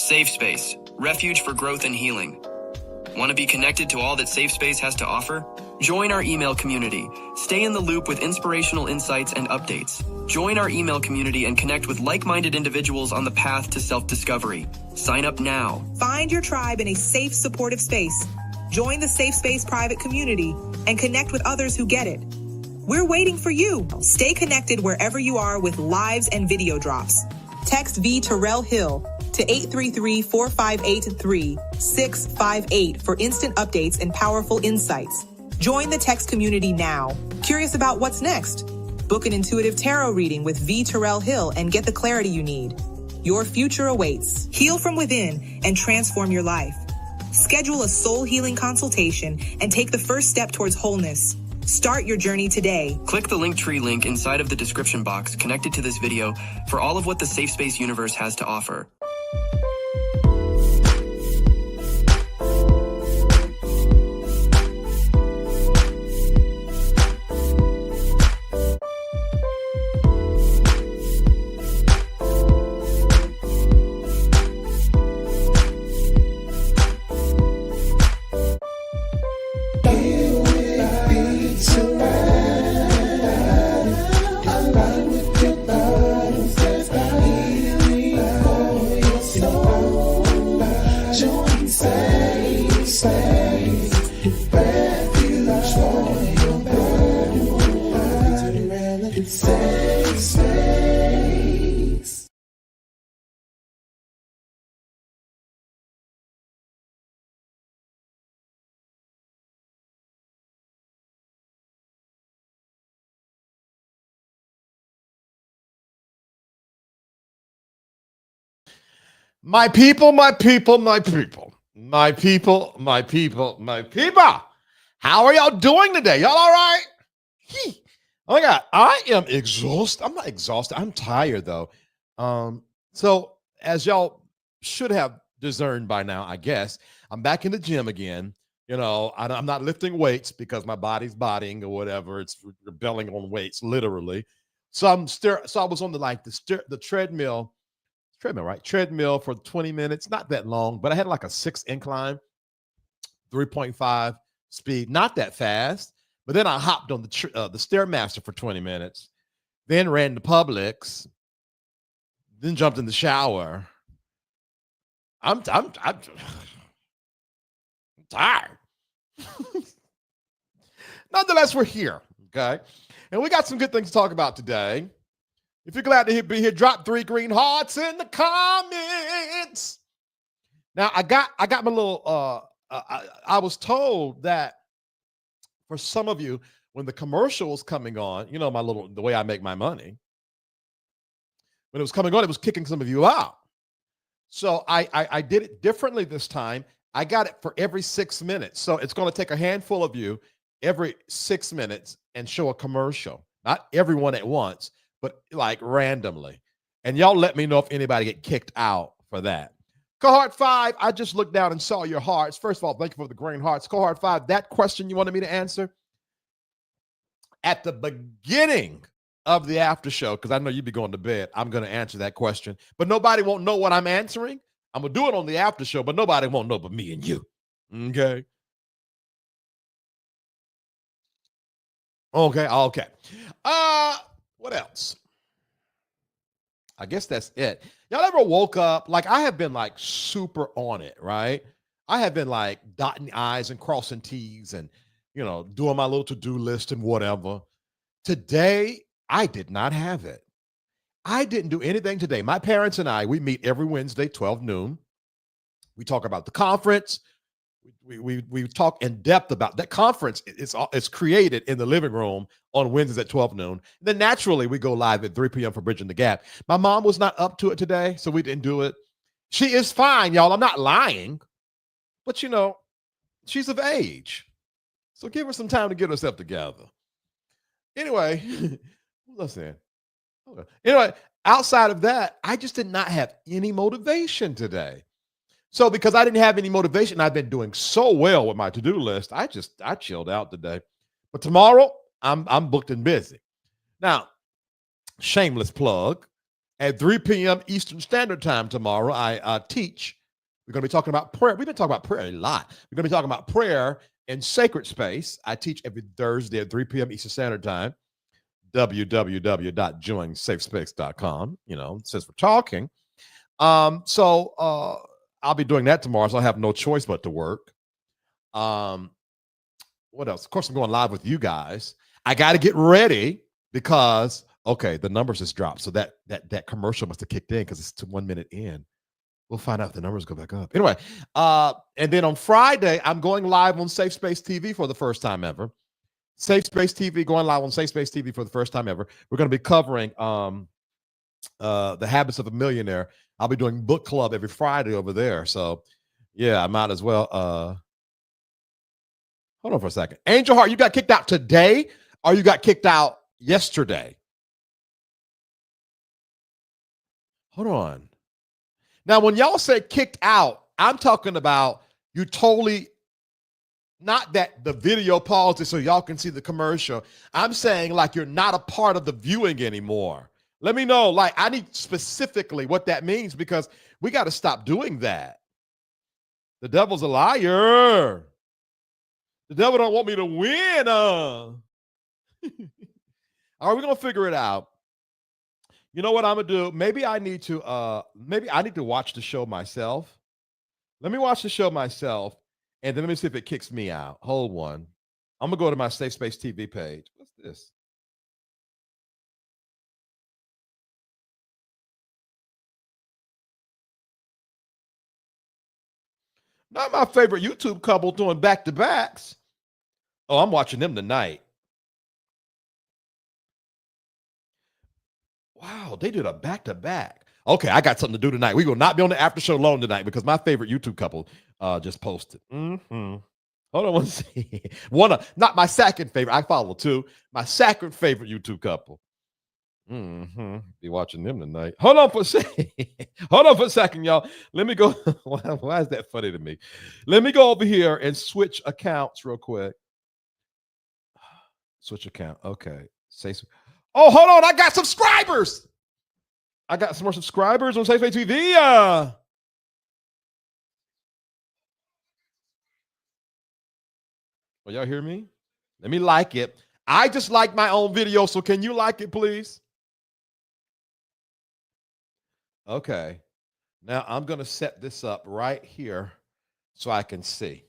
Safe Space, refuge for growth and healing. Want to be connected to all that Safe Space has to offer? Join our email community. Stay in the loop with inspirational insights and updates. Join our email community and connect with like-minded individuals on the path to self-discovery. Sign up now. Find your tribe in a safe, supportive space. Join the Safe Space private community and connect with others who get it. We're waiting for you. Stay connected wherever you are with lives and video drops. Text VTerrillHill to 833-458-3658 for instant updates and powerful insights. Join the text community now. Curious about what's next? Book an intuitive tarot reading with VTerrillHill and get the clarity you need. Your future awaits. Heal from within and transform your life. Schedule a soul healing consultation and take the first step towards wholeness. Start your journey today. Click the Linktree link inside of the description box connected to this video for all of what the Safe Space universe has to offer. My people, my people, my people, my people, my people, my people. How are y'all doing today? Y'all all right? Oh my God, I am exhausted. I'm not exhausted. I'm tired though. So as y'all should have discerned by now, I guess, I'm back in the gym again. You know, I'm not lifting weights because my body's bodying or whatever. It's rebelling on weights, literally. So I was on the treadmill. Right? Treadmill for 20 minutes, not that long, but I had like a 6 incline, 3.5 speed, not that fast. But then I hopped on the Stairmaster for 20 minutes, then ran to Publix, then jumped in the shower. I'm tired. Nonetheless, we're here, okay? And we got some good things to talk about today. If you're glad to be here, drop 3 green hearts in the comments. Now, I got my little, I was told that for some of you, when the commercial was coming on, you know, the way I make my money, when it was coming on, it was kicking some of you out. So I did it differently this time. I got it for every 6 minutes. So it's going to take a handful of you every 6 minutes and show a commercial, not everyone at once, but like randomly. And y'all let me know if anybody get kicked out for that. Cohort 5, I just looked down and saw your hearts. First of all, thank you for the green hearts. Cohort 5, that question you wanted me to answer at the beginning of the after show, because I know you'd be going to bed, I'm going to answer that question. But nobody won't know what I'm answering. I'm going to do it on the after show, but nobody won't know but me and you. Okay? Okay. What else? I guess that's it. Y'all ever woke up? Like, I have been like super on it, right? I have been like dotting I's and crossing T's and, you know, doing my little to-do list and whatever. Today, I did not have it. I didn't do anything today. My parents and I, we meet every Wednesday, 12 noon. We talk about the conference. We talk in depth about that conference. It's created in the living room on Wednesdays at 12 noon. And then naturally we go live at 3 p.m. for Bridging the Gap. My mom was not up to it today, so we didn't do it. She is fine, y'all. I'm not lying, but you know, she's of age. So give her some time to get herself together. Anyway, listen. Okay. Anyway, outside of that, I just did not have any motivation today. So because I didn't have any motivation, I've been doing so well with my to-do list. I chilled out today. But tomorrow, I'm booked and busy. Now, shameless plug, at 3 p.m. Eastern Standard Time tomorrow, I teach We're going to be talking about prayer. We've been talking about prayer a lot. We're going to be talking about prayer in sacred space. I teach every Thursday at 3 p.m. Eastern Standard Time. www.joinsafespace.com, since we're talking. So I'll be doing that tomorrow, so I have no choice but to work. What else? Of course, I'm going live with you guys. I got to get ready because, okay, the numbers just dropped. So that commercial must have kicked in because it's 1 minute in. We'll find out if the numbers go back up. Anyway, and then on Friday, I'm going live on Safe Space TV for the first time ever. Safe Space TV, going live on Safe Space TV for the first time ever. We're going to be covering The Habits of a Millionaire. I'll be doing book club every Friday over there. So, yeah, I might as well. Hold on for a second. Angel Heart, you got kicked out today or you got kicked out yesterday? Hold on. Now, when y'all say kicked out, I'm talking about you totally, not that the video paused it so y'all can see the commercial. I'm saying like you're not a part of the viewing anymore. Let me know, like I need specifically what that means because we got to stop doing that. The devil's a liar. The devil don't want me to win. All right, we're going to figure it out. You know what I'm gonna do? Maybe I need to watch the show myself. Let me watch the show myself, and then let me see if it kicks me out. Hold one. I'm gonna go to my Safe Space TV page. What's this? Not my favorite YouTube couple doing back-to-backs. Oh, I'm watching them tonight. Wow, they did a back-to-back. Okay, I got something to do tonight. We will not be on the after show alone tonight because my favorite YouTube couple just posted. Hold on one second. Not my second favorite. I follow two. My second favorite YouTube couple. Be watching them tonight. Hold on for a second. Hold on for a second, y'all. Let me go. Why is that funny to me? Let me go over here and switch accounts real quick. Switch account. Okay. Oh, hold on. I got subscribers. I got some more subscribers on Safe Space TV. Well, y'all hear me? Let me like it. I just like my own video, so can you like it, please? Okay. Now I'm going to set this up right here so I can see.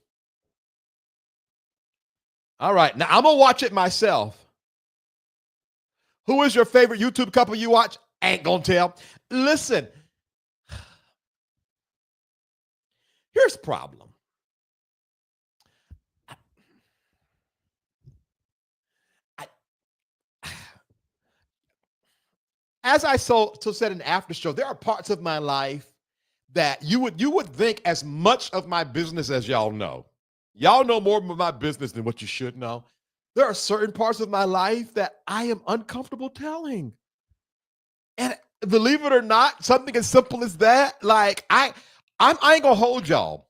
All right. Now I'm going to watch it myself. Who is your favorite YouTube couple you watch? Ain't gonna tell. Listen, here's the problem. As I said in the after show, there are parts of my life that you would think as much of my business as y'all know. Y'all know more of my business than what you should know. There are certain parts of my life that I am uncomfortable telling. And believe it or not, something as simple as that, like I ain't gonna hold y'all.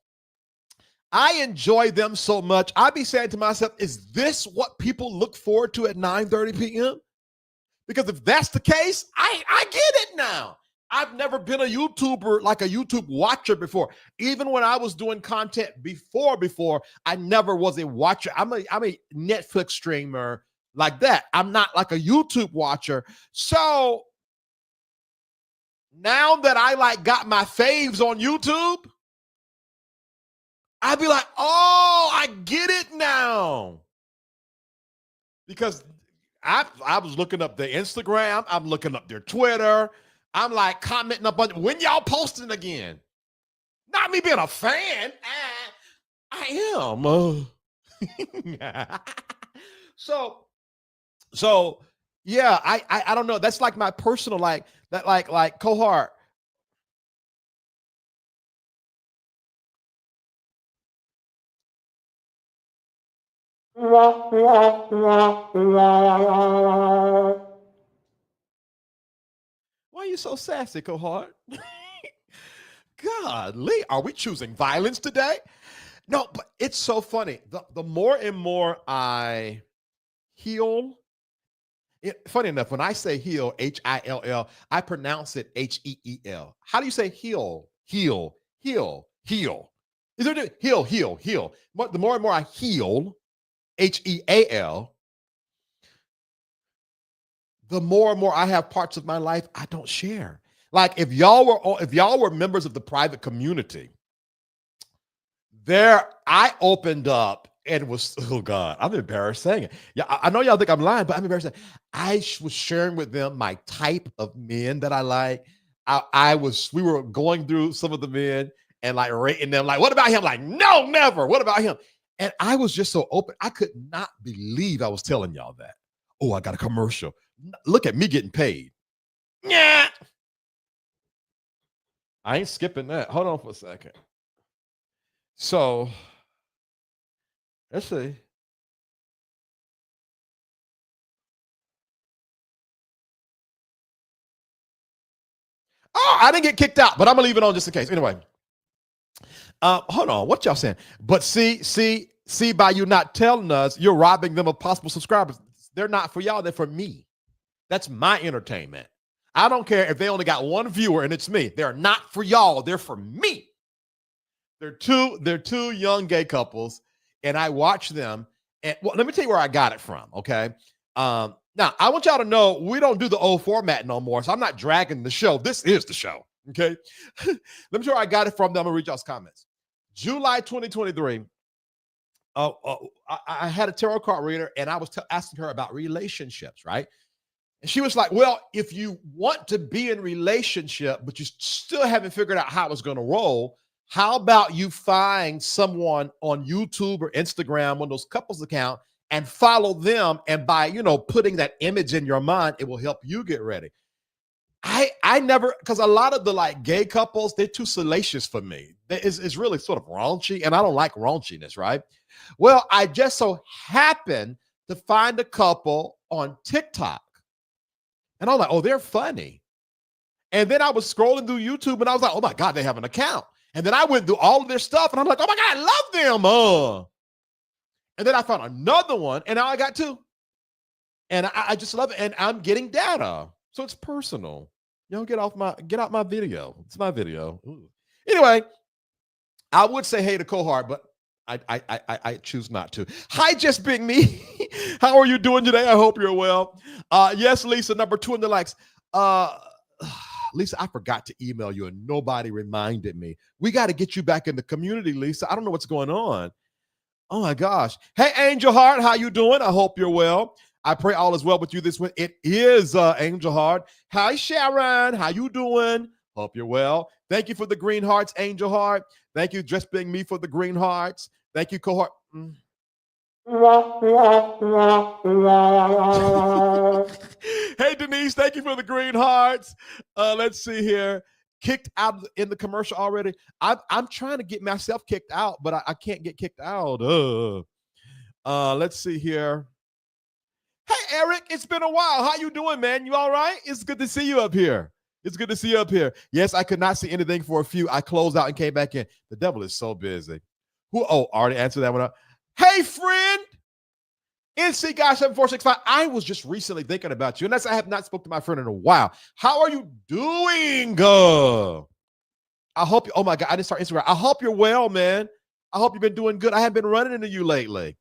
I enjoy them so much. I be saying to myself, is this what people look forward to at 9:30 p.m.? Because if that's the case, I get it now. I've never been a YouTuber, like a YouTube watcher before. Even when I was doing content before, I never was a watcher. I'm a Netflix streamer like that. I'm not like a YouTube watcher. So now that I like got my faves on YouTube, I'd be like, oh, I get it now. Because I was looking up their Instagram. I'm looking up their Twitter. I'm like commenting up on when y'all posting again. Not me being a fan. I am. So yeah, I don't know. That's like my personal like cohort. Why are you so sassy, cohort? Golly, are we choosing violence today? No, but it's so funny. The more and more I heal, funny enough, when I say heal, Hill, I pronounce it Heel. How do you say heal? Heal. Heal. Is there heal, heal, heal. But the more and more I heal, HEAL, the more and more I have parts of my life I don't share. Like if y'all were members of the private community, there I opened up and was, oh God, I'm embarrassed saying it. Yeah, I know y'all think I'm lying, but I'm embarrassed. I was sharing with them my type of men that I like. We were going through some of the men and like rating them, like, what about him? Like, no, never. What about him? And I was just so open. I could not believe I was telling y'all that. Oh, I got a commercial. Look at me getting paid. Yeah. I ain't skipping that. Hold on for a second. So let's see. Oh, I didn't get kicked out, but I'm gonna leave it on just in case. Anyway, hold on. What y'all saying? But see, by you not telling us, you're robbing them of possible subscribers. They're not for y'all. They're for me. That's my entertainment. I don't care if they only got one viewer and it's me. They're not for y'all. They're for me. They're two young gay couples, and I watch them. And well, let me tell you where I got it from. Okay. Now I want y'all to know we don't do the old format no more. So I'm not dragging the show. This is the show. Okay. Let me tell you where I got it from. Then I'm gonna read y'all's comments. July 2023. I had a tarot card reader, and I was asking her about relationships, right? And she was like, well, if you want to be in relationship, but you still haven't figured out how it's going to roll, how about you find someone on YouTube or Instagram, one of those couples account, and follow them. And by, putting that image in your mind, it will help you get ready. I never, because a lot of the like gay couples, they're too salacious for me. It's really sort of raunchy, and I don't like raunchiness, right? Well, I just so happened to find a couple on TikTok. And I was like, oh, they're funny. And then I was scrolling through YouTube and I was like, oh my God, they have an account. And then I went through all of their stuff and I'm like, oh my God, I love them. And then I found another one and now I got two. And I just love it. And I'm getting data. So it's personal. Get out my video. It's my video. Ooh. Anyway, I would say hey to Cohart, but I choose not to. Hi, Just Being Me. How are you doing today? I hope you're well. Yes, Lisa, number 2 in the likes. Lisa, I forgot to email you and nobody reminded me. We got to get you back in the community, Lisa. I don't know what's going on. Oh my gosh. Hey, Angel Heart, how you doing? I hope you're well. I pray all is well with you this week. It is Angel Heart. Hi, Sharon. How you doing? Hope you're well. Thank you for the green hearts, Angel Heart. Thank you, Just Being Me, for the green hearts. Thank you, Cohort. Hey, Denise, thank you for the green hearts. Let's see here. Kicked out in the commercial already. I'm trying to get myself kicked out, but I can't get kicked out. Let's see here. Hey, Eric, it's been a while. How you doing, man? You all right? It's good to see you up here. It's good to see you up here. Yes, I could not see anything for a few. I closed out and came back in. The devil is so busy. Already answered that one up. Hey, friend. NC Guy 7465. I was just recently thinking about you, and I have not spoken to my friend in a while. How are you doing? I hope you, oh my God, I didn't start Instagram. I hope you're well, man. I hope you've been doing good. I haven't been running into you lately.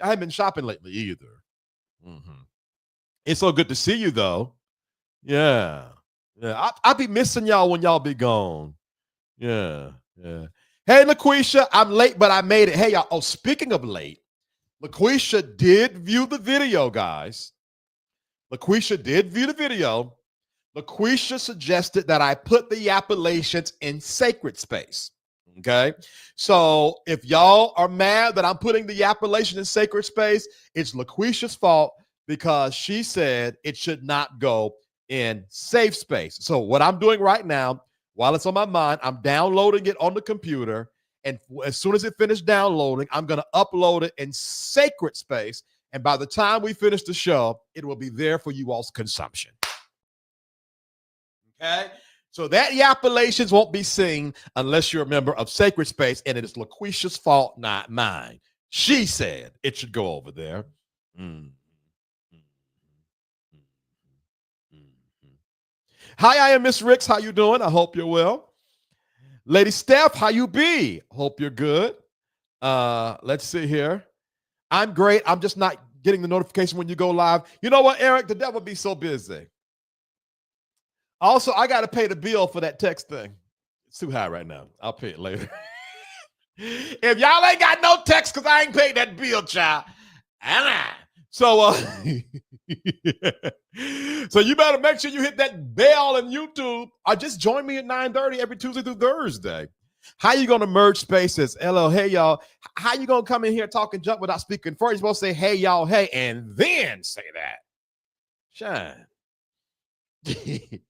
I haven't been shopping lately either. Mm-hmm. It's so good to see you, though. Yeah. I'll be missing y'all when y'all be gone. Yeah. Hey, LaQuisha, I'm late, but I made it. Hey, y'all. Oh, speaking of late, LaQuisha did view the video, guys. LaQuisha did view the video. LaQuisha suggested that I put the appellations in sacred space. Okay. So if y'all are mad that I'm putting the appellation in sacred space, it's LaQuisha's fault because she said it should not go in safe space. So what I'm doing right now, while it's on my mind, I'm downloading it on the computer. And as soon as it finished downloading, I'm going to upload it in sacred space. And by the time we finish the show, it will be there for you all's consumption. Okay? So that appellations won't be seen unless you're a member of Sacred Space, and it is LaQuisha's fault, not mine. She said it should go over there. Hi, I am Miss Ricks. How you doing? I hope you're well. Lady Steph, how you be? Hope you're good. Let's see here. I'm great. I'm just not getting the notification when you go live. You know what, Eric? The devil be so busy. Also, I got to pay the bill for that text thing. It's too high right now. I'll pay it later. If y'all ain't got no text because I ain't paid that bill, child. So, so you better make sure you hit that bell on YouTube or just join me at 9:30 every Tuesday through Thursday. How you going to merge spaces? Hello, hey, y'all. How you going to come in here talking junk without speaking first? You're supposed to say, hey, y'all, hey, and then say that. Shine.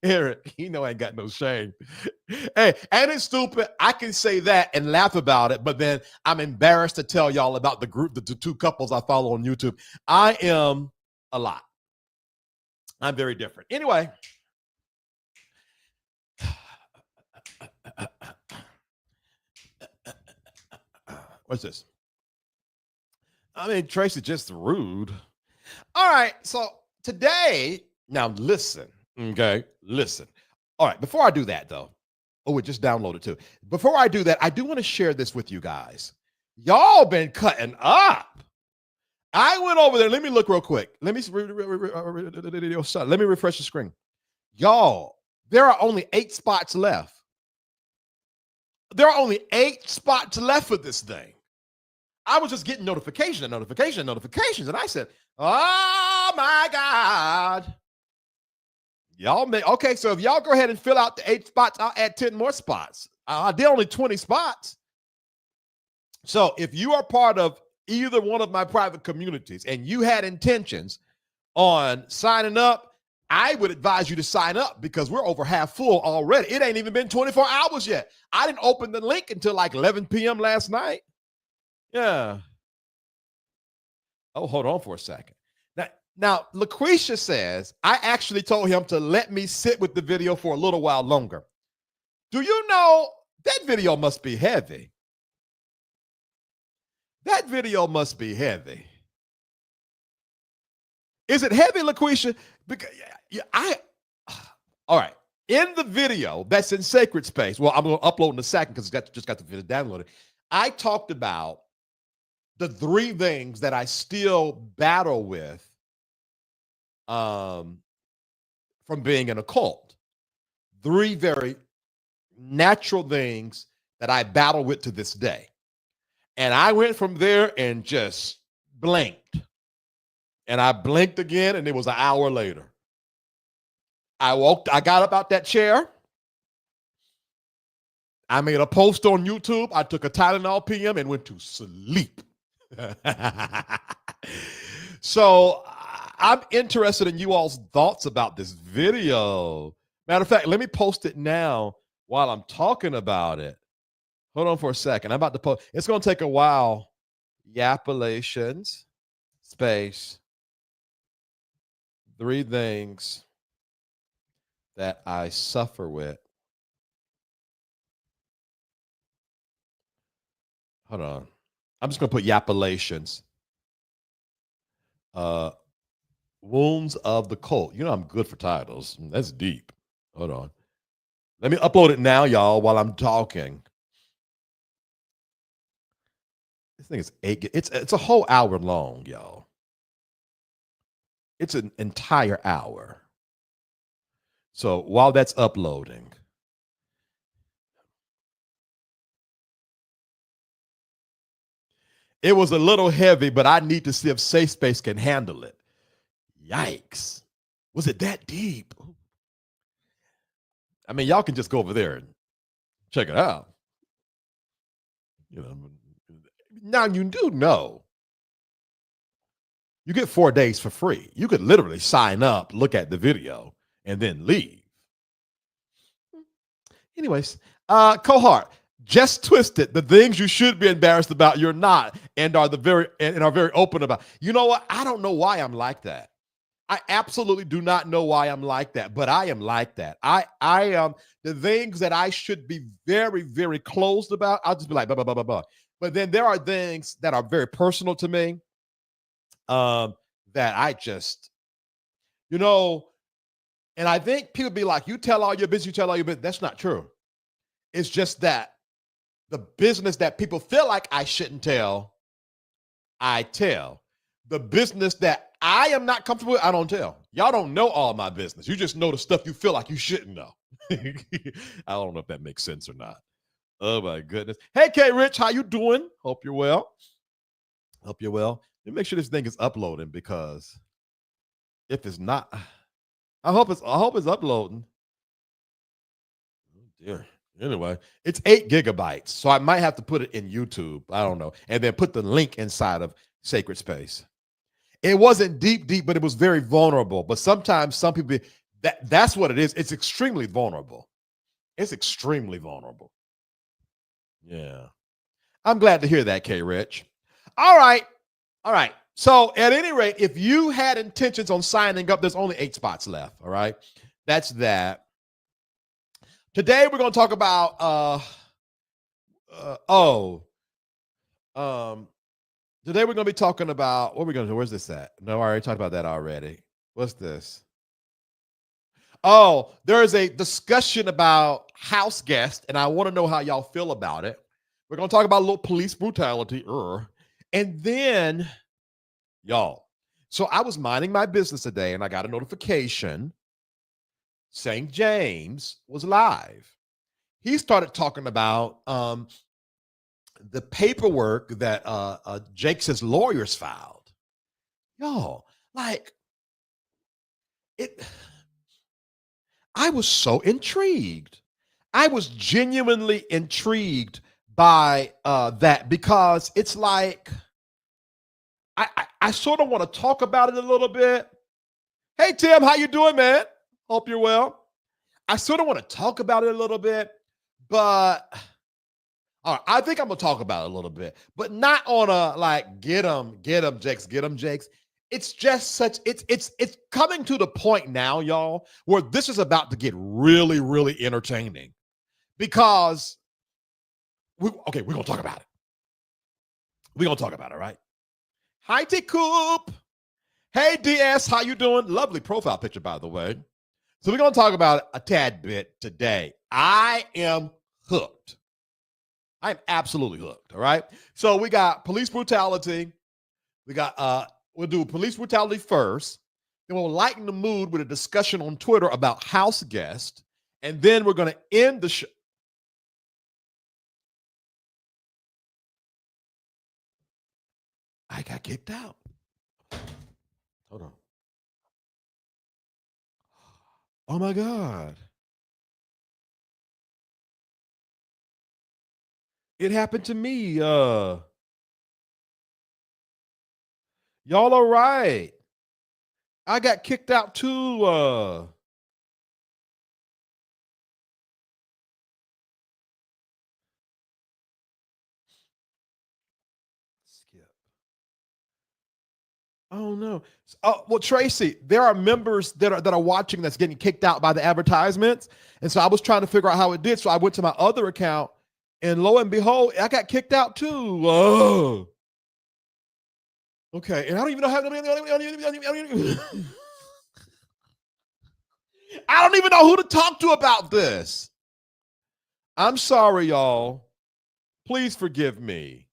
Eric, I ain't got no shame. Hey, and it's stupid. I can say that and laugh about it, but then I'm embarrassed to tell y'all about the group, the two couples I follow on YouTube. I am a lot. I'm very different. Anyway. What's this? Tracy, just rude. All right. So today, now listen. Okay, listen. All right, before I do that, though, it just downloaded too. Before I do that, I do want to share this with you guys. Y'all been cutting up. I went over there. Let me look real quick. Let me refresh the screen. Y'all, there are only 8 spots left. There are only 8 spots left for this thing. I was just getting notifications, and I said, oh my God. Y'all okay, so if y'all go ahead and fill out the 8 spots, I'll add 10 more spots. I did only 20 spots. So if you are part of either one of my private communities and you had intentions on signing up, I would advise you to sign up because we're over half full already. It ain't even been 24 hours yet. I didn't open the link until like 11 p.m. last night. Yeah. Oh, hold on for a second. Now, LaQuisha says, I actually told him to let me sit with the video for a little while longer. Do you know that video must be heavy? That video must be heavy. Is it heavy, LaQuisha? Because all right. In the video that's in Sacred Space, well, I'm going to upload in a second because it's just got the video downloaded. I talked about the 3 things that I still battle with from being in a cult. 3 very natural things that I battle with to this day. And I went from there and just blinked. And I blinked again, and it was an hour later. I got up out that chair. I made a post on YouTube. I took a Tylenol PM and went to sleep. So I'm interested in you all's thoughts about this video. Matter of fact, let me post it now while I'm talking about it. Hold on for a second. I'm about to post. It's going to take a while. Yappalations, space, 3 things that I suffer with. Hold on. I'm just going to put yappalations. Wounds of the cult. I'm good for titles. That's deep. Hold on. Let me upload it now, y'all, while I'm talking. This thing is 8. It's a whole hour long, y'all. It's an entire hour. So while that's uploading, it was a little heavy, but I need to see if Safe Space can handle it. Yikes. Was it that deep? Y'all can just go over there and check it out. Now you do know you get 4 days for free. You could literally sign up, look at the video, and then leave. Anyways, cohort, just twisted. The things you should be embarrassed about, you're not, and are very open about. You know what? I don't know why I'm like that. I absolutely do not know why I'm like that, but I am like that. I am the things that I should be very, very closed about. I'll just be like, blah, blah, blah, blah, blah. But then there are things that are very personal to me that I just, and I think people be like, you tell all your business, That's not true. It's just that The business that people feel like I shouldn't tell, I tell. The business that I am not comfortable with, I don't tell. Y'all don't know all my business. You just know the stuff you feel like you shouldn't know. I don't know if that makes sense or not. Oh my goodness. Hey, K Rich, how you doing? Hope you're well. Hope you're well. Let me make sure this thing is uploading, because if it's not, I hope it's uploading. Oh dear. Anyway, it's 8 gigabytes. So I might have to put it in YouTube. I don't know. And then put the link inside of Sacred Space. It wasn't deep, but it was very vulnerable. But sometimes some people, that's what it is. It's extremely vulnerable. It's extremely vulnerable. Yeah. I'm glad to hear that, K Rich. All right. All right. So at any rate, if you had intentions on signing up, there's only 8 spots left. All right. That's that. Today we're going to talk about today we're going to be talking about, what are we going to do? Where's this at? No, I already talked about that already. What's this? Oh, there is a discussion about house guests, and I want to know how y'all feel about it. We're going to talk about a little police brutality. And then, y'all, so I was minding my business today, and I got a notification St. James was live. He started talking about the paperwork that Jake's lawyers filed. Y'all, like, I was so intrigued. I was genuinely intrigued by that, because it's like, I sort of want to talk about it a little bit. Hey, Tim, how you doing, man? Hope you're well. I sort of want to talk about it a little bit, but all right, I think I'm going to talk about it a little bit, but not on a like, get them, Jakes, get them, Jakes. It's just such, it's coming to the point now, y'all, where this is about to get really, really entertaining, because we're going to talk about it. We're going to talk about it, right? Hi, T. Coop. Hey, DS, how you doing? Lovely profile picture, by the way. So we're going to talk about it a tad bit today. I am hooked. I'm absolutely hooked, all right? So we got police brutality. We got, we'll do police brutality first. Then we'll lighten the mood with a discussion on Twitter about house guests. And then we're going to end the show. I got kicked out. Hold on. Oh my God. It happened to me. Y'all all right? I got kicked out too. Skip. Oh no. Oh well, Tracy, there are members that are watching that's getting kicked out by the advertisements, and so I was trying to figure out how it did. So I went to my other account, and lo and behold, I got kicked out too. Oh. Okay, and I don't even know how. I don't even know who to talk to about this. I'm sorry, y'all. Please forgive me.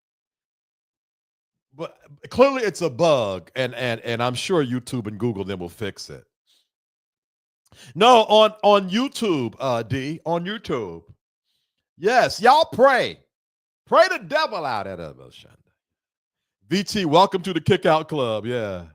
But clearly it's a bug, and I'm sure YouTube and Google then will fix it. No, on YouTube, D, on YouTube. Yes, y'all pray. Pray the devil out at us. VT, welcome to the Kick Out Club. Yeah.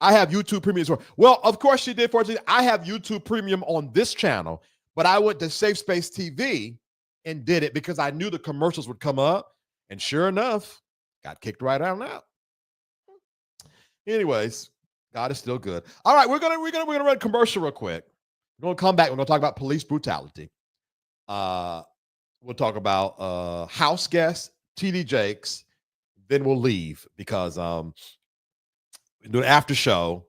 I have YouTube Premium as well. Well, of course she did, fortunately. I have YouTube Premium on this channel, but I went to Safe Space TV and did it because I knew the commercials would come up, and sure enough, got kicked right out. Anyways, God is still good. All right, we're gonna run a commercial real quick. We're gonna come back. We're gonna talk about police brutality. We'll talk about house guests, TD Jakes. Then we'll leave because do an after show.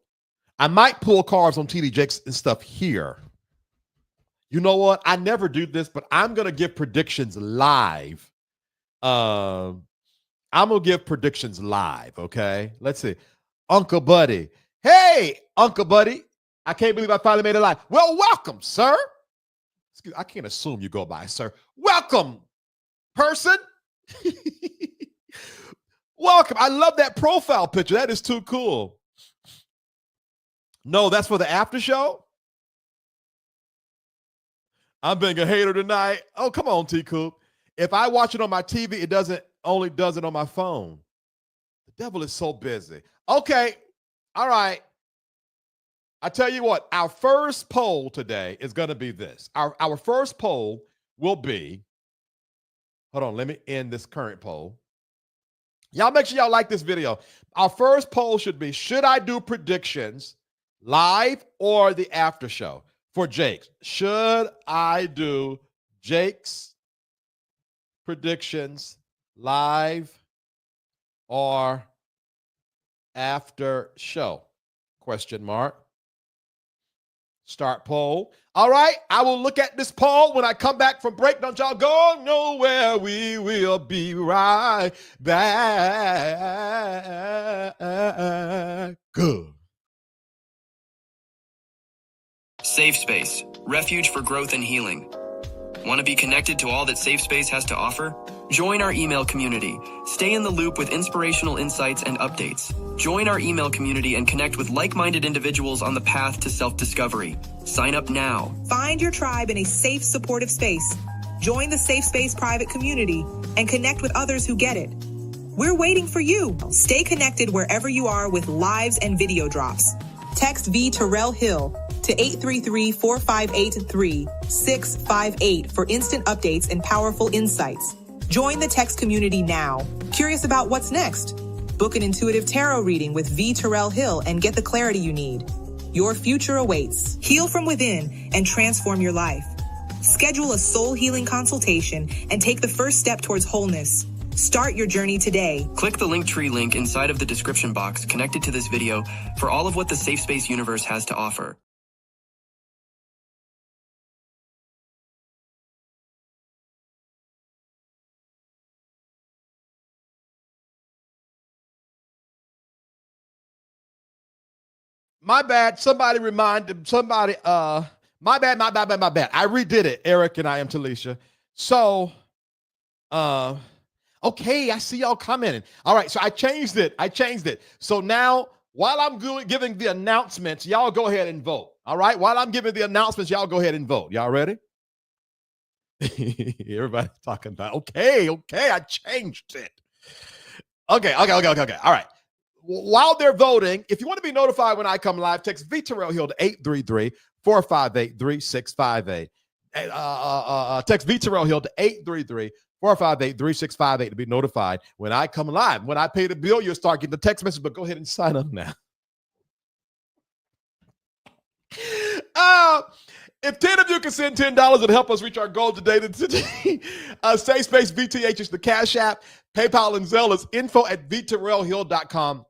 I might pull cards on TD Jakes and stuff here. You know what? I never do this, but I'm gonna give predictions live. I'm gonna give predictions live. Okay, let's see. Uncle Buddy. Hey, Uncle Buddy. I can't believe I finally made it live. Well, welcome, sir. Excuse, I can't assume you go by, sir. Welcome person. Welcome. I love that profile picture. That is too cool. No, that's for the after show. I'm being a hater tonight. Oh, come on, T Coop. If I watch it on my TV, it only does it on my phone. The devil is so busy. Okay. All right. I tell you what, our first poll today is going to be this. Our first poll will be, hold on, let me end this current poll. Y'all make sure y'all like this video. Our first poll should be, should I do predictions live or the after show for Jake's? Should I do Jake's predictions live or after show? Question mark. Start poll. All right, I will look at this poll when I come back from break. Don't y'all go nowhere. We will be right back. Good. Safe Space, refuge for growth and healing. Want to be connected to all that Safe Space has to offer? Join our email community. Stay in the loop with inspirational insights and updates. Join our email community and connect with like-minded individuals on the path to self-discovery. Sign up now. Find your tribe in a safe, supportive space. Join the Safe Space private community and connect with others who get it. We're waiting for you. Stay connected wherever you are with lives and video drops. Text VTerrillHill to 833-458-3658 for instant updates and powerful insights. Join the text community now. Curious about what's next? Book an intuitive tarot reading with VTerrillHill and get the clarity you need. Your future awaits. Heal from within and transform your life. Schedule a soul healing consultation and take the first step towards wholeness. Start your journey today. Click the Linktree link inside of the description box connected to this video for all of what the Safe Space universe has to offer. My bad. Somebody reminded somebody. My bad. I redid it, Eric, and I am Talisha. So, okay, I see y'all commenting. All right, so I changed it. So now, while I'm giving the announcements, y'all go ahead and vote. All right, while I'm giving the announcements, y'all go ahead and vote. Y'all ready? Everybody's talking about. Okay, I changed it. Okay. All right. While they're voting, if you want to be notified when I come live, text VTerrillHill to 833-458-3658. Text VTerrillHill to 833-458-3658 to be notified when I come live. When I pay the bill, you'll start getting the text message, but go ahead and sign up now. If 10 of you can send $10 to help us reach our goal today, SafeSpaceVTH is the Cash App. PayPal and Zelle is info@VTerrillHill.com.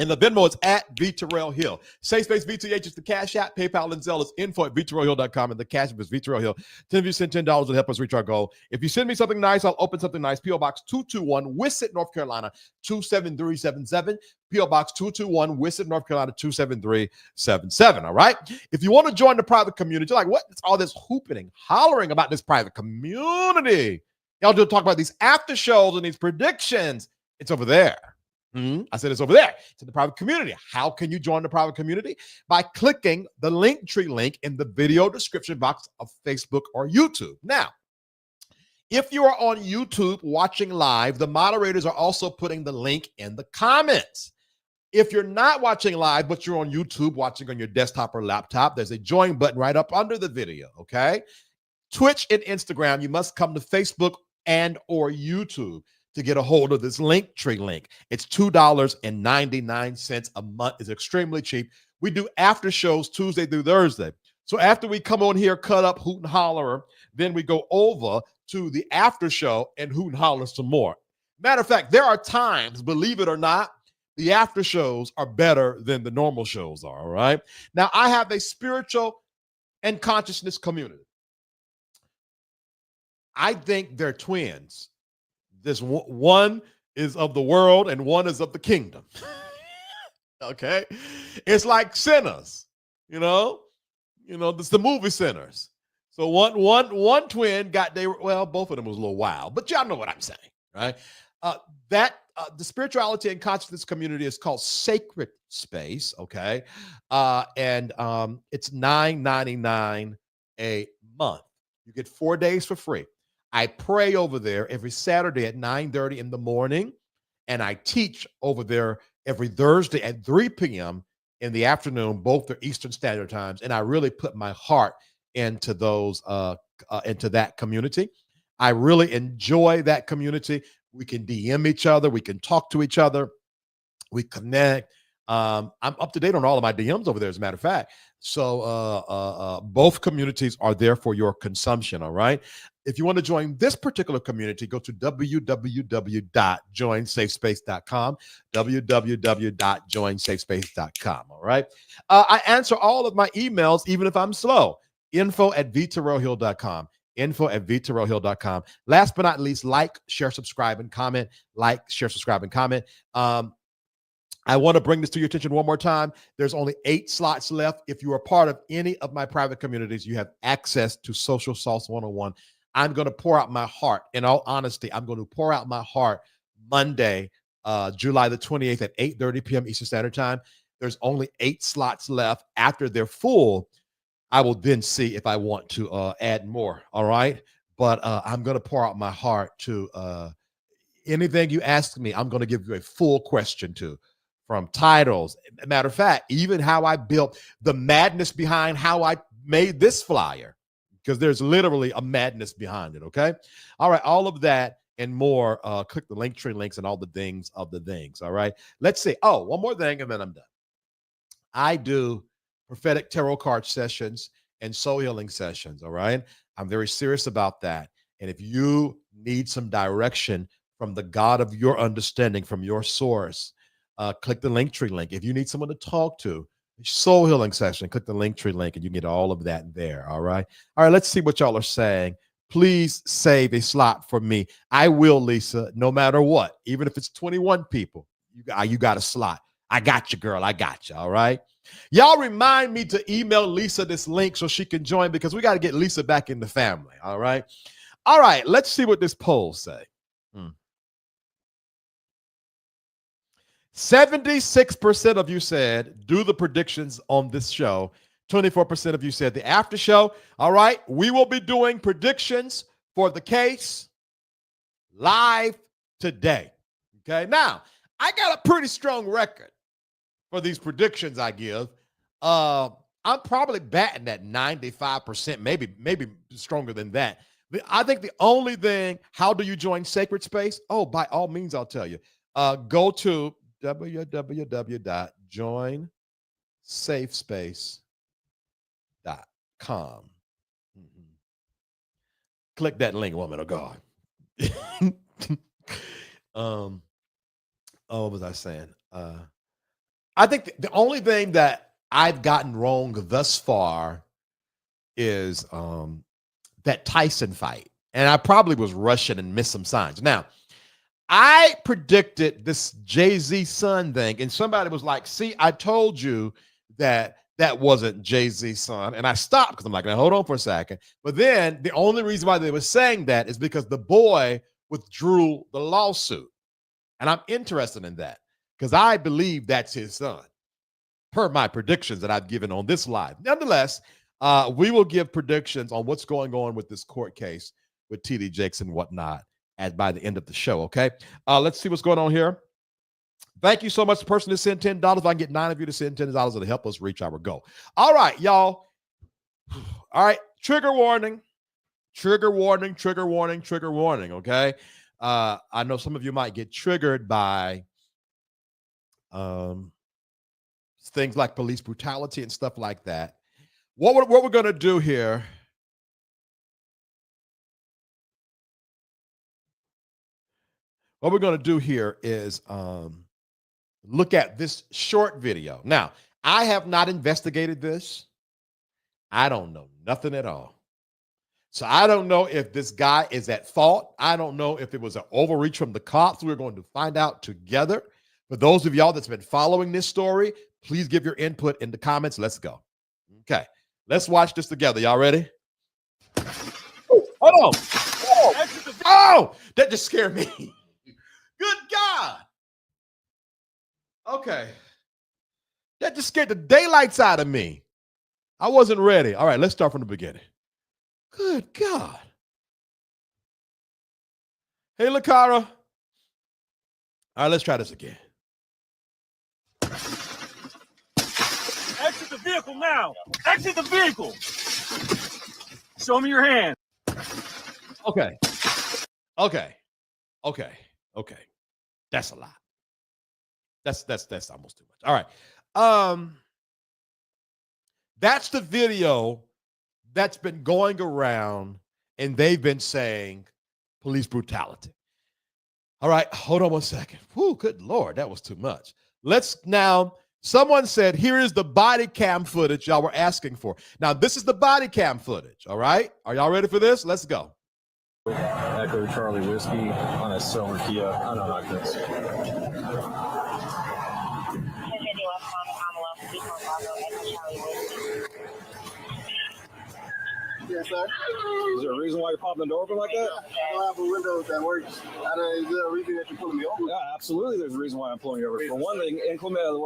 And the Venmo is @VTerrillHill. SafeSpaceVTH is the Cash App. PayPal and Zelle is info@VTerrillHill.com. And the Cash App is VTerrillHill. 10 of you send $10 to help us reach our goal. If you send me something nice, I'll open something nice. P.O. Box 221, Wissett, North Carolina, 27377. P.O. Box 221, Wissett, North Carolina, 27377. All right? If you want to join the private community, you're like, what's all this hooping and hollering about this private community? Y'all do talk about these after shows and these predictions. It's over there. I said it's over there. It's in the private community. How can you join the private community? By clicking the Linktree link in the video description box of Facebook or YouTube. Now, if you are on YouTube watching live, the moderators are also putting the link in the comments. If you're not watching live, but you're on YouTube watching on your desktop or laptop, there's a join button right up under the video, okay? Twitch and Instagram, you must come to Facebook and or YouTube to get a hold of this Linktree link. It's $2.99 a month. It's extremely cheap. We do after shows Tuesday through Thursday. So after we come on here, cut up, hoot and holler, then we go over to the after show and hoot and holler some more. Matter of fact, there are times, believe it or not, the after shows are better than the normal shows are, all right? Now, I have a spiritual and consciousness community. I think they're twins. This one is of the world and one is of the kingdom. Okay? It's like Sinners, you know, it's the movie Sinners. So one twin got both of them was a little wild, but y'all know what I'm saying, right? The spirituality and consciousness community is called Sacred Space, okay? And it's $9.99 a month. You get 4 days for free. I pray over there every Saturday at 9:30 in the morning, and I teach over there every Thursday at 3 p.m. in the afternoon. Both are Eastern Standard Times, and I really put my heart into those into that community. I really enjoy that community. We can DM each other, we can talk to each other, we connect. I'm up to date on all of my DMs over there, as a matter of fact. So both communities are there for your consumption. All right. If you want to join this particular community, go to www.joinsafespace.com, www.joinsafespace.com. All right. I answer all of my emails, even if I'm slow. info@VTerrillHill.com. info@VTerrillHill.com. Last but not least, like, share, subscribe, and comment. Like, share, subscribe, and comment. I want to bring this to your attention one more time. There's only 8 slots left. If you are part of any of my private communities, you have access to Social Sauce 101. I'm going to pour out my heart. In all honesty, I'm going to pour out my heart Monday, July the 28th at 8:30 p.m. Eastern Standard Time. There's only 8 slots left. After they're full, I will then see if I want to add more. All right. But I'm going to pour out my heart to anything you ask me. I'm going to give you a full question to, from titles. Matter of fact, even how I built the madness behind how I made this flyer, because there's literally a madness behind it. Okay. All right. All of that and more. Click the link tree links and all the things of the things. All right. Let's see. Oh, one more thing and then I'm done. I do prophetic tarot card sessions and soul healing sessions. All right. I'm very serious about that. And if you need some direction from the God of your understanding, from your source, click the link tree link. If you need someone to talk to, soul healing session, click the link tree link and you get all of that there. All right. All right. Let's see what y'all are saying. Please save a slot for me. I will, Lisa, no matter what, even if it's 21 people, you got a slot. I got you, girl. I got you. All right. Y'all remind me to email Lisa this link so she can join, because we got to get Lisa back in the family. All right. All right. Let's see what this poll say. 76% of you said do the predictions on this show. 24% of you said the after show. All right. We will be doing predictions for the case live today. Okay. Now, I got a pretty strong record for these predictions I give. I'm probably batting at 95%, maybe stronger than that. I think the only thing, how do you join Sacred Space? Oh, by all means, I'll tell you. Go to www.joinsafespace.com. Click that link, woman of God. What was I saying? I think the only thing that I've gotten wrong thus far is that Tyson fight. And I probably was rushing and missed some signs. Now, I predicted this Jay-Z son thing, and somebody was like, see, I told you that wasn't Jay-Z's son. And I stopped because I'm like, now hold on for a second. But then the only reason why they were saying that is because the boy withdrew the lawsuit. And I'm interested in that because I believe that's his son, per my predictions that I've given on this live. Nonetheless, we will give predictions on what's going on with this court case with TD Jakes and whatnot by the end of the show, okay? Let's see what's going on here. Thank you so much, the person that sent $10. If I can get 9 of you to send $10, it'll help us reach our goal. All right, y'all. All right, trigger warning. Trigger warning, trigger warning, trigger warning, okay? I know some of you might get triggered by things like police brutality and stuff like that. What we're going to do here, is look at this short video. Now, I have not investigated this. I don't know nothing at all. So I don't know if this guy is at fault. I don't know if it was an overreach from the cops. We're going to find out together. For those of y'all that's been following this story, please give your input in the comments. Let's go. Okay, let's watch this together. Y'all ready? Hold on. Oh, that just scared me. Good God. Okay. That just scared the daylights out of me. I wasn't ready. All right, let's start from the beginning. Good God. Hey, Lakara. All right, let's try this again. Exit the vehicle now. Exit the vehicle. Show me your hand. Okay. That's a lot. That's almost too much. All right. That's the video that's been going around, and they've been saying police brutality. All right, hold on one second. Whew, good Lord, that was too much. Someone said, here is the body cam footage y'all were asking for. Now, this is the body cam footage, all right? Are y'all ready for this? Let's go. Echo Charlie Whiskey on a silver Kia. I don't like this. Yes, sir. Is there a reason why you're popping the door open like that? I don't have a window that works. Is there a reason that you're pulling me over? Yeah, absolutely. There's a reason why I'm pulling you over. For one thing, inclement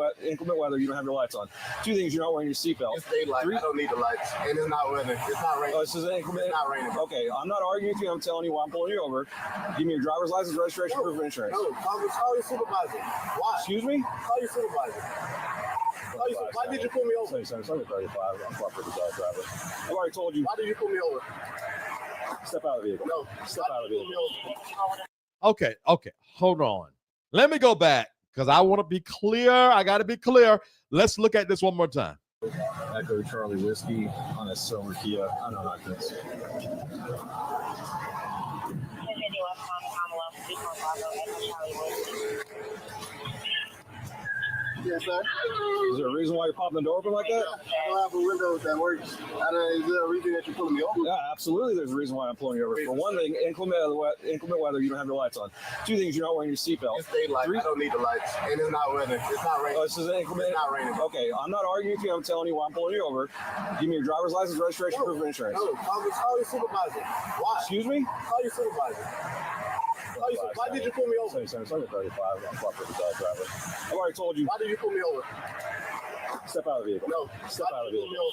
weather, you don't have your lights on. Two things, you're not wearing your seatbelt. It's daylight. I don't need the lights. And it's not raining. It's not raining. Oh, this is inclement? It's not raining. Okay, I'm not arguing with you. I'm telling you why I'm pulling you over. Give me your driver's license, registration, proof of insurance. No, call your supervisor. Why? Excuse me? Call your supervisor. Why did you pull me over? It's only 35. I'm proper driver. I've already told you. Why did you pull me over? Step out of the vehicle. No. Step out of the vehicle. Okay, hold on. Let me go back because I want to be clear. I got to be clear. Let's look at this one more time. Echo Charlie Whiskey on a silver Kia. I don't like this. Yes, sir. Is there a reason why you're popping the door open like that? I don't have a window that works. Is there a reason that you're pulling me over? Yeah, absolutely. There's a reason why I'm pulling you over. For one thing, inclement weather, you don't have your lights on. Two things, you're not wearing your seatbelt. It's daylight. I don't need the lights. And it's not raining. It's not raining. Oh, this is inclement? It's not raining. Okay, I'm not arguing with you. I'm telling you why I'm pulling you over. Give me your driver's license, registration, proof of insurance. No, call your supervisor. Why? Excuse me? Call your supervisor. Why did you pull me over? It's only 35. I'm proper driver. I've already told you. Why did you pull me over? Step out of the vehicle. No. Step out of the vehicle.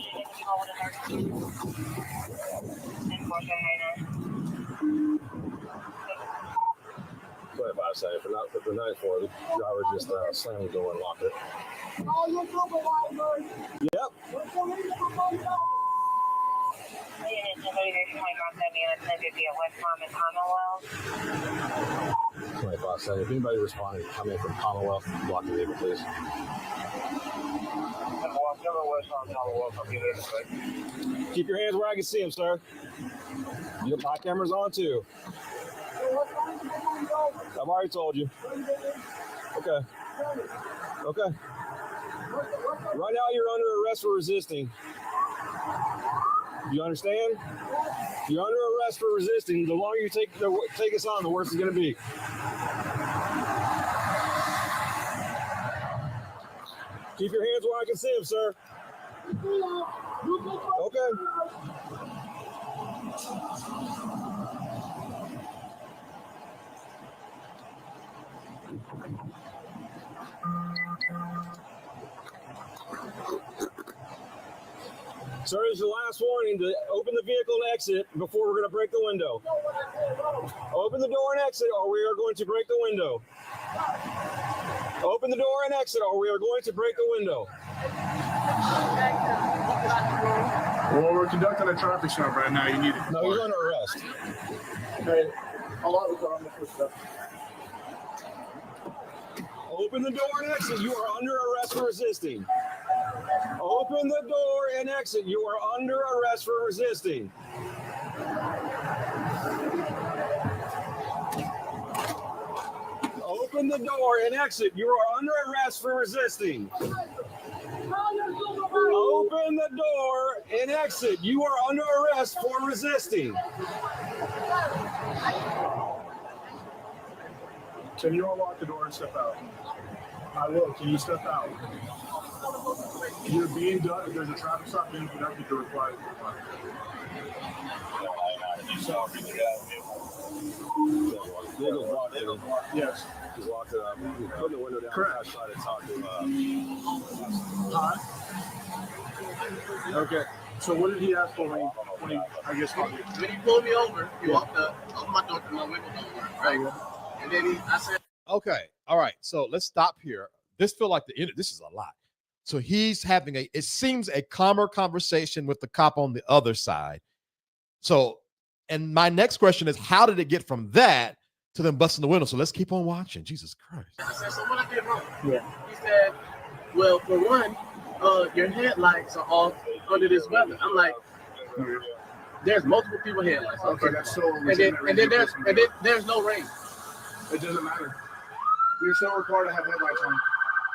25 seconds. If the night for the driver just slammed the door and locked it. Yep. 25 seconds. If anybody responding, come in from Commonwealth, block the vehicle, please. Keep your hands where I can see them, sir. My camera's on too. I've already told you. Okay. Right now you're under arrest for resisting. You understand? You're under arrest for resisting. The longer you take us on, the worse it's going to be. Keep your hands where I can see them, sir. Okay. Sir, this is your last warning to open the vehicle and exit before we're going to break the window. Open the door and exit or we are going to break the window. Open the door and exit or we are going to break the window. Well, we're conducting a traffic stop right now. You need to. No, you're under arrest. Okay. Hold on. Open the door and exit. You are under arrest for resisting. Open the door and exit. You are under arrest for resisting. Open the door and exit. You are under arrest for resisting. Open the door and exit. You are under arrest for resisting. Can you unlock the door and step out? I will. Can you step out? You're being done. If there's a traffic stop being conducted, you're required to comply. Niggas walked in. Yes. He walked up. He put the window down. Correct. I tried to talk to Huh? Okay. So what did he ask for when he I guess, When he pulled me over, he walked up, opened my door, my window don't work, right? And then I said, Okay. All right. So let's stop here. This feel like this is a lot. So he's having it seems a calmer conversation with the cop on the other side. So, and my next question is, how did it get from that to them busting the window? So let's keep on watching. Jesus Christ. I said, so what I did wrong? Yeah. He said, well, for one, your headlights are off under this weather. I'm like, there's multiple people headlights. Okay, that's so. And then there's no rain. It doesn't matter. You're still required to have headlights on.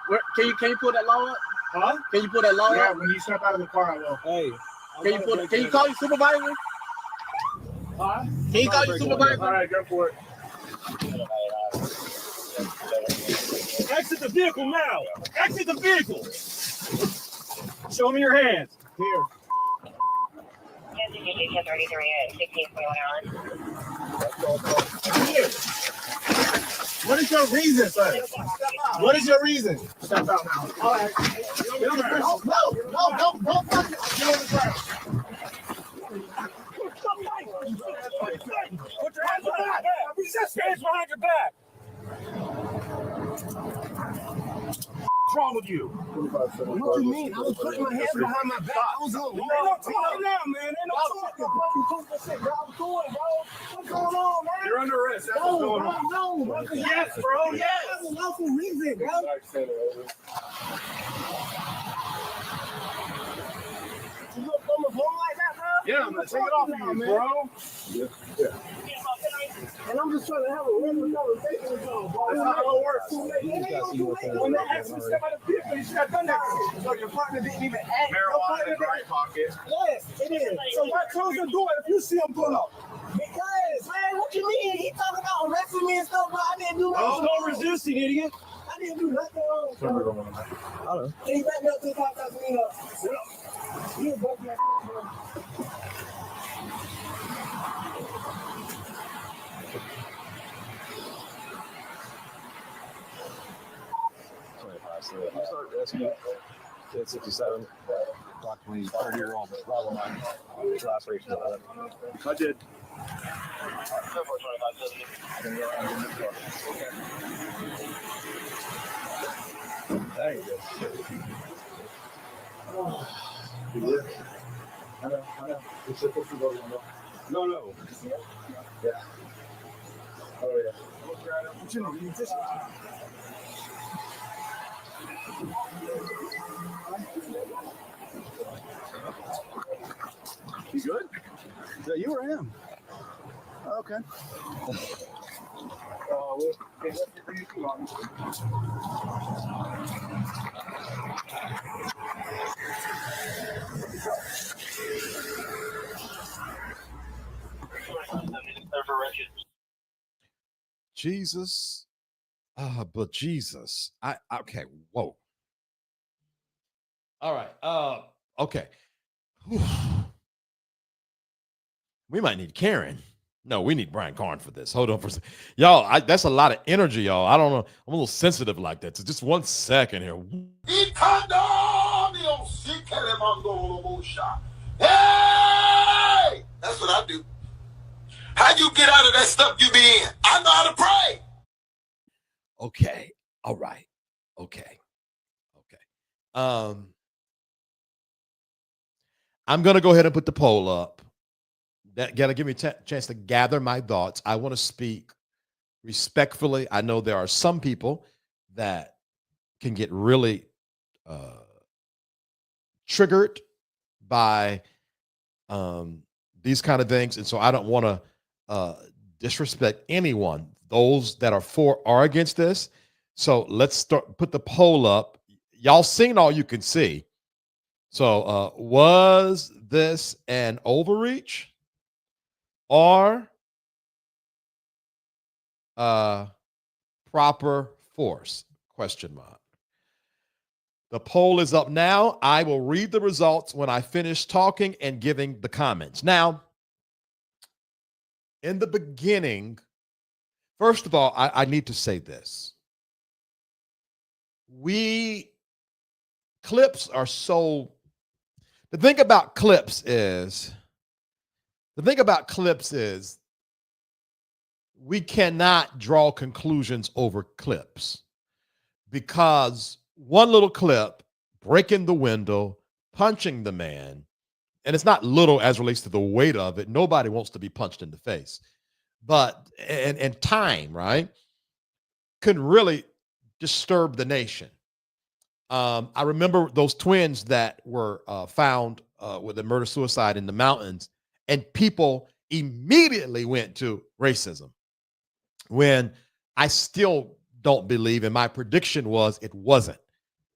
Where, can you pull that law up? Huh? Can you pull that law Yeah, up? when you step out of the car, I will. Hey. Can you call your supervisor? Huh? Can you call your supervisor? All right, go for it. Exit the vehicle now. Exit the vehicle. Show me your hands. Here. What is your reason, sir? What is your reason? Step out now. All right. Get on the ground. Don't touch it. Get on the ground. Put your hands behind your back. Hands behind your back. What's wrong with you? What you mean? I was putting my hands behind my back. I was on. Ain't no talking now, man. Ain't no talking. I'm cool, bro. What's going on, man? You're under arrest. That's what's going on. No. Yes, bro. Yes. That's a lawful reason, bro. You look from a phone like that, bro? Yeah, I'm gonna take it off of you, bro. And I'm just trying to have a regular conversation with y'all, bro. That's not how it works. When they asked me to step out of the vehicle, you should have done that. So your partner didn't even ask. Marijuana in the right pocket. Yes, it is. So why close the door if you see him pull up? Because, man, what you mean? He talking about arresting me and stuff, but I didn't do nothing. There's no resisting, idiot. I didn't do nothing wrong. I don't know. He back me up to the cop to me up. You broke my bro. You start rescue at 67, approximately 30-year-old Bravo 9, last race. I did. There you go. I know. You're supposed to go to No. Yeah. Oh, yeah. You good? Is that you or him? Oh, okay. Jesus. But Jesus. Okay. Whoa. All right. Okay. Whew. We might need Karen. No, we need Brian Carn for this. Hold on for a second. Y'all, that's a lot of energy, y'all. I don't know. I'm a little sensitive like that. So just 1 second here. Hey! That's what I do. How you get out of that stuff you be in? I know how to pray. Okay. All right. Okay. I'm going to go ahead and put the poll up. That got to give me a chance to gather my thoughts. I want to speak respectfully. I know there are some people that can get really triggered by these kind of things. And so I don't want to disrespect anyone, those that are for or against this. So let's put the poll up. Y'all seen all you can see. So was this an overreach or proper force? Question mark. The poll is up now. I will read the results when I finish talking and giving the comments. Now, in the beginning, first of all, I need to say this. Clips are so, the thing about clips is we cannot draw conclusions over clips, because one little clip, breaking the window, punching the man, and it's not little as relates to the weight of it. Nobody wants to be punched in the face. But, and time, right, can really disturb the nation. I remember those twins that were found with a murder-suicide in the mountains, and people immediately went to racism, when I still don't believe, and my prediction was it wasn't.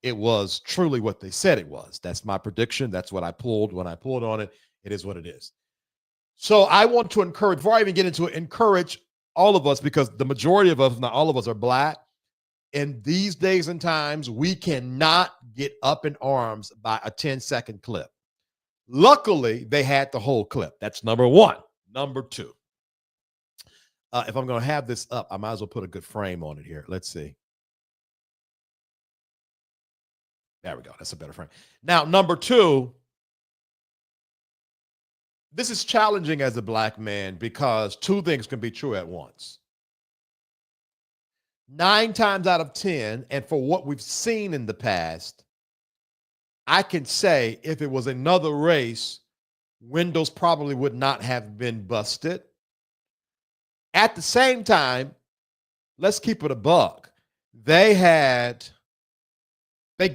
It was truly what they said it was. That's my prediction. That's what I pulled when I pulled on it. It is what it is. So I want to encourage, before I even get into it, encourage all of us, because the majority of us, not all of us, are Black. In these days and times, we cannot get up in arms by a 10-second clip. Luckily, they had the whole clip. That's number one. Number two, if I'm going to have this up, I might as well put a good frame on it here. Let's see. There we go. That's a better frame. Now, number two, this is challenging as a Black man, because two things can be true at once. 9 times out of 10, and for what we've seen in the past, I can say if it was another race, windows probably would not have been busted. At the same time, let's keep it a buck. They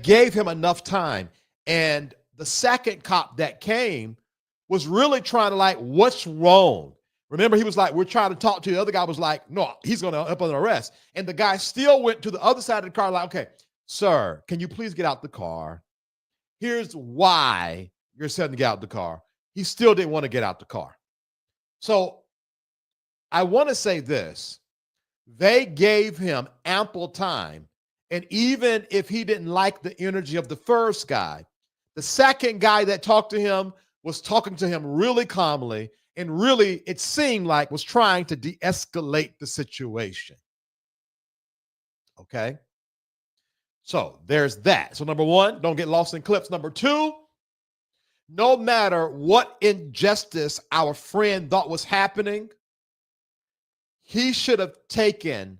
gave him enough time. And the second cop that came was really trying to, like, what's wrong? Remember, he was like, we're trying to talk to you. The other guy was like, no, he's going to up on arrest. And the guy still went to the other side of the car like, okay, sir, can you please get out the car? Here's why you're setting to get out the car. He still didn't want to get out the car. So I want to say this. They gave him ample time. And even if he didn't like the energy of the first guy, the second guy that talked to him was talking to him really calmly, and really, it seemed like, was trying to de-escalate the situation. Okay? So there's that. So number one, don't get lost in clips. Number two, no matter what injustice our friend thought was happening, he should have taken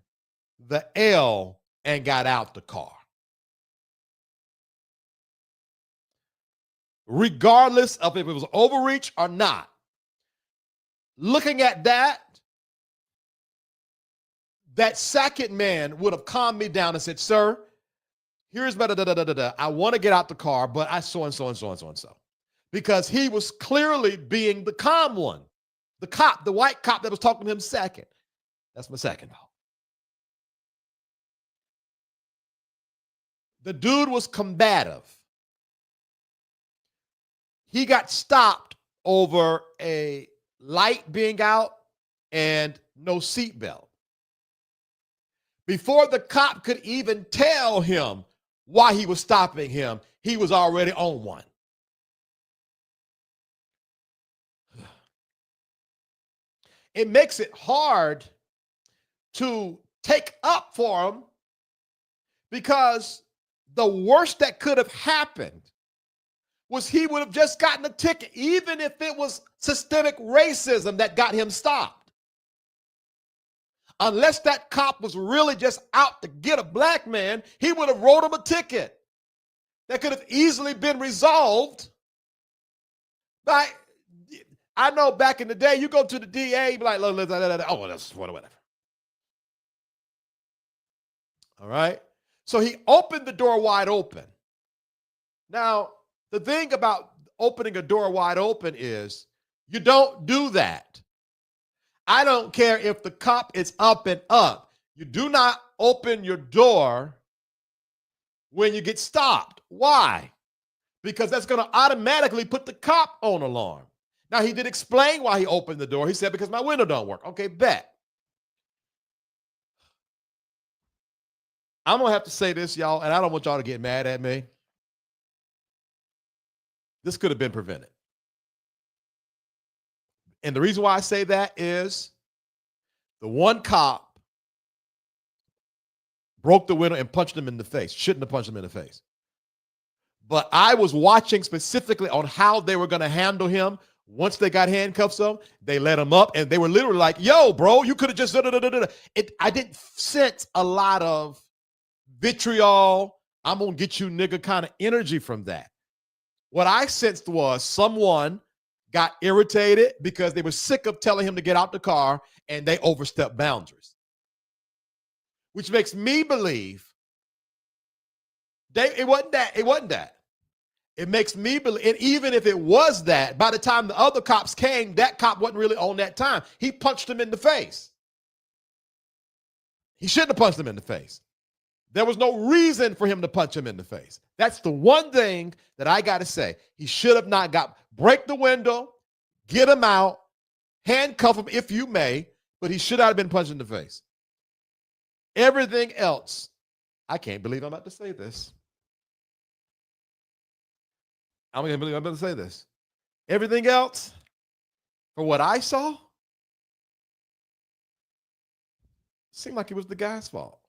the L and got out the car. Regardless of if it was overreach or not. Looking at that second man would have calmed me down and said, sir, here's my I want to get out the car, but I so and so and so and so and so. Because he was clearly being the calm one. The cop, the white cop that was talking to him second. That's my second vote. The dude was combative. He got stopped over a light being out and no seatbelt. Before the cop could even tell him why he was stopping him, he was already on one. It makes it hard to take up for him, because the worst that could have happened was he would have just gotten a ticket, even if it was systemic racism that got him stopped. Unless that cop was really just out to get a Black man, he would have wrote him a ticket that could have easily been resolved by, I know back in the day, you go to the DA, be like, oh, that's whatever. All right? So he opened the door wide open. Now, the thing about opening a door wide open is you don't do that. I don't care if the cop is up and up. You do not open your door when you get stopped. Why? Because that's going to automatically put the cop on alarm. Now, he did explain why he opened the door. He said, because my window don't work. Okay, bet. I'm going to have to say this, y'all, and I don't want y'all to get mad at me. This could have been prevented. And the reason why I say that is The one cop broke the window and punched him in the face. Shouldn't have punched him in the face. But I was watching specifically on how they were going to handle him. Once they got handcuffs on, they let him up, and they were literally like, yo, bro, you could have just I didn't sense a lot of vitriol, I'm going to get you nigga kind of energy from that. What I sensed was someone got irritated because they were sick of telling him to get out the car, and they overstepped boundaries. Which makes me believe it wasn't that. It makes me believe, and even if it was that, by the time the other cops came, that cop wasn't really on that time. He punched him in the face. He shouldn't have punched him in the face. There was no reason for him to punch him in the face. That's the one thing that I got to say. He should have not break the window, get him out, handcuff him if you may, but he should not have been punched in the face. Everything else, I can't believe I'm about to say this. I'm going to say this. Everything else, for what I saw, seemed like it was the guy's fault.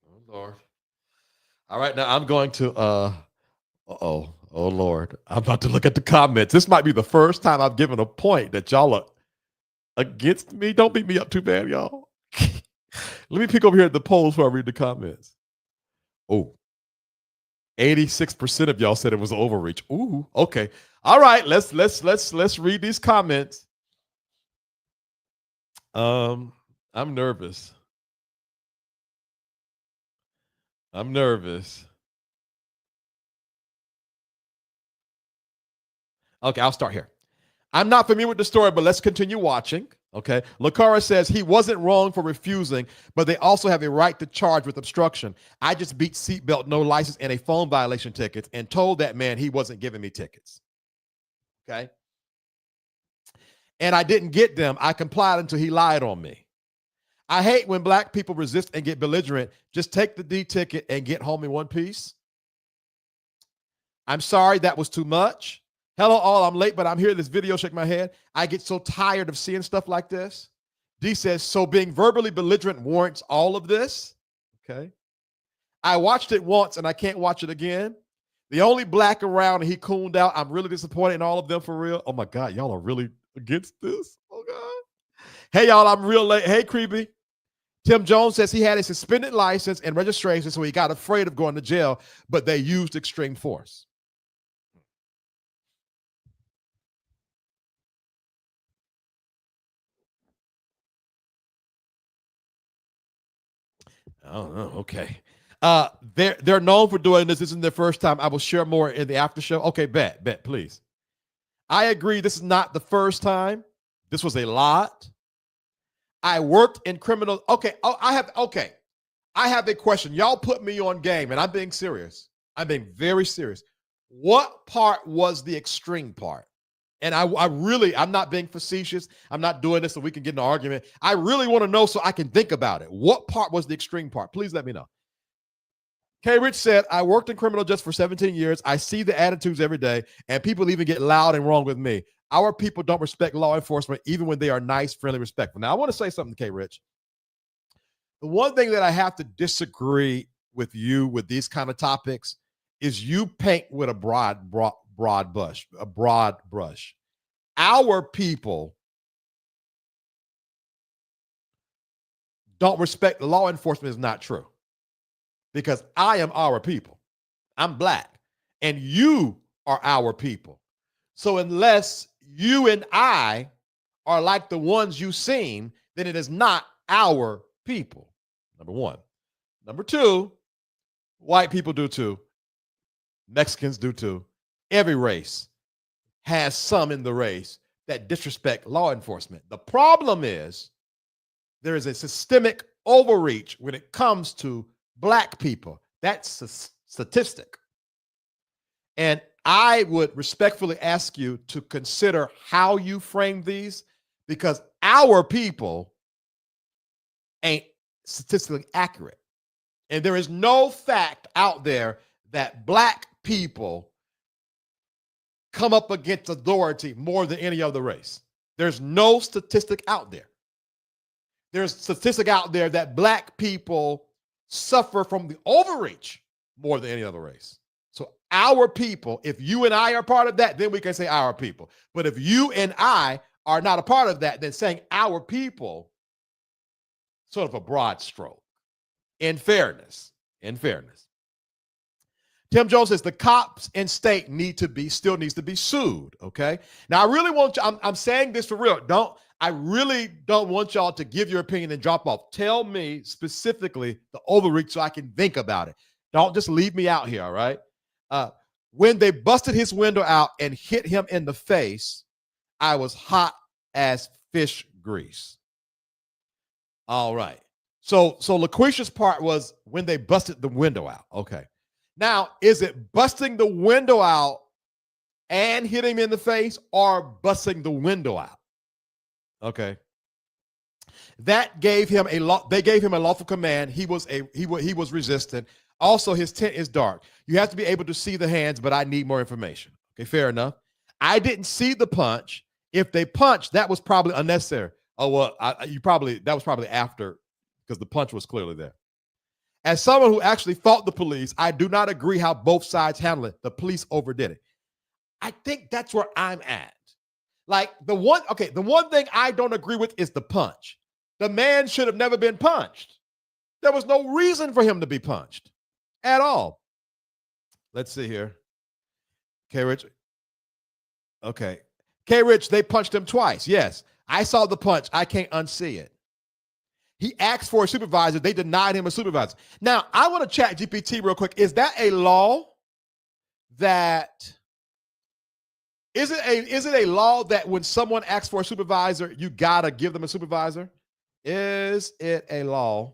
Oh, Lord. All right, now I'm going to, oh, Lord. I'm about to look at the comments. This might be the first time I've given a point that y'all are against me. Don't beat me up too bad, y'all. Let me pick over here at the polls before I read the comments. Oh. 86% of y'all said it was overreach. Ooh, okay. All right, let's read these comments. I'm nervous. Okay, I'll start here. I'm not familiar with the story, but let's continue watching. Okay. Lakara says he wasn't wrong for refusing, but they also have a right to charge with obstruction. I just beat seatbelt, no license, and a phone violation ticket and told that man he wasn't giving me tickets. Okay. And I didn't get them. I complied until he lied on me. I hate when black people resist and get belligerent. Just take the D ticket and get home in one piece. I'm sorry, that was too much. Hello, all. I'm late, but I'm here. This video, shake my head. I get so tired of seeing stuff like this. D says, so being verbally belligerent warrants all of this? Okay. I watched it once, and I can't watch it again. The only black around, and he cooned out. I'm really disappointed in all of them for real. Oh, my God. Y'all are really against this? Oh, God. Hey, y'all. I'm real late. Hey, Creepy. Tim Jones says he had a suspended license and registration, so he got afraid of going to jail, but they used extreme force. Oh, okay. They're known for doing this. This isn't their first time. I will share more in the after show. Okay, bet, please. I agree. This is not the first time. This was a lot. I worked in criminal. Okay. Oh, I have a question. Y'all put me on game, and I'm being serious. I'm being very serious. What part was the extreme part? And I'm not being facetious. I'm not doing this so we can get in an argument. I really want to know so I can think about it. What part was the extreme part? Please let me know. K. Rich said, I worked in criminal justice for 17 years. I see the attitudes every day, and people even get loud and wrong with me. Our people don't respect law enforcement, even when they are nice, friendly, respectful. Now, I want to say something, K. Rich. The one thing that I have to disagree with you with these kind of topics is you paint with a broad brush. Our people don't respect law enforcement is not true, because I am our people. I'm black, and you are our people. So unless you and I are like the ones you seen, then it is not our people. Number one. Number two, white people do too. Mexicans do too. Every race has some in the race that disrespect law enforcement. The problem is there is a systemic overreach when it comes to black people. That's a statistic. And I would respectfully ask you to consider how you frame these, because our people ain't statistically accurate. And there is no fact out there that black people come up against authority more than any other race. There's no statistic out there. There's statistic out there that black people suffer from the overreach more than any other race. So our people, if you and I are part of that, then we can say our people. But if you and I are not a part of that, then saying our people, sort of a broad stroke. In fairness. Tim Jones says the cops and state still needs to be sued. Okay. Now I really want you, I'm saying this for real. I really don't want y'all to give your opinion and drop off. Tell me specifically the overreach so I can think about it. Don't just leave me out here. All right. When they busted his window out and hit him in the face, I was hot as fish grease. All right. So LaQuisha's part was when they busted the window out. Okay. Now, is it busting the window out and hitting him in the face, or busting the window out? Okay. That gave him they gave him a lawful command. He was resistant. Also, his tent is dark. You have to be able to see the hands, but I need more information. Okay, fair enough. I didn't see the punch. If they punched, that was probably unnecessary. Oh, well, that was probably after, because the punch was clearly there. As someone who actually fought the police, I do not agree how both sides handled it. The police overdid it. I think that's where I'm at. Like the one thing I don't agree with is the punch. The man should have never been punched. There was no reason for him to be punched at all. Let's see here. K-Rich. Okay. K-Rich, they punched him twice. Yes. I saw the punch. I can't unsee it. He asked for a supervisor. They denied him a supervisor. Now, I want to chat GPT real quick. Is that a law that, is it a law that when someone asks for a supervisor, you got to give them a supervisor? Is it a law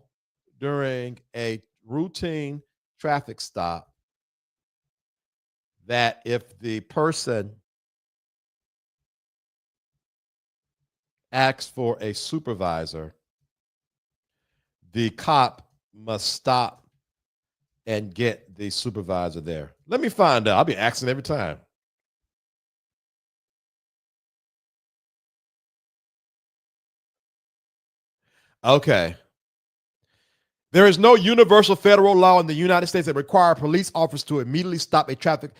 during a routine traffic stop that if the person asks for a supervisor, the cop must stop and get the supervisor there? Let me find out. I'll be asking every time. Okay. There is no universal federal law in the United States that require police officers to immediately stop a traffic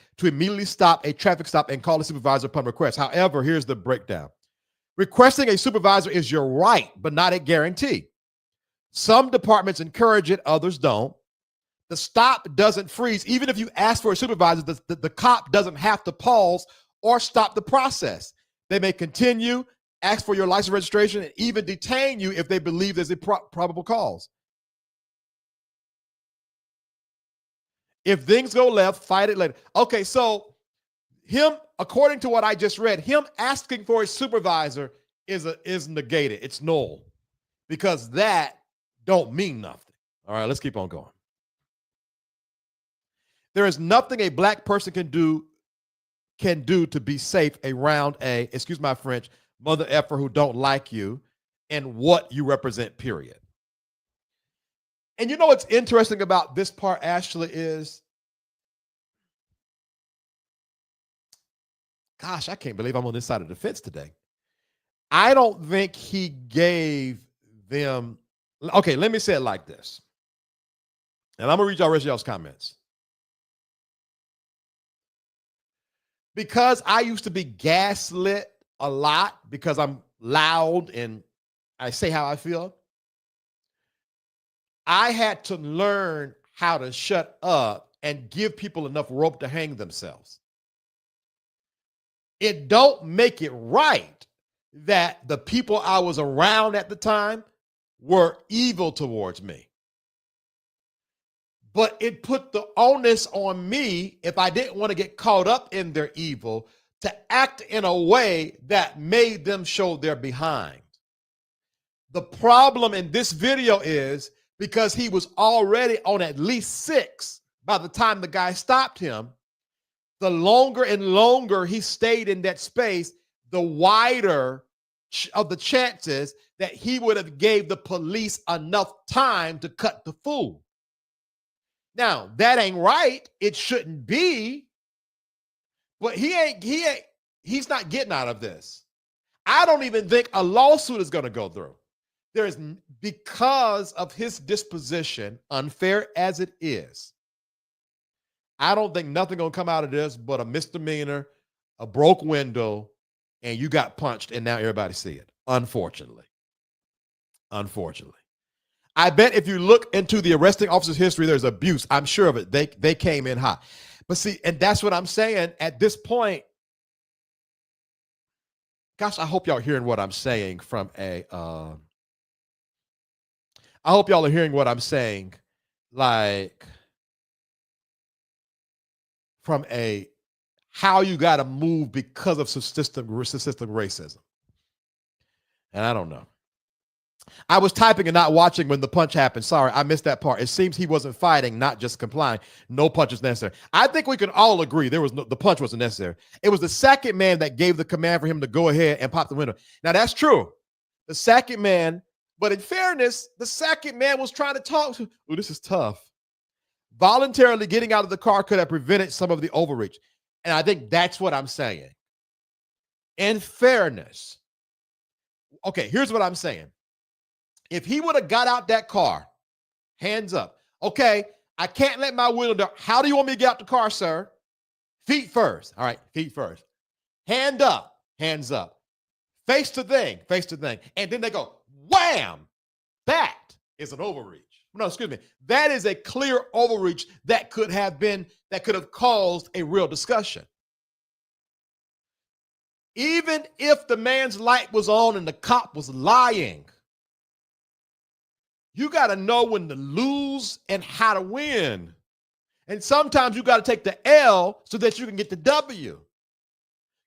stop and call a supervisor upon request. However, here's the breakdown. Requesting a supervisor is your right, but not a guarantee. Some departments encourage it, others don't. The stop doesn't freeze. Even if you ask for a supervisor, the cop doesn't have to pause or stop the process. They may continue, ask for your license registration, and even detain you if they believe there's a probable cause. If things go left, fight it later. Okay, so him, according to what I just read, him asking for a supervisor is negated. It's null, because that don't mean nothing. All right, let's keep on going. There is nothing a black person can do to be safe around a, excuse my French, mother effer who don't like you and what you represent, period. And you know what's interesting about this part, Ashley, is, gosh, I can't believe I'm on this side of the fence today. I don't think he gave them, okay, let me say it like this. And I'm going to read y'all rest of y'all's comments. Because I used to be gaslit a lot because I'm loud and I say how I feel, I had to learn how to shut up and give people enough rope to hang themselves. It don't make it right that the people I was around at the time were evil towards me. But it put the onus on me, if I didn't want to get caught up in their evil, to act in a way that made them show their behind. The problem in this video is, because he was already on at least 6 by the time the guy stopped him, the longer and longer he stayed in that space, the wider of the chances that he would have gave the police enough time to cut the fool. Now, that ain't right. It shouldn't be. But he's not getting out of this. I don't even think a lawsuit is going to go through. Because of his disposition, unfair as it is, I don't think nothing going to come out of this but a misdemeanor, a broke window, and you got punched, and now everybody see it. Unfortunately. I bet if you look into the arresting officer's history, there's abuse. I'm sure of it. They came in hot. But see, and that's what I'm saying at this point. Gosh, I hope y'all are hearing what I'm saying from a I hope y'all are hearing what I'm saying, like from a how you got to move because of systemic racism. And I don't know. I was typing and not watching when the punch happened. Sorry, I missed that part. It seems he wasn't fighting, not just complying. No punch is necessary. I think we can all agree the punch wasn't necessary. It was the second man that gave the command for him to go ahead and pop the window. Now, that's true. The second man, but in fairness, the second man was trying to talk to, oh, this is tough. Voluntarily getting out of the car could have prevented some of the overreach. And I think that's what I'm saying. In fairness, okay, here's what I'm saying. If he would have got out that car, hands up. Okay, I can't let my window down. How do you want me to get out the car, sir? Feet first. All right, feet first. Hand up, hands up. Face to thing. And then they go, wham! That is an overreach. No, excuse me. That is a clear overreach that could have caused a real discussion. Even if the man's light was on and the cop was lying, you got to know when to lose and how to win. And sometimes you got to take the L so that you can get the W.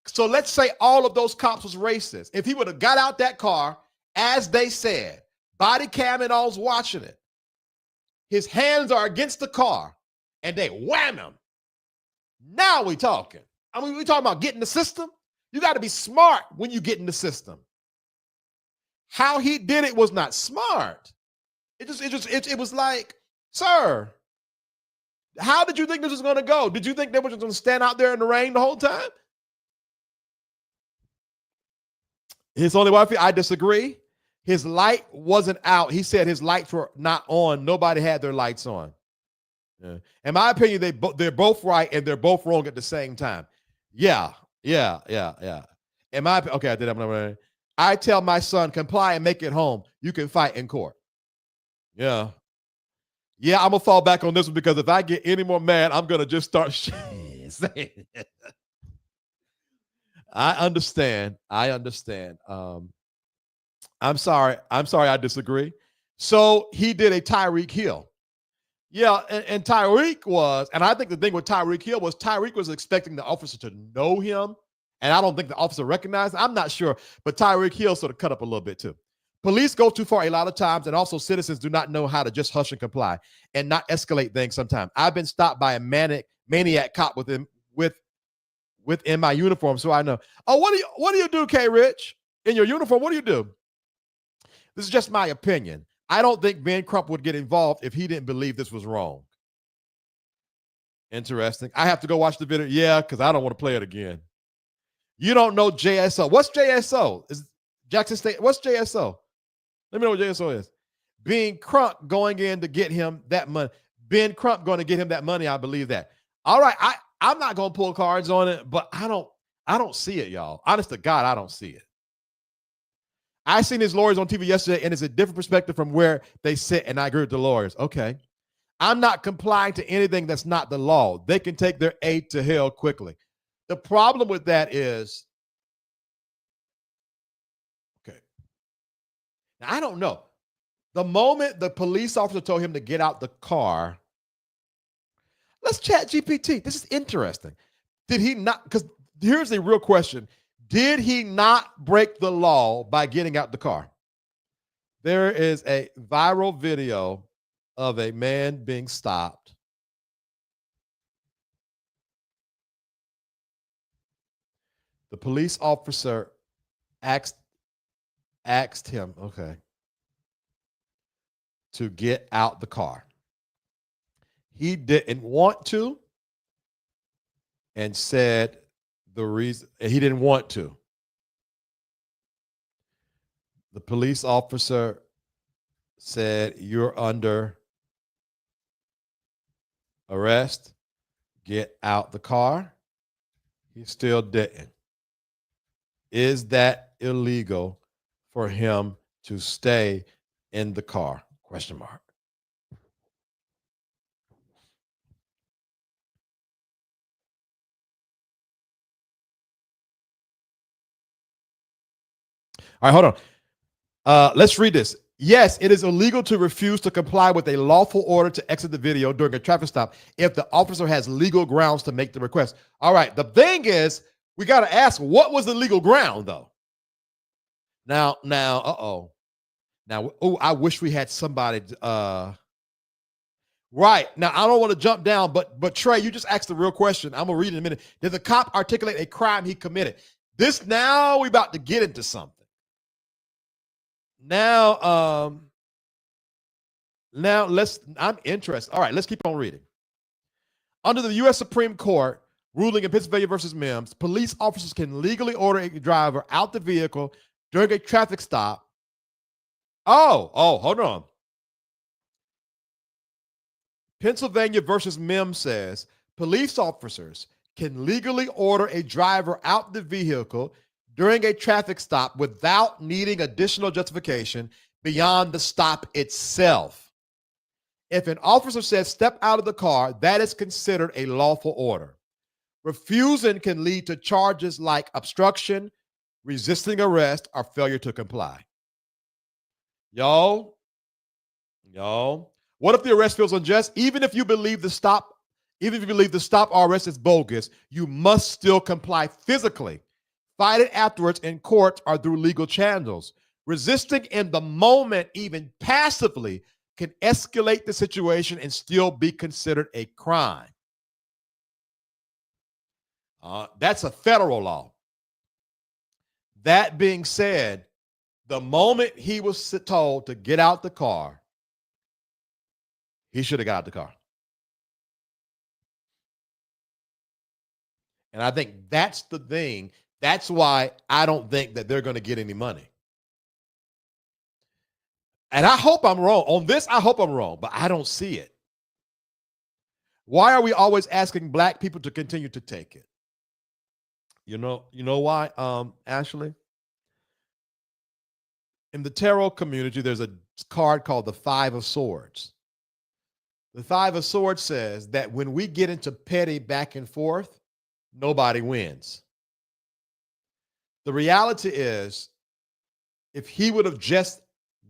So let's say all of those cops was racist. If he would have got out that car, as they said, body cam and all's watching it, his hands are against the car and they wham him. Now we talking. I mean, we talking about getting the system. You got to be smart when you get in the system. How he did it was not smart. It was like, sir, how did you think this was going to go? Did you think they were just going to stand out there in the rain the whole time? His only wife, I disagree. His light wasn't out. He said his lights were not on. Nobody had their lights on. Yeah. In my opinion, they're both right and they're both wrong at the same time. Yeah. Okay, I did that. I tell my son, comply and make it home. You can fight in court. Yeah, I'm going to fall back on this one because if I get any more mad, I'm going to just start saying it. I understand. I'm sorry. I disagree. So he did a Tyreek Hill. Yeah, and Tyreek was, and I think the thing with Tyreek Hill was Tyreek was expecting the officer to know him, and I don't think the officer recognized him. I'm not sure, but Tyreek Hill sort of cut up a little bit too. Police go too far a lot of times, and also citizens do not know how to just hush and comply and not escalate things sometimes. I've been stopped by a maniac cop within my uniform, so I know. Oh, what do you do, K. Rich? In your uniform, what do you do? This is just my opinion. I don't think Ben Crump would get involved if he didn't believe this was wrong. Interesting. I have to go watch the video. Yeah, because I don't want to play it again. You don't know JSO. What's JSO? Is Jackson State? What's JSO? Let me know what JSO is. Ben Crump going in to get him that money. Ben Crump going to get him that money. I believe that. All right. I'm not going to pull cards on it, but I don't see it, y'all. Honest to God, I don't see it. I seen his lawyers on TV yesterday, and it's a different perspective from where they sit, and I agree with the lawyers. Okay. I'm not complying to anything that's not the law. They can take their aid to hell quickly. The problem with that is, okay, now I don't know. The moment the police officer told him to get out the car, let's chat GPT. This is interesting. Did he not? Because here's the real question. Did he not break the law by getting out the car? There is a viral video of a man being stopped. The police officer asked him, okay, to get out the car. He didn't want to and said the reason he didn't want to. The police officer said, "You're under arrest. Get out the car." He still didn't. Is that illegal for him to stay in the car? Question mark. All right, hold on. Let's read this. Yes, it is illegal to refuse to comply with a lawful order to exit the video during a traffic stop if the officer has legal grounds to make the request. All right, the thing is, we got to ask, what was the legal ground, though? Now, I wish we had somebody. Right. Now, I don't want to jump down, but Trey, you just asked the real question. I'm going to read it in a minute. Did the cop articulate a crime he committed? Now we about to get into something. Now I'm interested. All right, let's keep on reading. Under the U.S. Supreme Court ruling in Pennsylvania versus Mims, police officers can legally order a driver out the vehicle during a traffic stop. Oh, hold on. Pennsylvania versus Mims says police officers can legally order a driver out the vehicle during a traffic stop without needing additional justification beyond the stop itself. If an officer says step out of the car, that is considered a lawful order. Refusing can lead to charges like obstruction, resisting arrest, or failure to comply. Yo, what if the arrest feels unjust? Even if you believe the stop or arrest is bogus, you must still comply physically. Fight it afterwards in court or through legal channels. Resisting in the moment, even passively, can escalate the situation and still be considered a crime. That's a federal law. That being said, the moment he was told to get out the car, he should have got out the car. And I think that's the thing. That's why I don't think that they're going to get any money. And I hope I'm wrong. On this, I hope I'm wrong, but I don't see it. Why are we always asking black people to continue to take it? You know why, Ashley? In the tarot community, there's a card called the Five of Swords. The Five of Swords says that when we get into petty back and forth, nobody wins. The reality is, if he would have just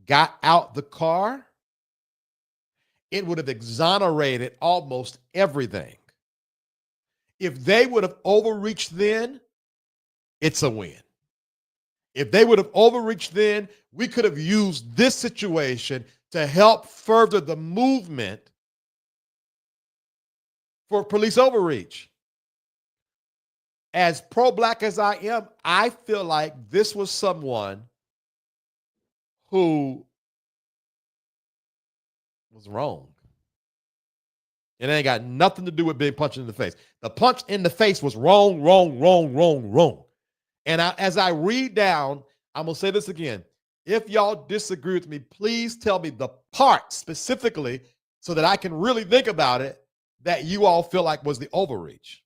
got out the car, it would have exonerated almost everything. If they would have overreached then, it's a win. If they would have overreached then, we could have used this situation to help further the movement for police overreach. As pro-black as I am, I feel like this was someone who was wrong. It ain't got nothing to do with being punched in the face. The punch in the face was wrong. And as I read down, I'm going to say this again. If y'all disagree with me, please tell me the part specifically so that I can really think about it that you all feel like was the overreach.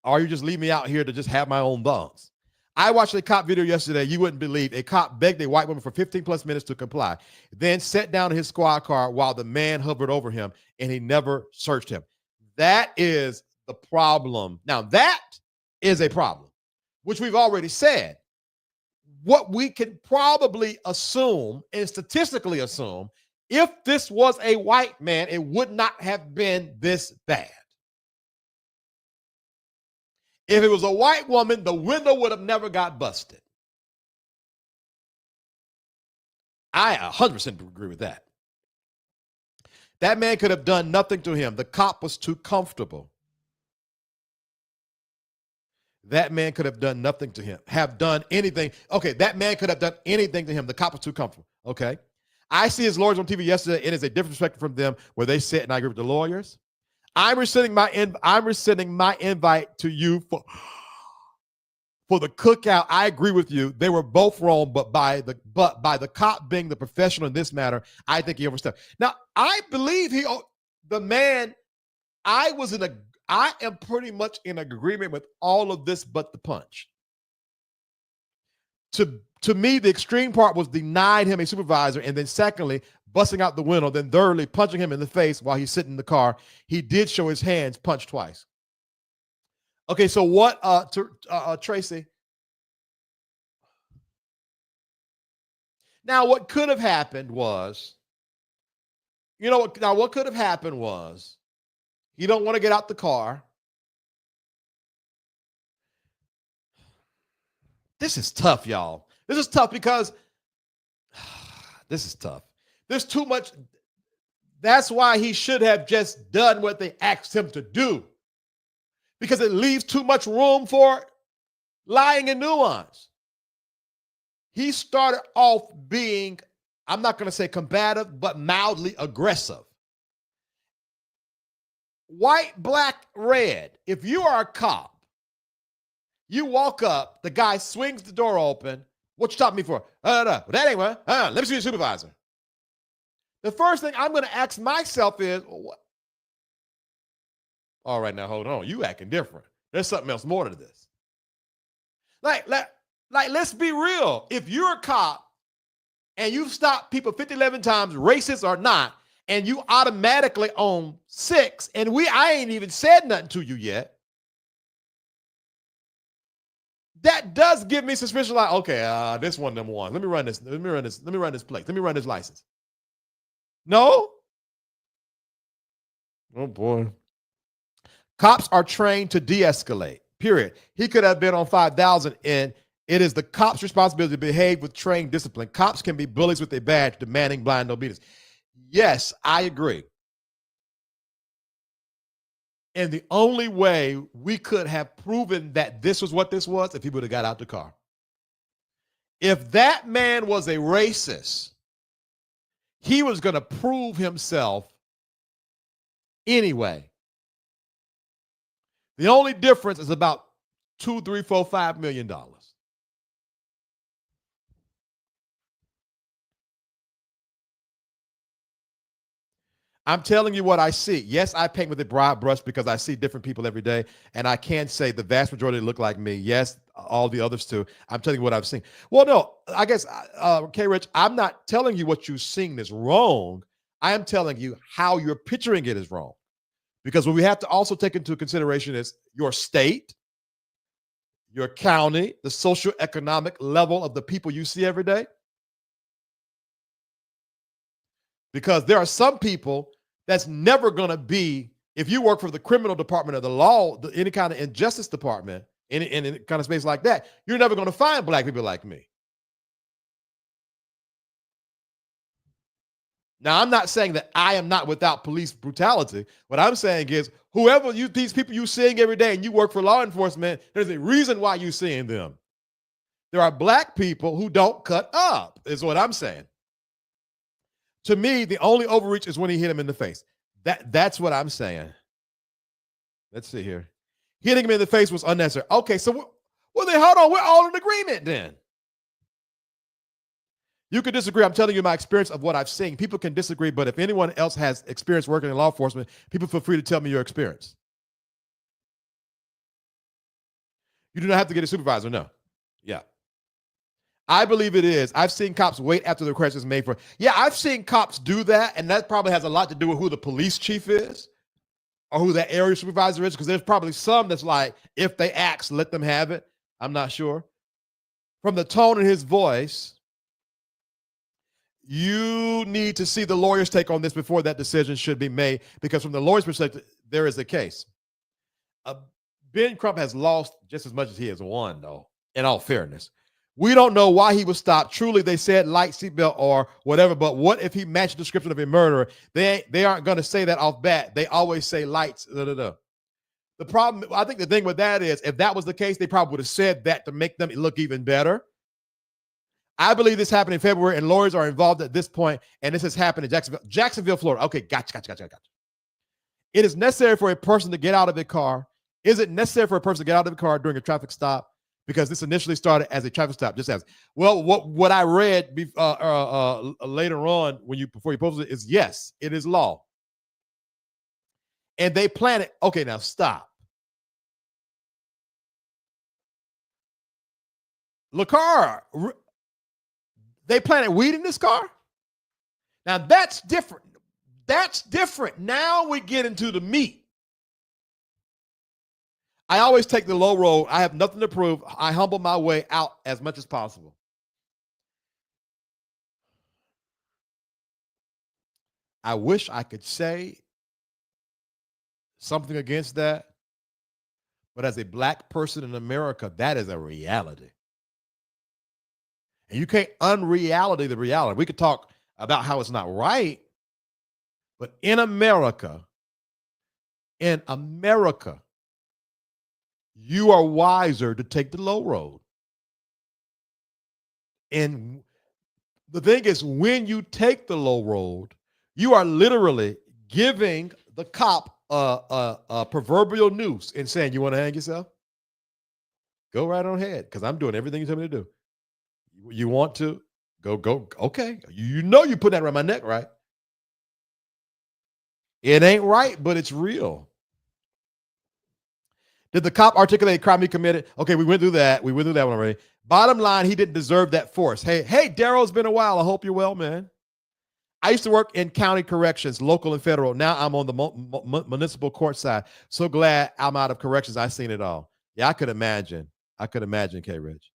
Or you just leave me out here to just have my own thoughts. I watched a cop video yesterday. You wouldn't believe. A cop begged a white woman for 15 plus minutes to comply, then sat down in his squad car while the man hovered over him and he never searched him. That is the problem. Now, that is a problem, which we've already said. What we can probably assume and statistically assume, if this was a white man, it would not have been this bad. If it was a white woman, the window would have never got busted. I 100% agree with that. That man could have done nothing to him. The cop was too comfortable. That man could have done nothing to him, have done anything. Okay, that man could have done anything to him. The cop was too comfortable. Okay. I see his lawyers on TV yesterday. It is a different perspective from them where they sit and I agree with the lawyers. I'm rescinding my invite to you for for the cookout, I agree with you. They were both wrong, but by the cop being the professional in this matter, I think he overstepped. Now, I believe the man, I am pretty much in agreement with all of this but the punch. To me, the extreme part was denied him a supervisor, and then secondly, busting out the window, then thirdly, punching him in the face while he's sitting in the car. He did show his hands punched twice. Okay, so what, Tracy? Now, what could have happened was, what could have happened was, you don't want to get out the car. This is tough, y'all. This is tough because this is tough. There's too much. That's why he should have just done what they asked him to do, because it leaves too much room for lying and nuance. He started off being, I'm not going to say combative, but mildly aggressive. White, black, red. If you are a cop, you walk up, the guy swings the door open. What you stopping me for? That ain't what. Let me see your supervisor. The first thing I'm going to ask myself is, what? All right, now hold on. You acting different. There's something else more to this. Like, let's be real. If you're a cop and you've stopped people 50, 11 times, racist or not, and you automatically own 6, and I ain't even said nothing to you yet, that does give me suspicion. Like, okay, this one, them one. Let me run this plate. Let me run this license. No? Oh boy. Cops are trained to de-escalate, period. He could have been on 5,000, and it is the cop's responsibility to behave with trained discipline. Cops can be bullies with a badge, demanding blind obedience. Yes, I agree. And the only way we could have proven that this was what this was if he would have got out the car. If that man was a racist, he was going to prove himself anyway. The only difference is about $2, $3, $4, $5 million. I'm telling you what I see. Yes, I paint with a broad brush because I see different people every day, and I can't say the vast majority look like me. Yes, all the others too. I'm telling you what I've seen. Well, no, I guess, K-Rich, I'm not telling you what you've seen is wrong. I am telling you how you're picturing it is wrong. Because what we have to also take into consideration is your state, your county, the socioeconomic level of the people you see every day. Because there are some people that's never going to be, if you work for the criminal department of the law, any kind of injustice department, in any kind of space like that, you're never going to find black people like me. Now, I'm not saying that I am not without police brutality. What I'm saying is, these people you're seeing every day and you work for law enforcement, there's a reason why you're seeing them. There are black people who don't cut up, is what I'm saying. To me, the only overreach is when he hit him in the face. That's what I'm saying. Let's see here. Hitting him in the face was unnecessary. Okay, so then hold on. We're all in agreement then. You can disagree. I'm telling you my experience of what I've seen. People can disagree, but if anyone else has experience working in law enforcement, people feel free to tell me your experience. You do not have to get a supervisor, no. Yeah. I believe it is. I've seen cops wait after the request is made for. Yeah, I've seen cops do that, and that probably has a lot to do with who the police chief is or who that area supervisor is, because there's probably some that's like, if they ask, let them have it. I'm not sure. From the tone in his voice, you need to see the lawyer's take on this before that decision should be made, because from the lawyer's perspective, there is a case. Ben Crump has lost just as much as he has won, though, in all fairness. We don't know why he was stopped. Truly, they said light seatbelt or whatever, but what if he matched the description of a murderer? They aren't going to say that off bat. They always say lights. The problem, I think the thing with that is, if that was the case, they probably would have said that to make them look even better. I believe this happened in February, and lawyers are involved at this point, and this has happened in Jacksonville, Florida. Okay, gotcha. It is necessary for a person to get out of a car. Is it necessary for a person to get out of the car during a traffic stop? because this initially started as a traffic stop. Just as well, what I read later on before you posted it is yes, it is law, and they planted. Okay, now stop. LaCar, they planted weed in this car. Now that's different. That's different. Now we get into the meat. I always take the low road. I have nothing to prove. I humble my way out as much as possible. I wish I could say something against that, but as a black person in America, that is a reality. And you can't unreality the reality. We could talk about how it's not right, but in America, you are wiser to take the low road. And the thing is, when you take the low road, you are literally giving the cop a proverbial noose and saying, you want to hang yourself? Go right on ahead, because I'm doing everything you tell me to do. You want to? Go. Okay. You know you put that around my neck, right? It ain't right, but it's real. Did the cop articulate a crime he committed? Okay, we went through that. We went through that one already. Bottom line, he didn't deserve that force. Hey, Daryl, it's been a while. I hope you're well, man. I used to work in county corrections, local and federal. Now I'm on the municipal court side. So glad I'm out of corrections. I've seen it all. Yeah, I could imagine, K. Rich.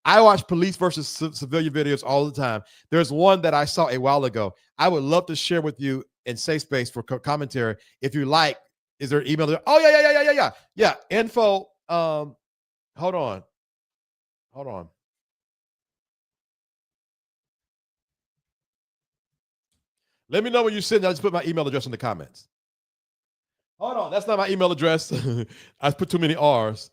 I watch police versus civilian videos all the time. There's one that I saw a while ago. I would love to share with you in Safe Space for commentary. If you like, is there an email there? Oh, yeah. Yeah, info. Hold on. Let me know when you send. I just put my email address in the comments. Hold on. That's not my email address. I put too many R's.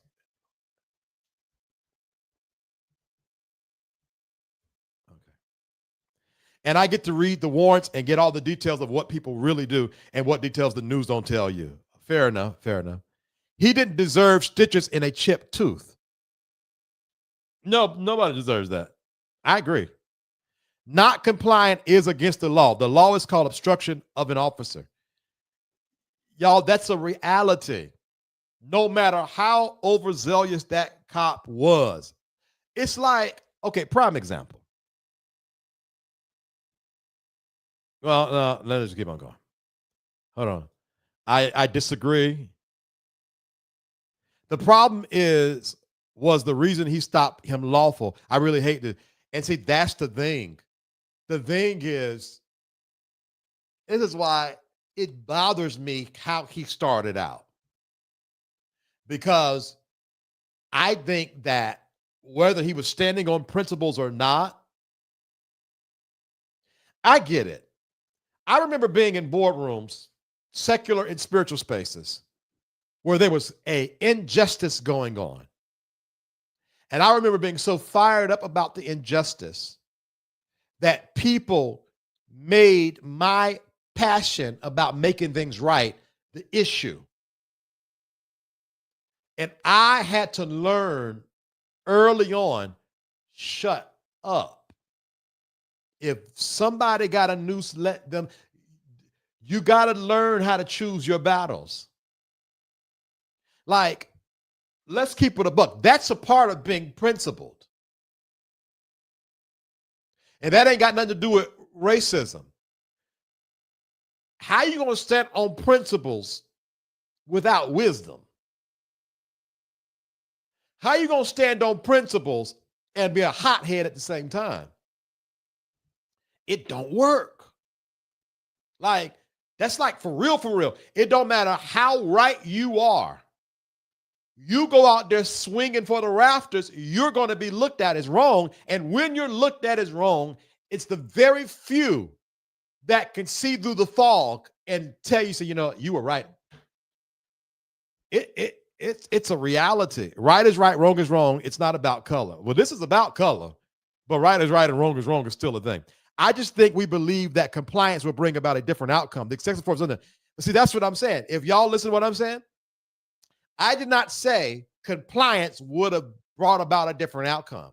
And I get to read the warrants and get all the details of what people really do and what details the news don't tell you. Fair enough. He didn't deserve stitches in a chipped tooth. No, nobody deserves that. I agree. Not compliant is against the law. The law is called obstruction of an officer. Y'all, that's a reality. No matter how overzealous that cop was. It's like, okay, prime example. Well, let's just keep on going. Hold on. I disagree. The problem was the reason he stopped him lawful. I really hate it. And see, that's the thing. The thing is, this is why it bothers me how he started out. Because I think that whether he was standing on principles or not, I get it. I remember being in boardrooms, secular and spiritual spaces, where there was an injustice going on. And I remember being so fired up about the injustice that people made my passion about making things right the issue. And I had to learn early on, shut up. If somebody got a noose, let them. You got to learn how to choose your battles. Like, let's keep it a buck. That's a part of being principled. And that ain't got nothing to do with racism. How you going to stand on principles without wisdom? How you going to stand on principles and be a hothead at the same time? It don't work. Like, that's like for real. It don't matter how right you are. You go out there swinging for the rafters, you're going to be looked at as wrong. And when you're looked at as wrong, it's the very few that can see through the fog and tell you, so you know, you were right. It's a reality. Right is right, wrong is wrong. It's not about color. Well, this is about color, but right is right and wrong is still a thing. I just think we believe that compliance will bring about a different outcome. The excessive force. See, that's what I'm saying. If y'all listen to what I'm saying, I did not say compliance would have brought about a different outcome.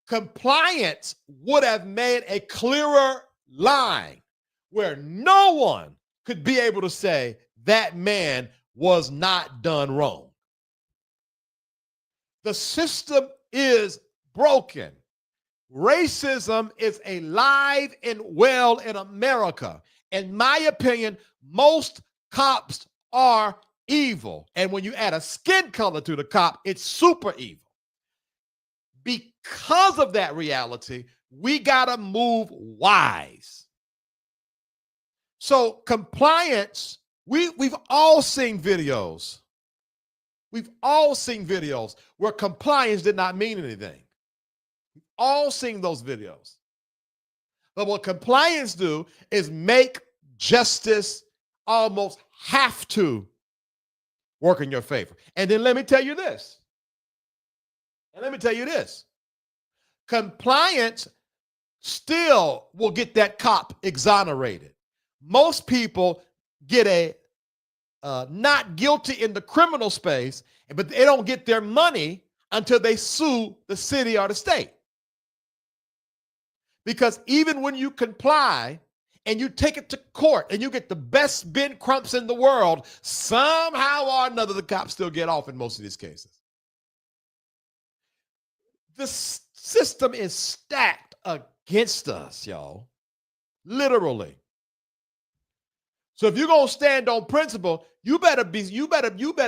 Compliance would have made a clearer line where no one could be able to say that man was not done wrong. The system is broken. Racism is alive and well in America. In my opinion, most cops are evil. And when you add a skin color to the cop, it's super evil. Because of that reality, we got to move wise. So compliance, we've all seen videos. We've all seen videos where compliance did not mean anything. We've all seen those videos. But what compliance do is make justice almost have to work in your favor. And then let me tell you this. Compliance still will get that cop exonerated. Most people get a not guilty in the criminal space, but they don't get their money until they sue the city or the state. Because even when you comply and you take it to court and you get the best Ben Crumps in the world, somehow or another the cops still get off in most of these cases. The system is stacked against us, y'all. Literally. So if you're gonna stand on principle, you better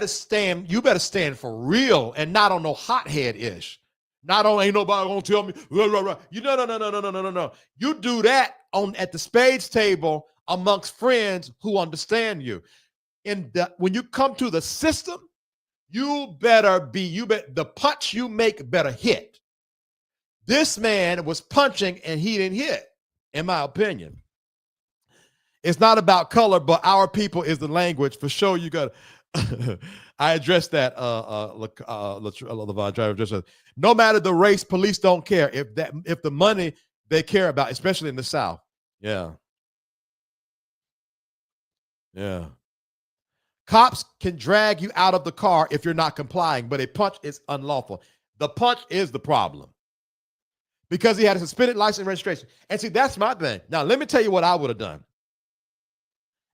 stand for real and not on no hothead-ish. Not on ain't nobody gonna tell me. Rah, rah, rah. You no. You do that at the spades table amongst friends who understand you. When you come to the system, the punch you make better hit. This man was punching and he didn't hit, in my opinion. It's not about color, but our people is the language. For sure, you got I addressed that, LeVon Driver just said, no matter the race, police don't care. If the money they care about, especially in the South. Yeah. Cops can drag you out of the car if you're not complying, but a punch is unlawful. The punch is the problem. Because he had a suspended license and registration. And see, that's my thing. Now, let me tell you what I would have done.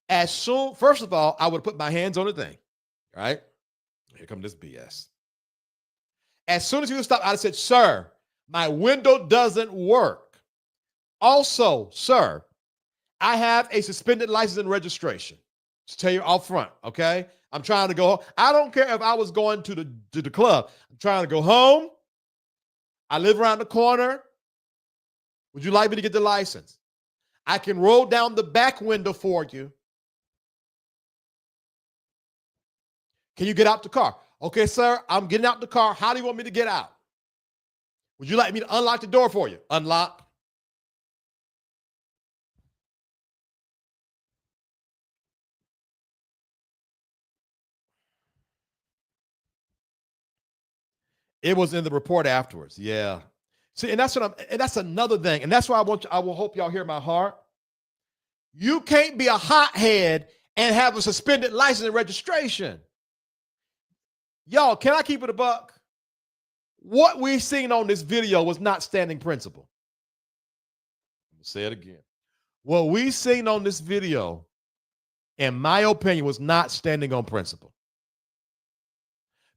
First of all, I would have put my hands on the thing, right? Here comes this BS. As soon as he would stop, I'd have said, sir, my window doesn't work. Also, sir, I have a suspended license and registration. Just tell you out front, okay? I'm trying to go home. I don't care if I was going to the club. I'm trying to go home. I live around the corner. Would you like me to get the license? I can roll down the back window for you. Can you get out the car? Okay, sir, I'm getting out the car. How do you want me to get out? Would you like me to unlock the door for you? Unlock. It was in the report afterwards. Yeah. See, and that's another thing. And that's why I will hope y'all hear my heart. You can't be a hothead and have a suspended license and registration. Y'all, can I keep it a buck? What we seen on this video was not standing principle. I'm gonna say it again. What we seen on this video, in my opinion, was not standing on principle.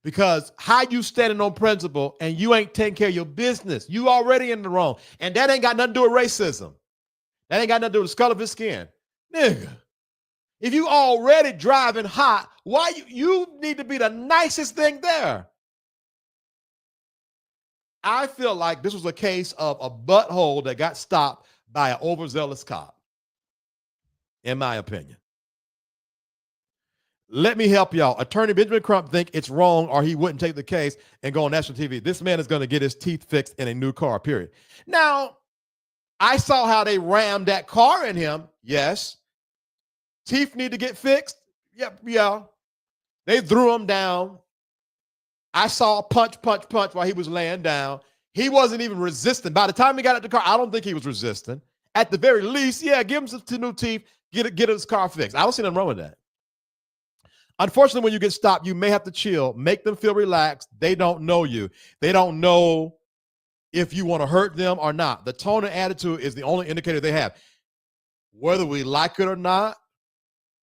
Because how you standing on principle and you ain't taking care of your business, you already in the wrong. And that ain't got nothing to do with racism. That ain't got nothing to do with the color of his skin. Nigga, if you already driving hot, why you need to be the nicest thing there? I feel like this was a case of a butthole that got stopped by an overzealous cop, in my opinion. Let me help y'all. Attorney Benjamin Crump think it's wrong or he wouldn't take the case and go on national TV. This man is going to get his teeth fixed in a new car, period. Now, I saw how they rammed that car in him. Yes. Teeth need to get fixed. Yep, yeah. They threw him down. I saw a punch while he was laying down. He wasn't even resisting. By the time he got out the car, I don't think he was resisting. At the very least, yeah, give him some new teeth, get his car fixed. I don't see nothing wrong with that. Unfortunately, when you get stopped, you may have to chill, make them feel relaxed. They don't know you. They don't know if you want to hurt them or not. The tone and attitude is the only indicator they have. Whether we like it or not,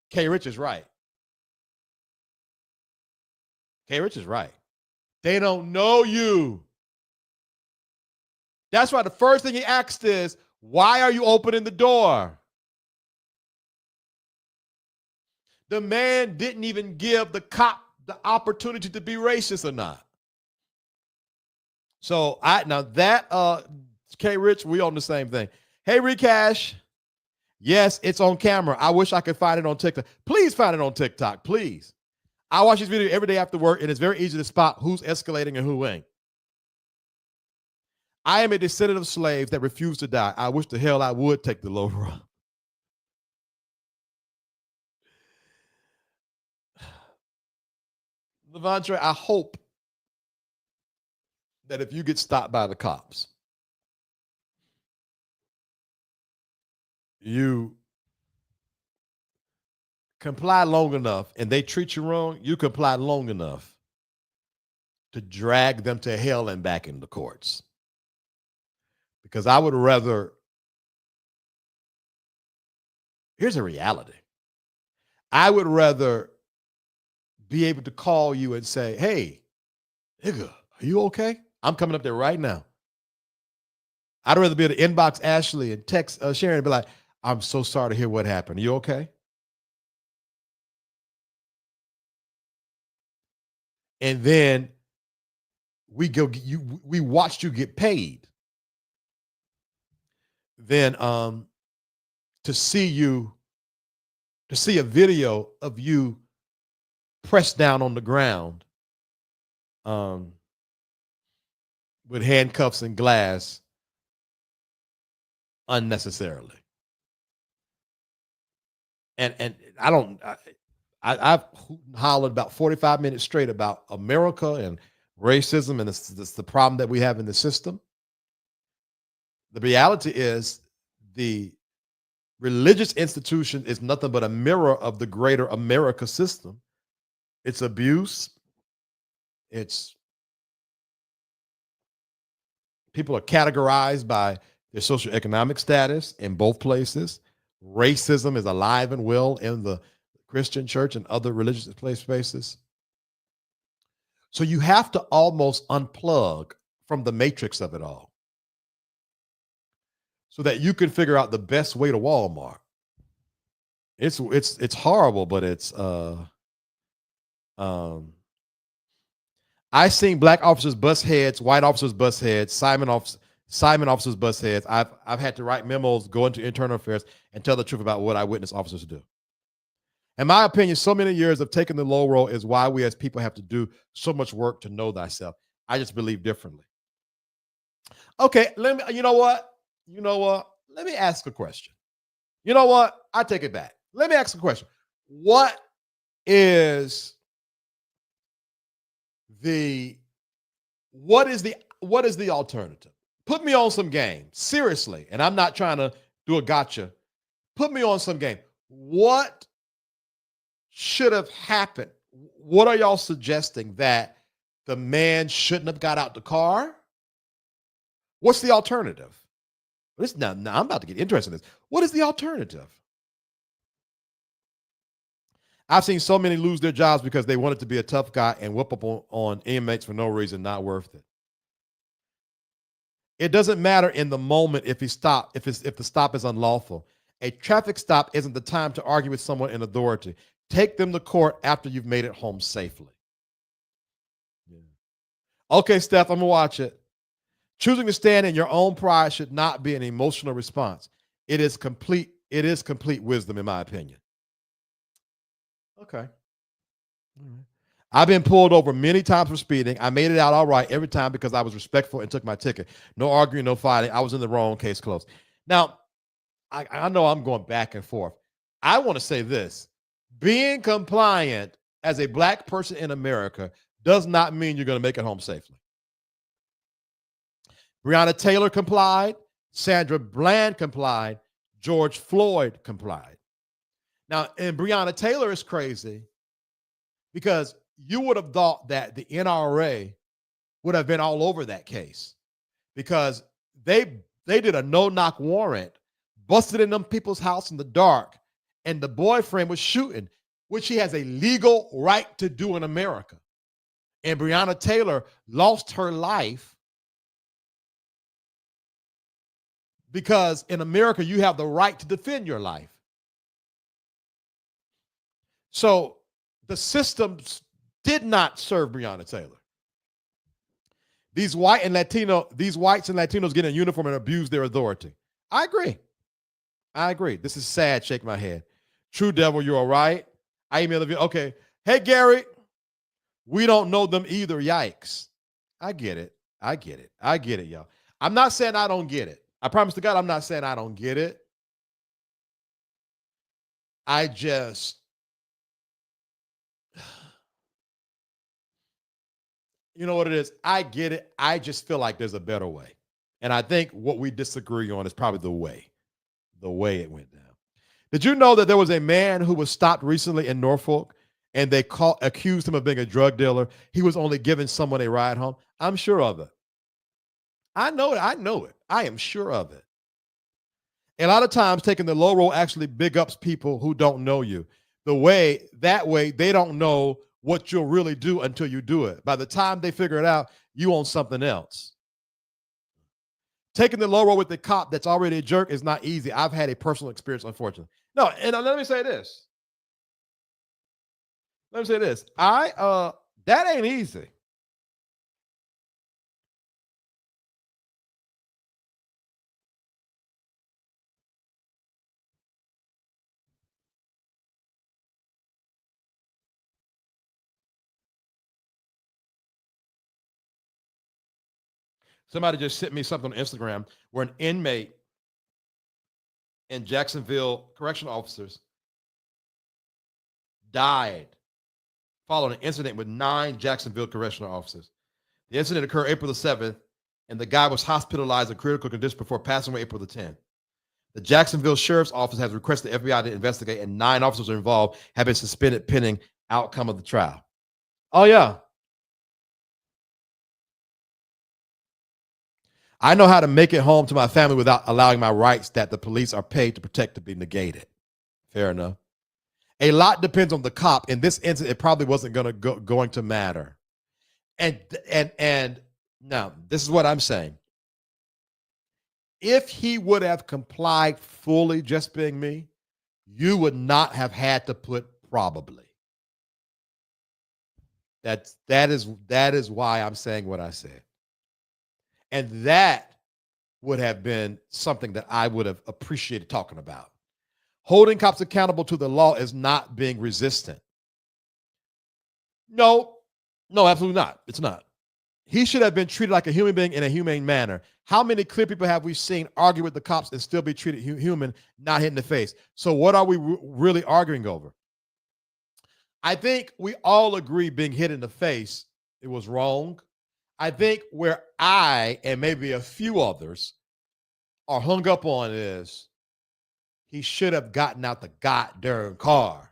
K. Rich is right. K. Rich is right. They don't know you. That's why the first thing he asked is, why are you opening the door? The man didn't even give the cop the opportunity to be racist or not. So K. Rich, we on the same thing. Hey, Recash. Yes, it's on camera. I wish I could find it on TikTok. Please find it on TikTok, please. I watch this video every day after work, and it's very easy to spot who's escalating and who ain't. I am a descendant of slaves that refuse to die. I wish the hell I would take the low road. Levante, I hope that if you get stopped by the cops, you comply long enough and they treat you wrong, you comply long enough to drag them to hell and back in the courts. Because I would rather, here's a reality. I would rather be able to call you and say, hey, nigga, are you okay? I'm coming up there right now. I'd rather be able to inbox Ashley and text Sharon and be like, I'm so sorry to hear what happened. Are you okay? And then we watched you get paid. Then to see a video of you pressed down on the ground with handcuffs and glass unnecessarily. And I've hollered about 45 minutes straight about America and racism and this the problem that we have in the system. The reality is the religious institution is nothing but a mirror of the greater America system. It's abuse. It's people are categorized by their socioeconomic status in both places. Racism is alive and well in the Christian church and other religious spaces. So you have to almost unplug from the matrix of it all so that you can figure out the best way to Walmart. It's horrible, but it's I seen black officers bust heads, white officers bust heads, Simon officers bust heads. I've had to write memos, go into internal affairs, and tell the truth about what I witnessed officers do. In my opinion, so many years of taking the low road is why we as people have to do so much work to know thyself. I just believe differently. Okay, you know what? Let me ask a question. You know what? I take it back. Let me ask a question. What is the alternative? Put me on some game, seriously. And I'm not trying to do a gotcha. Put me on some game. What should have happened? What are y'all suggesting? That the man shouldn't have got out the car? What's the alternative? Now I'm about to get interested in this. What is the alternative? I've seen so many lose their jobs because they wanted to be a tough guy and whip up on inmates for no reason, not worth it. It doesn't matter in the moment if the stop is unlawful. A traffic stop isn't the time to argue with someone in authority. Take them to court after you've made it home safely. Yeah. Okay, Steph, I'm gonna watch it. Choosing to stand in your own pride should not be an emotional response. It is complete wisdom, in my opinion. Okay. I've been pulled over many times for speeding. I made it out all right every time because I was respectful and took my ticket. No arguing, no fighting. I was in the wrong, case closed. Now, I know I'm going back and forth. I want to say this. Being compliant as a black person in America does not mean you're going to make it home safely. Breonna Taylor complied. Sandra Bland complied. George Floyd complied. Now, and Breonna Taylor is crazy because you would have thought that the NRA would have been all over that case, because they did a no-knock warrant, busted in them people's house in the dark, and the boyfriend was shooting, which he has a legal right to do in America. And Breonna Taylor lost her life because in America, you have the right to defend your life. So the systems did not serve Breonna Taylor. These whites and Latinos get in uniform and abuse their authority. I agree. This is sad. Shake my head. True Devil, you're all right. I email the video. Okay. Hey, Gary, we don't know them either. Yikes. I get it, y'all. I'm not saying I don't get it. I promise to God, I'm not saying I don't get it. I just, you know what it is? I get it. I just feel like there's a better way. And I think what we disagree on is probably the way it went down. Did you know that there was a man who was stopped recently in Norfolk and they accused him of being a drug dealer? He was only giving someone a ride home. I'm sure of it. I know it. I am sure of it. A lot of times taking the low road actually big ups people who don't know you. That way they don't know what you'll really do until you do it. By the time they figure it out, you own something else. Taking the low road with the cop that's already a jerk is not easy. I've had a personal experience, unfortunately. No, and let me say this. That ain't easy. Somebody just sent me something on Instagram where an inmate in Jacksonville correctional officers died following an incident with 9 Jacksonville correctional officers. The incident occurred April the 7th, and the guy was hospitalized in critical condition before passing away April the 10th. The Jacksonville Sheriff's Office has requested the FBI to investigate, and 9 officers involved have been suspended pending outcome of the trial. Oh, yeah. I know how to make it home to my family without allowing my rights that the police are paid to protect to be negated. Fair enough. A lot depends on the cop. In this instance, it probably wasn't going to matter. And now, this is what I'm saying. If he would have complied fully, just being me, you would not have had to put probably. That is why I'm saying what I said. And that would have been something that I would have appreciated talking about. Holding cops accountable to the law is not being resistant. No, absolutely not. It's not. He should have been treated like a human being in a humane manner. How many clear people have we seen argue with the cops and still be treated human, not hit in the face? So what are we really arguing over? I think we all agree being hit in the face, it was wrong. I think where I and maybe a few others are hung up on is he should have gotten out the goddamn car.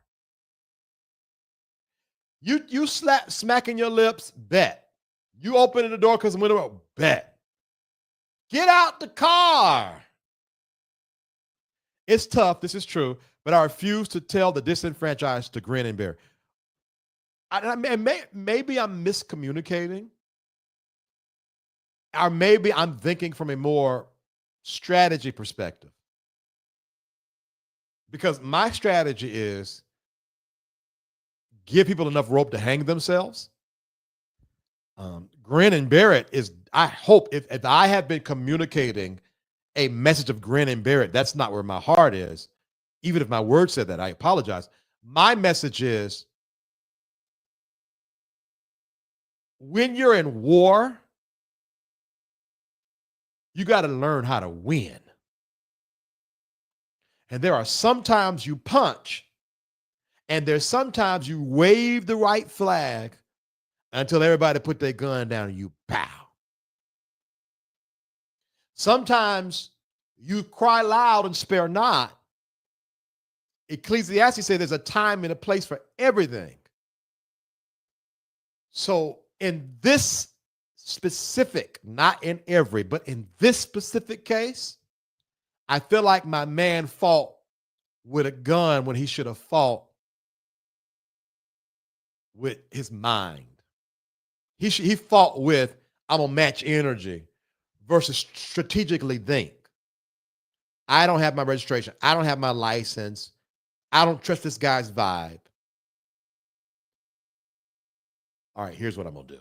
You smacking your lips, bet. You opening the door because the window, bet. Get out the car. It's tough, this is true, but I refuse to tell the disenfranchised to grin and bear. Maybe I'm miscommunicating. Or maybe I'm thinking from a more strategy perspective. Because my strategy is give people enough rope to hang themselves. Grin and bear it is, I hope, if I have been communicating a message of grin and bear it, that's not where my heart is. Even if my words said that, I apologize. My message is when you're in war, you got to learn how to win. And there are sometimes you punch, and there's sometimes you wave the right flag until everybody put their gun down and you bow. Sometimes you cry loud and spare not. Ecclesiastes says there's a time and a place for everything. So in this specific, not in every, but in this specific case, I feel like my man fought with a gun when he should have fought with his mind. He fought with, I'm gonna match energy versus strategically think. I don't have my registration. I don't have my license. I don't trust this guy's vibe. All right, here's what I'm gonna do.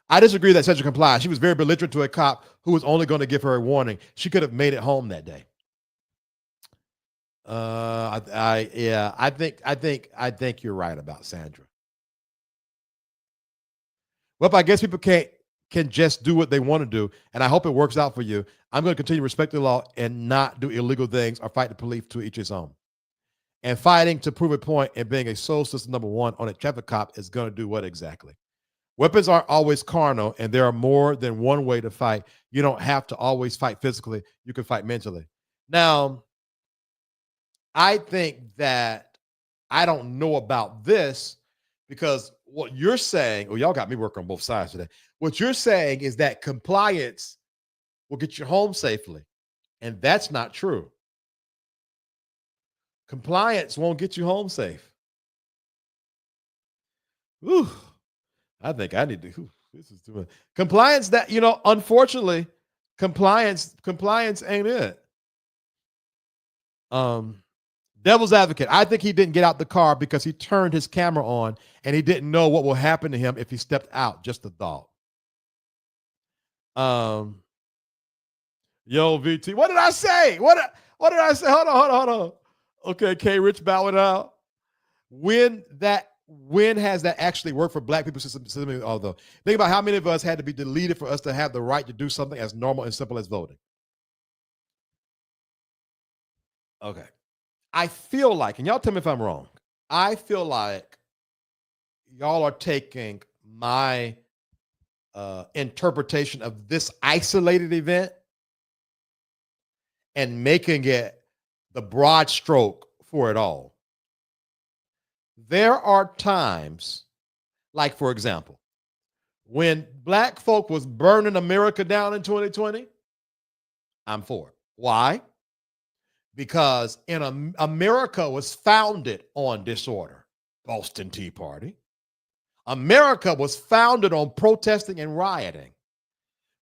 I disagree that Cedric complied. She was very belligerent to a cop who was only going to give her a warning. She could have made it home that day. I think you're right about Sandra. Well, I guess people can just do what they want to do, and I hope it works out for you. I'm going to continue to respect the law and not do illegal things or fight the police to each his own. And fighting to prove a point and being a soul system number one on a traffic cop is going to do what exactly? Weapons aren't always carnal, and there are more than one way to fight. You don't have to always fight physically. You can fight mentally. Now, I think that I don't know about this because what you're saying, y'all got me working on both sides today. What you're saying is that compliance will get you home safely, and that's not true. Compliance won't get you home safe. Ooh. I think I need to. This is too much. Compliance. That unfortunately, compliance ain't it. Devil's advocate. I think he didn't get out the car because he turned his camera on and he didn't know what will happen to him if he stepped out. Just a thought. Yo, VT. What did I say? What did I say? Hold on. Okay, K. Rich bowing out. When has that actually worked for black people system? Although, think about how many of us had to be deleted for us to have the right to do something as normal and simple as voting. Okay. I feel like, and y'all tell me if I'm wrong, I feel like y'all are taking my interpretation of this isolated event and making it the broad stroke for it all. There are times, like for example, when black folk was burning America down in 2020, I'm for it. Why? Because America was founded on disorder. Boston Tea Party. America was founded on protesting and rioting.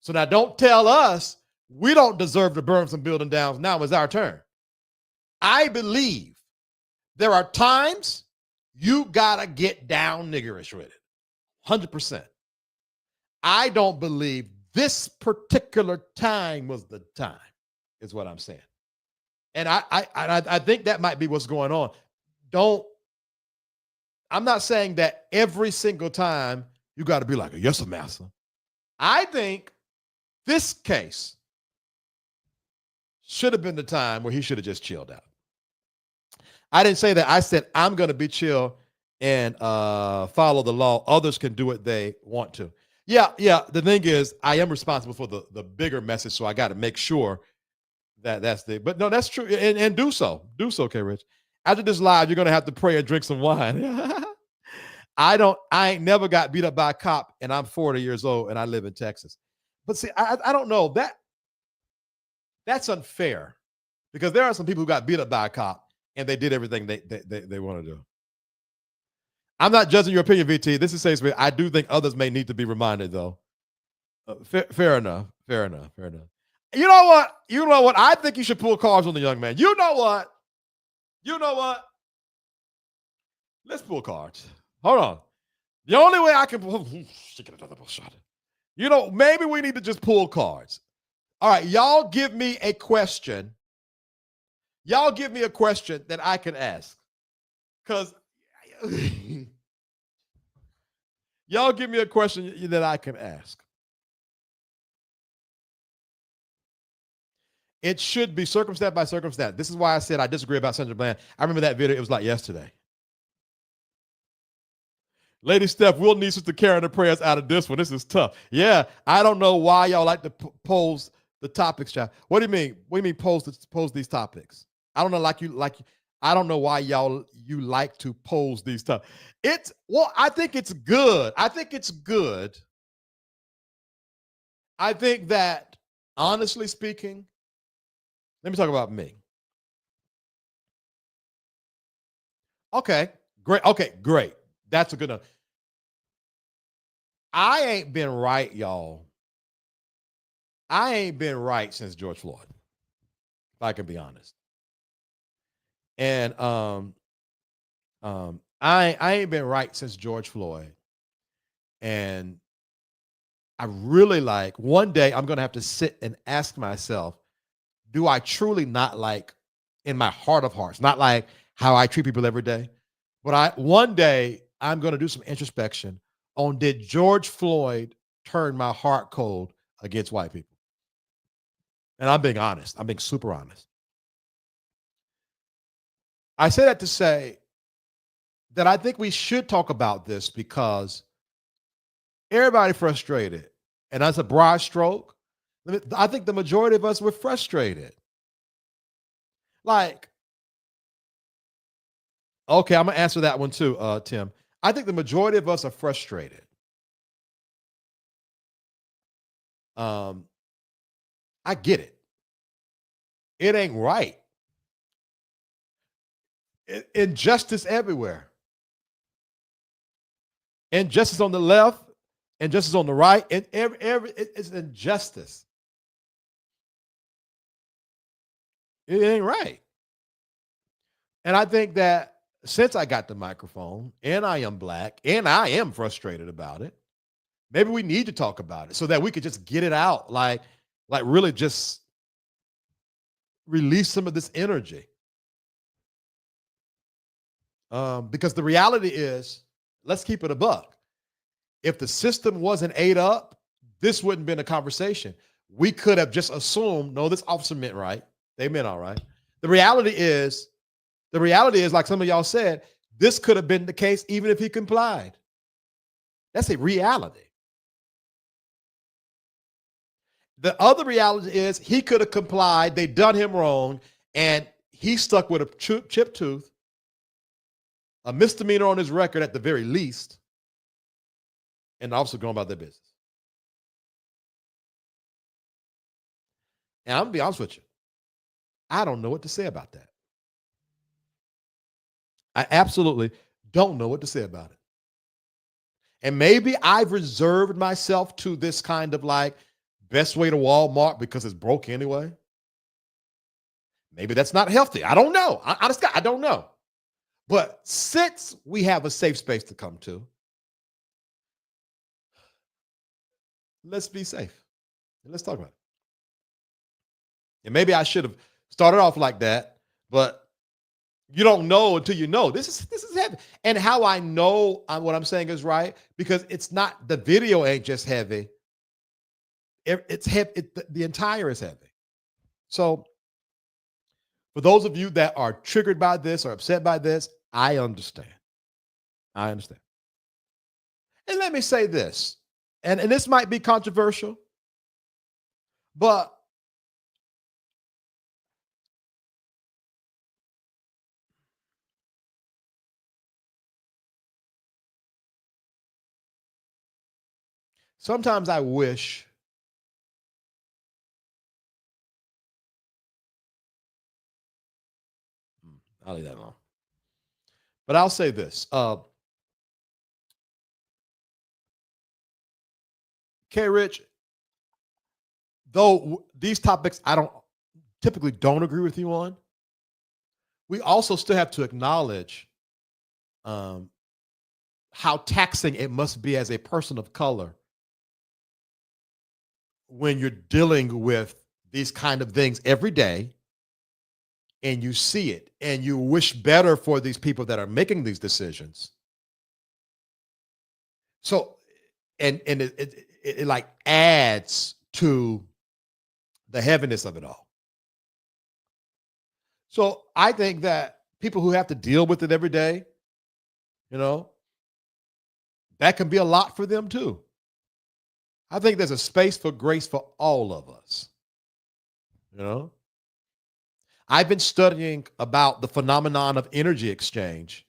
So now don't tell us we don't deserve to burn some building down. Now it's our turn. I believe there are times you gotta get down niggerish with it. 100%. I don't believe this particular time was the time, is what I'm saying. And I think that might be what's going on. I'm not saying that every single time you got to be like, yes, sir, master. I think this case should have been the time where he should have just chilled out. I didn't say that. I said, I'm going to be chill and follow the law. Others can do what they want to. Yeah. The thing is, I am responsible for the bigger message, so I got to make sure but no, that's true. And do so, K Rich. After this live, you're going to have to pray and drink some wine. I ain't never got beat up by a cop, and I'm 40 years old and I live in Texas. But see, I don't know that's unfair because there are some people who got beat up by a cop and they did everything they want to do. I'm not judging your opinion, VT. This is SafeSpace. I do think others may need to be reminded, though. Fair enough. You know what? I think you should pull cards on the young man. You know what? Let's pull cards. Hold on. The only way I can maybe we need to just pull cards. All right, y'all give me a question. Y'all give me a question that I can ask. Because y'all give me a question that I can ask. It should be circumstance by circumstance. This is why I said I disagree about Sandra Bland. I remember that video. It was like yesterday. Lady Steph, we'll need Sister Karen the prayers out of this one. This is tough. Yeah, I don't know why y'all like to pose the topics, child. What do you mean? What do you mean pose these topics? I don't know, I don't know why you like to pose these stuff. I think it's good. I think it's good. I think that, honestly speaking, let me talk about me. Okay, great. Okay, great. That's a good one. I ain't been right, y'all. I ain't been right since George Floyd, if I can be honest. And I ain't been right since George Floyd. And I really like, one day I'm gonna have to sit and ask myself, do I truly not like, in my heart of hearts, not like how I treat people every day, but one day I'm gonna do some introspection on, did George Floyd turn my heart cold against white people? And I'm being honest. I'm being super honest. I say that to say that I think we should talk about this because everybody frustrated. And that's a broad stroke. I think the majority of us were frustrated. Like, okay, I'm gonna answer that one too, Tim. I think the majority of us are frustrated. I get it. It ain't right. Injustice everywhere. Injustice on the left, injustice on the right, and it's injustice. It ain't right. And I think that since I got the microphone and I am black and I am frustrated about it, maybe we need to talk about it so that we could just get it out, like really just release some of this energy. Because the reality is, let's keep it a buck. If the system wasn't ate up, this wouldn't have been a conversation. We could have just assumed, no, this officer meant right. They meant all right. The reality is, like some of y'all said, this could have been the case even if he complied. That's a reality. The other reality is he could have complied, they done him wrong, and he stuck with a chipped tooth, a misdemeanor on his record at the very least, and the officer going about their business. And I'm gonna be honest with you, I don't know what to say about that. I absolutely don't know what to say about it. And maybe I've reserved myself to this kind of like best way to Walmart because it's broke anyway. Maybe that's not healthy. I don't know. Honestly, I don't know. But since we have a safe space to come to, let's be safe. And let's talk about it. And maybe I should have started off like that, but you don't know until you know. This is heavy. And how I know what I'm saying is right, because it's not, the video ain't just heavy. It's heavy. The entire is heavy. So for those of you that are triggered by this or upset by this, I understand. I understand. And let me say this, and this might be controversial, but sometimes I wish I'll leave that alone. But I'll say this. K Rich, though these topics I don't agree with you on, we also still have to acknowledge how taxing it must be as a person of color when you're dealing with these kind of things every day and you see it and you wish better for these people that are making these decisions. So, and it like adds to the heaviness of it all. So I think that people who have to deal with it every day, that can be a lot for them too. I think there's a space for grace for all of us. I've been studying about the phenomenon of energy exchange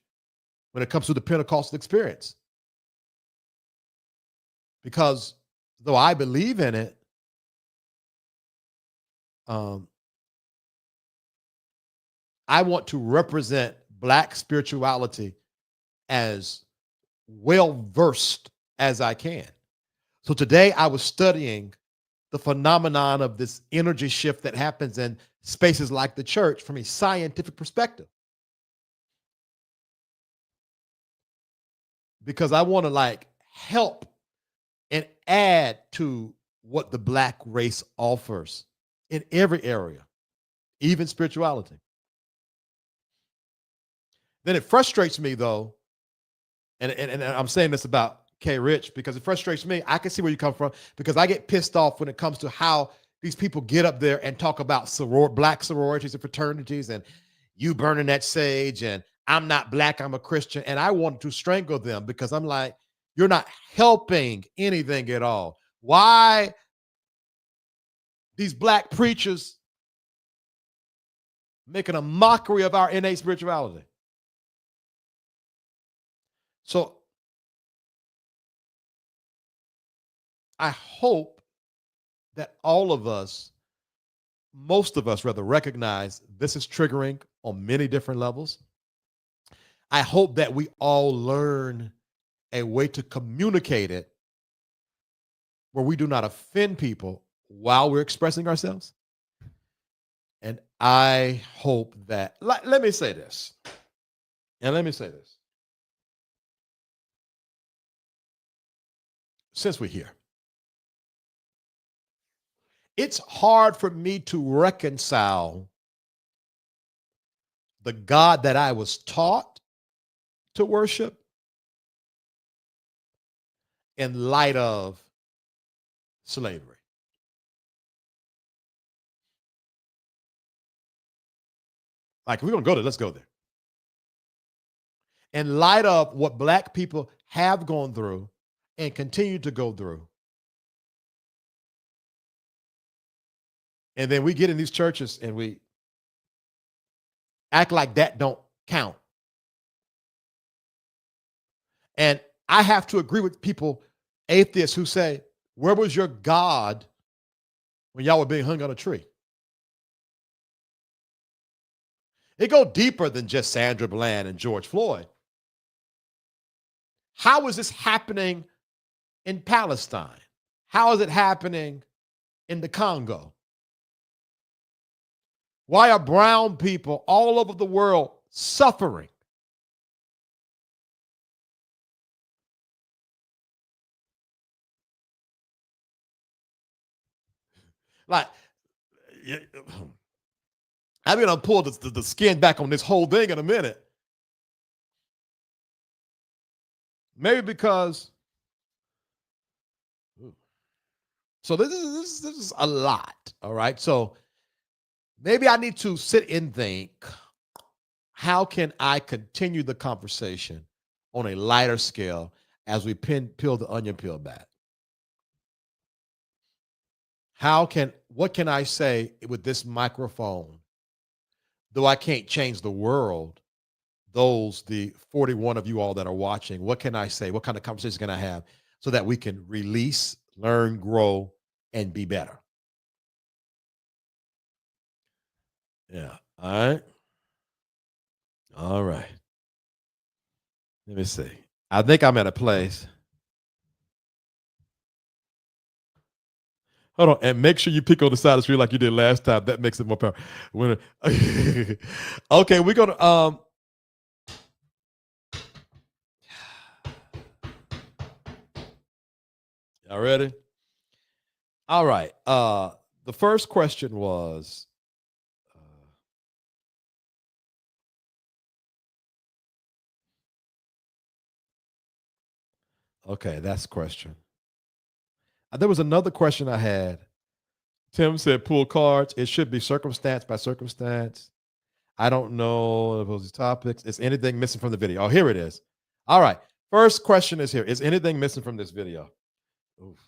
when it comes to the Pentecostal experience. Because though I believe in it, I want to represent Black spirituality as well versed as I can. So today I was studying the phenomenon of this energy shift that happens in spaces like the church from a scientific perspective. Because I want to like help and add to what the Black race offers in every area, even spirituality. Then it frustrates me though, and I'm saying this about K. Rich because it frustrates me. I can see where you come from because I get pissed off when it comes to how these people get up there and talk about Black sororities and fraternities and you burning that sage and I'm not Black, I'm a Christian. And I want to strangle them because I'm like, you're not helping anything at all. Why these Black preachers making a mockery of our innate spirituality? So I hope that all of us, most of us rather, recognize this is triggering on many different levels. I hope that we all learn a way to communicate it where we do not offend people while we're expressing ourselves. And I hope that, let me say this. Since we're here, it's hard for me to reconcile the God that I was taught to worship in light of slavery. Like, if we're going to go there, let's go there. In light of what Black people have gone through and continue to go through. And then we get in these churches and we act like that don't count. And I have to agree with people, atheists, who say, where was your God when y'all were being hung on a tree? It goes deeper than just Sandra Bland and George Floyd. How is this happening in Palestine? How is it happening in the Congo? Why are brown people all over the world suffering? Like, I'm going to pull the skin back on this whole thing in a minute. Maybe because, so this is a lot, all right? So maybe I need to sit and think, how can I continue the conversation on a lighter scale as we peel the onion peel back? What can I say with this microphone? Though I can't change the world, the 41 of you all that are watching, what can I say? What kind of conversation can I have so that we can release, learn, grow, and be better? Yeah. All right. All right. Let me see. I think I'm at a place. Hold on, and make sure you pick on the side of the street like you did last time. That makes it more powerful. Okay, we're gonna y'all ready? All right. The first question was okay, that's the question. There was another question I had. Tim said, pull cards. It should be circumstance by circumstance. I don't know those topics. Is anything missing from the video? Oh, here it is. All right. First question is here. Is anything missing from this video? Oof.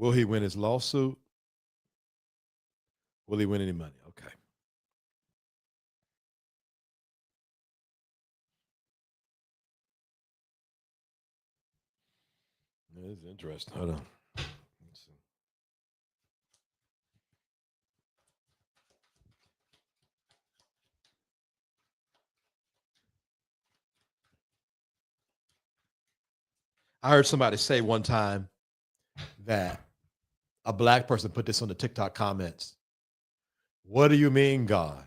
Will he win his lawsuit? Will he win any money? Okay. This is interesting. Hold on. Let's see. I heard somebody say one time that a black person put this on the TikTok comments. What do you mean, God?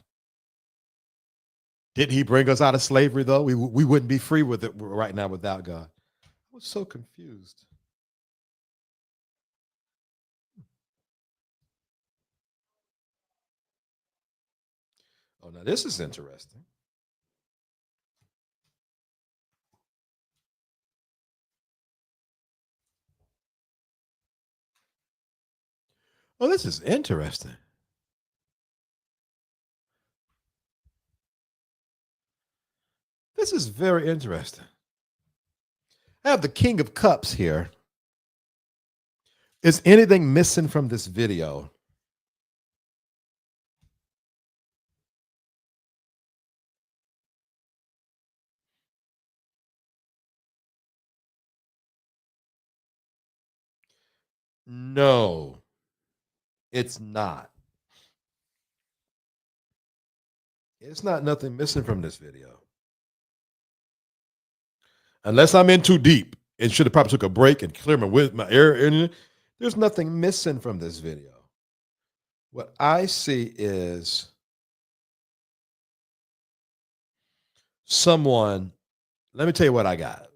Didn't he bring us out of slavery, though? We wouldn't be free with it right now without God. I was so confused. Oh, now this is interesting. Oh, this is interesting. This is very interesting. I have the King of Cups here. Is anything missing from this video? No, it's not. It's not nothing missing from this video. Unless I'm in too deep and should have probably took a break and clear my air. There's nothing missing from this video. What I see is someone. Let me tell you what I got.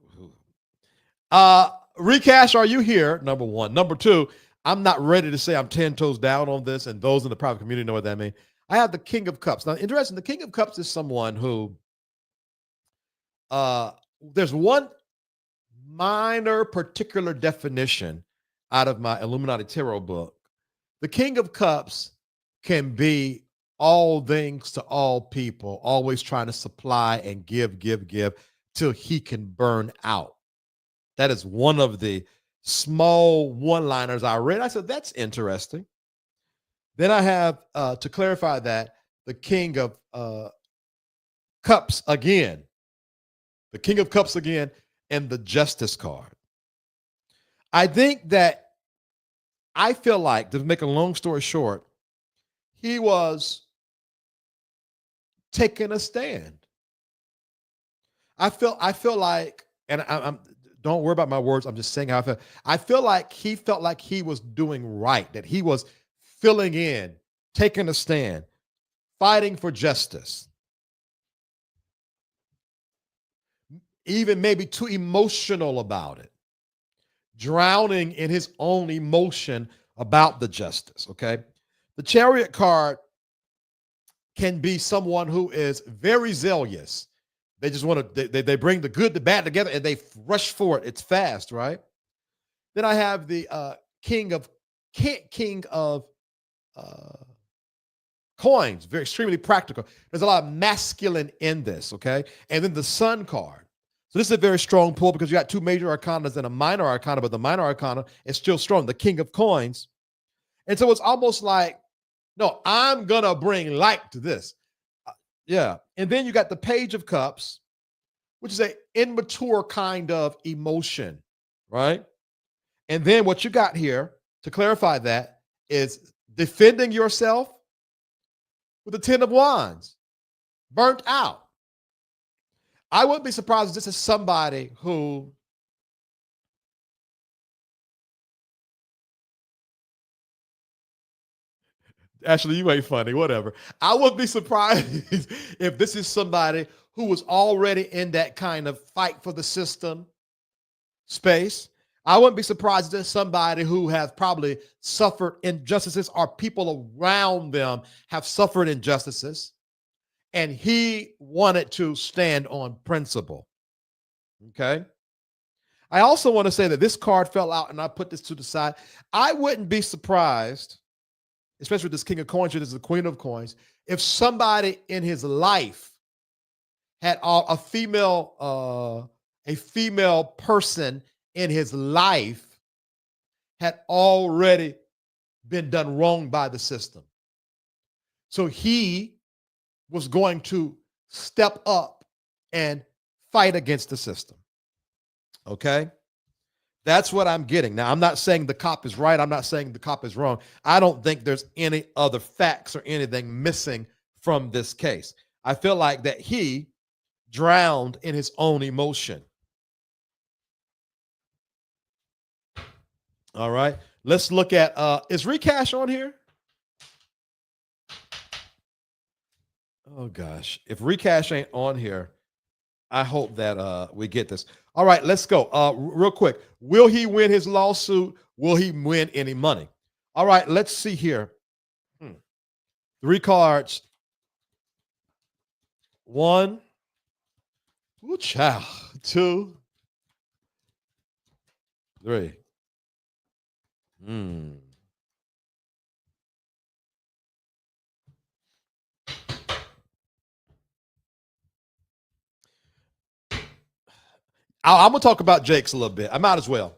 Recash, are you here? Number one. Number two, I'm not ready to say I'm 10 toes down on this, and those in the private community know what that means. I have the King of Cups. Now, interesting, the King of Cups is someone who there's one minor particular definition out of my Illuminati Tarot book. The King of Cups can be all things to all people, always trying to supply and give till he can burn out. That is one of the small one-liners I read. I said, that's interesting. Then I have, to clarify that, the King of Cups again. The King of Cups again, and the Justice card. I feel like, to make a long story short, he was taking a stand. I feel like, and I'm don't worry about my words, I'm just saying how I feel. I feel like he felt like he was doing right, that he was filling in, taking a stand, fighting for justice. Even maybe too emotional about it, drowning in his own emotion about the justice, okay? The Chariot card can be someone who is very zealous. They just want to, they bring the good, the bad together, and they rush for it. It's fast, right? Then I have the King of Coins, very extremely practical. There's a lot of masculine in this, okay? And then the Sun card. So this is a very strong pull because you got two major arcanas and a minor arcana, but the minor arcana is still strong, the King of Coins. And so it's almost like, no, I'm going to bring light to this. Yeah. And then you got the Page of Cups, which is an immature kind of emotion, right? And then what you got here, to clarify that, is defending yourself with the Ten of Wands, burnt out. I wouldn't be surprised if this is somebody who actually, you ain't funny, whatever. I wouldn't be surprised if this is somebody who was already in that kind of fight for the system space. I wouldn't be surprised if there's somebody who has probably suffered injustices or people around them have suffered injustices, and he wanted to stand on principle. Okay. I also want to say that this card fell out, and I put this to the side. I wouldn't be surprised, especially with this King of Coins, this is the Queen of Coins, if somebody in his life had a female person in his life had already been done wrong by the system. So he was going to step up and fight against the system. Okay? That's what I'm getting. Now, I'm not saying the cop is right. I'm not saying the cop is wrong. I don't think there's any other facts or anything missing from this case. I feel like that he drowned in his own emotion. All right. Let's look at, is Recash on here? Oh, gosh. If Recash ain't on here, I hope that we get this. All right, let's go. Real quick. Will he win his lawsuit? Will he win any money? All right, let's see here. 3 cards. 1. Ooh, child. 2. 3. I'm going to talk about Jake's a little bit. I might as well.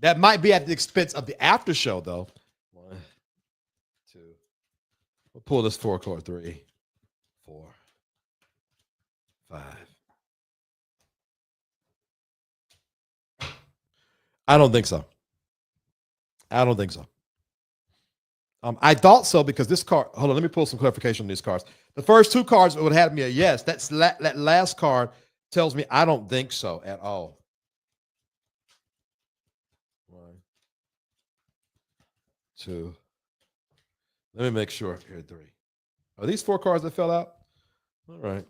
That might be at the expense of the after show, though. 1, 2. We'll pull this 4 card. 3, 4, 5. I don't think so. I don't think so. I thought so because this card, hold on, let me pull some clarification on these cards. The first 2 cards would have me a yes. That last card tells me I don't think so at all. 1, 2. Let me make sure. Here, 3. Are these 4 cards that fell out? All right.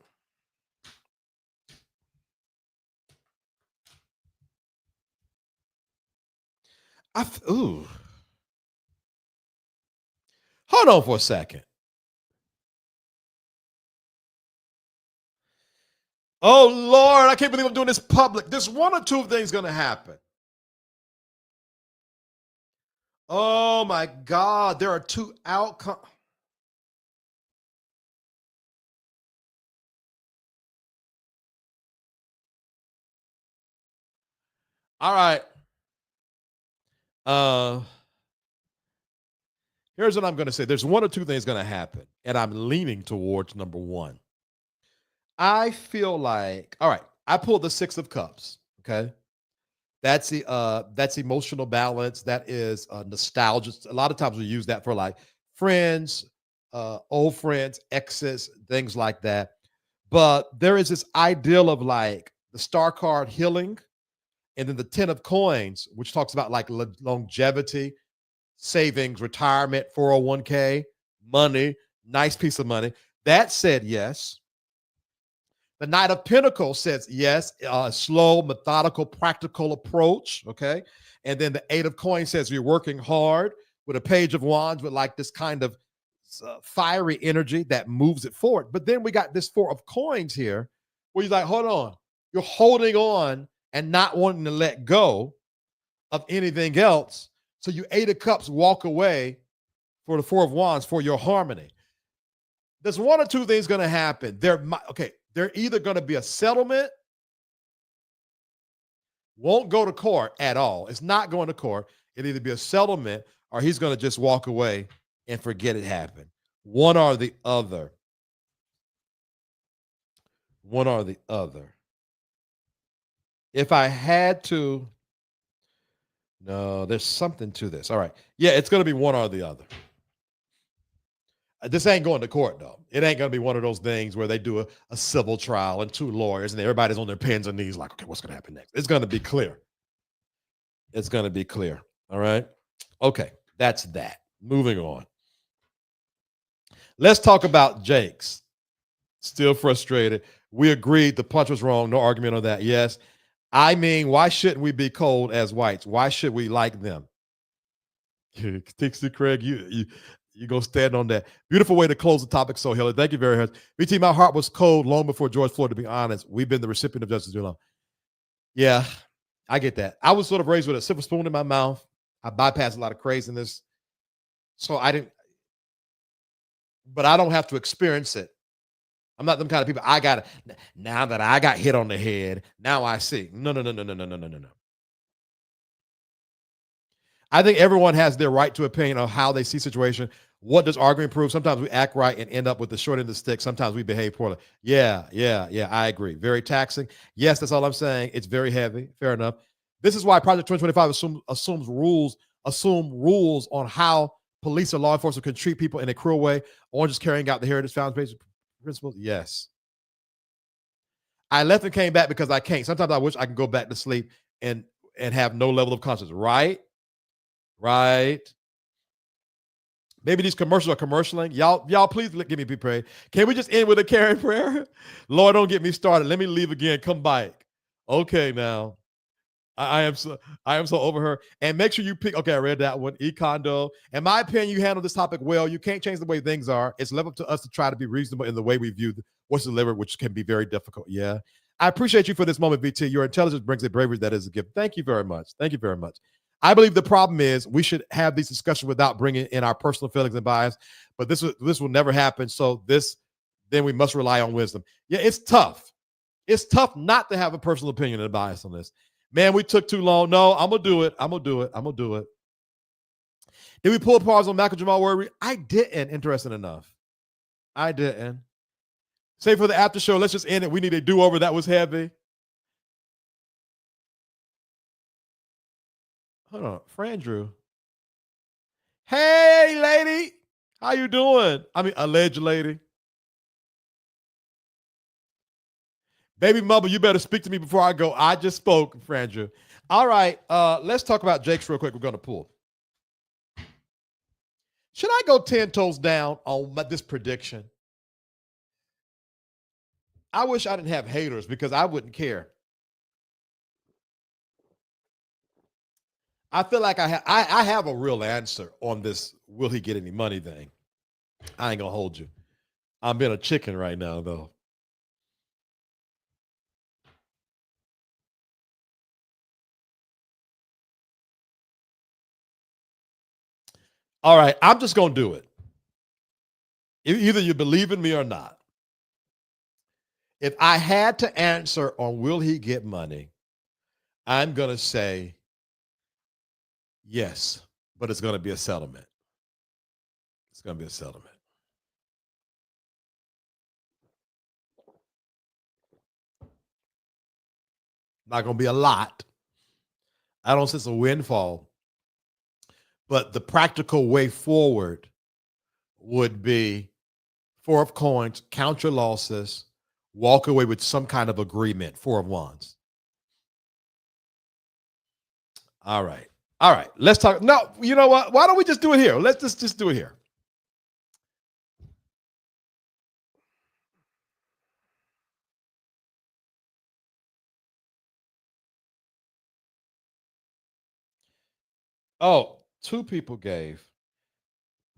Ooh. Hold on for a second. Oh, Lord, I can't believe I'm doing this public. There's 1 or 2 things going to happen. Oh, my God. There are 2 outcomes. All right. Here's what I'm going to say. There's 1 or 2 things going to happen, and I'm leaning towards number 1. I feel like, all right, I pulled the 6 of Cups, okay? That's emotional balance. That is nostalgia. A lot of times we use that for like friends, old friends, exes, things like that. But there is this ideal of like the star card healing, and then the 10 of coins, which talks about like longevity, savings, retirement, 401k, money, nice piece of money. That said yes. The Knight of Pentacles says yes, slow, methodical, practical approach, okay? And then the 8 of Coins says you're working hard, with a Page of Wands with like this kind of fiery energy that moves it forward. But then we got this 4 of Coins here where you're like, hold on. You're holding on and not wanting to let go of anything else. So you 8 of Cups walk away for the 4 of Wands for your harmony. There's 1 or 2 things going to happen. They're either going to be a settlement, won't go to court at all. It's not going to court. It'll either be a settlement or he's going to just walk away and forget it happened. One or the other. One or the other. If I had to, no, there's something to this. All right. Yeah, it's going to be one or the other. This ain't going to court, though. It ain't going to be one of those things where they do a civil trial and 2 lawyers and everybody's on their pins and knees like, okay, what's going to happen next? It's going to be clear. It's going to be clear. All right? Okay, that's that. Moving on. Let's talk about Jake's. Still frustrated. We agreed the punch was wrong. No argument on that. Yes. I mean, why shouldn't we be cold as whites? Why should we like them? Tixie Craig, you go stand on that. Beautiful way to close the topic, so Hillary. Thank you very much. BT, my heart was cold long before George Floyd, to be honest. We've been the recipient of justice too long. Yeah, I get that. I was sort of raised with a silver spoon in my mouth. I bypassed a lot of craziness. So I didn't, but I don't have to experience it. I'm not them kind of people. Now that I got hit on the head, now I see. No. I think everyone has their right to opinion on how they see situation. What does arguing prove? Sometimes we act right and end up with the short end of the stick. Sometimes we behave poorly. Yeah. I agree. Very taxing. Yes, that's all I'm saying. It's very heavy. Fair enough. This is why Project 2025 assume rules on how police or law enforcement can treat people in a cruel way or just carrying out the Heritage Foundation principles. Yes. I left and came back because I can't. Sometimes I wish I can go back to sleep and have no level of conscience. Right. Maybe these commercials are commercialing. Y'all, please give me prayer. Can we just end with a caring prayer? Lord, don't get me started. Let me leave again. Come back. Okay, now. I am so over her. And make sure you pick. Okay, I read that one. E-condo. In my opinion, you handle this topic well. You can't change the way things are. It's left up to us to try to be reasonable in the way we view what's delivered, which can be very difficult. Yeah. I appreciate you for this moment, VT. Your intelligence brings a bravery that is a gift. Thank you very much. Thank you very much. I believe the problem is we should have these discussions without bringing in our personal feelings and bias, but this will never happen. So then we must rely on wisdom. Yeah, it's tough. It's tough not to have a personal opinion and bias on this. Man, we took too long. No, I'm going to do it. Did we pull pause on Michael Jamal Worry? I didn't, interesting enough. I didn't. Say for the after show, let's just end it. We need a do-over. That was heavy. Hold on, Frandrew. Hey, lady. How you doing? I mean, alleged lady. Baby mother, you better speak to me before I go. I just spoke, Frandrew. All right, let's talk about Jake's real quick. We're going to pull. Should I go 10 toes down on this prediction? I wish I didn't have haters because I wouldn't care. I feel like I have a real answer on this will he get any money thing. I ain't going to hold you. I'm being a chicken right now, though. All right, I'm just going to do it. Either you believe in me or not. If I had to answer on will he get money, I'm going to say yes, but it's going to be a settlement. It's going to be a settlement. Not going to be a lot. I don't sense a windfall. But the practical way forward would be 4 of coins, count your losses, walk away with some kind of agreement, 4 of wands. All right. Let's talk. No, you know what? Why don't we just do it here? Let's just do it here. Oh, 2 people gave.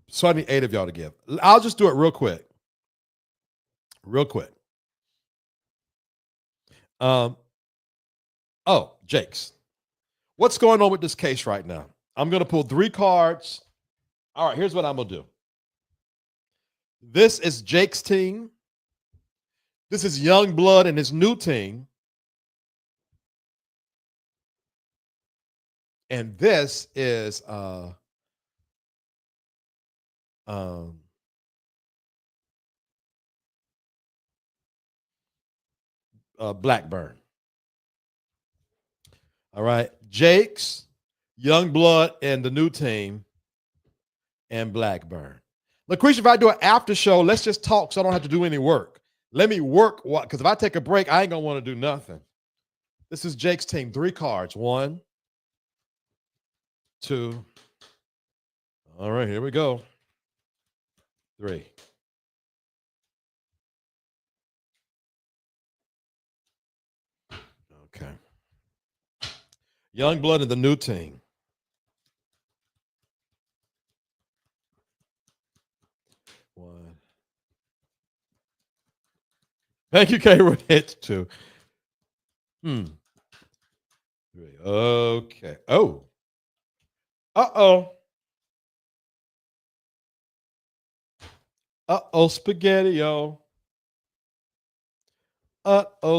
So I need 8 of y'all to give. I'll just do it real quick. Jake's. What's going on with this case right now? I'm going to pull 3 cards. All right, here's what I'm going to do. This is Jake's team. This is Youngblood and his new team. And this is Blackburn. All right. Jake's, Youngblood, and the new team, and Blackburn. Lucretia, if I do an after show, let's just talk so I don't have to do any work. Let me work, because if I take a break, I ain't going to want to do nothing. This is Jake's team. 3 cards. 1, 2. All right, here we go. 3. Okay. Youngblood and the new team. 1. Thank you, K. Rich. 2. 3. Okay. Oh. Uh-oh. Spaghetti-o.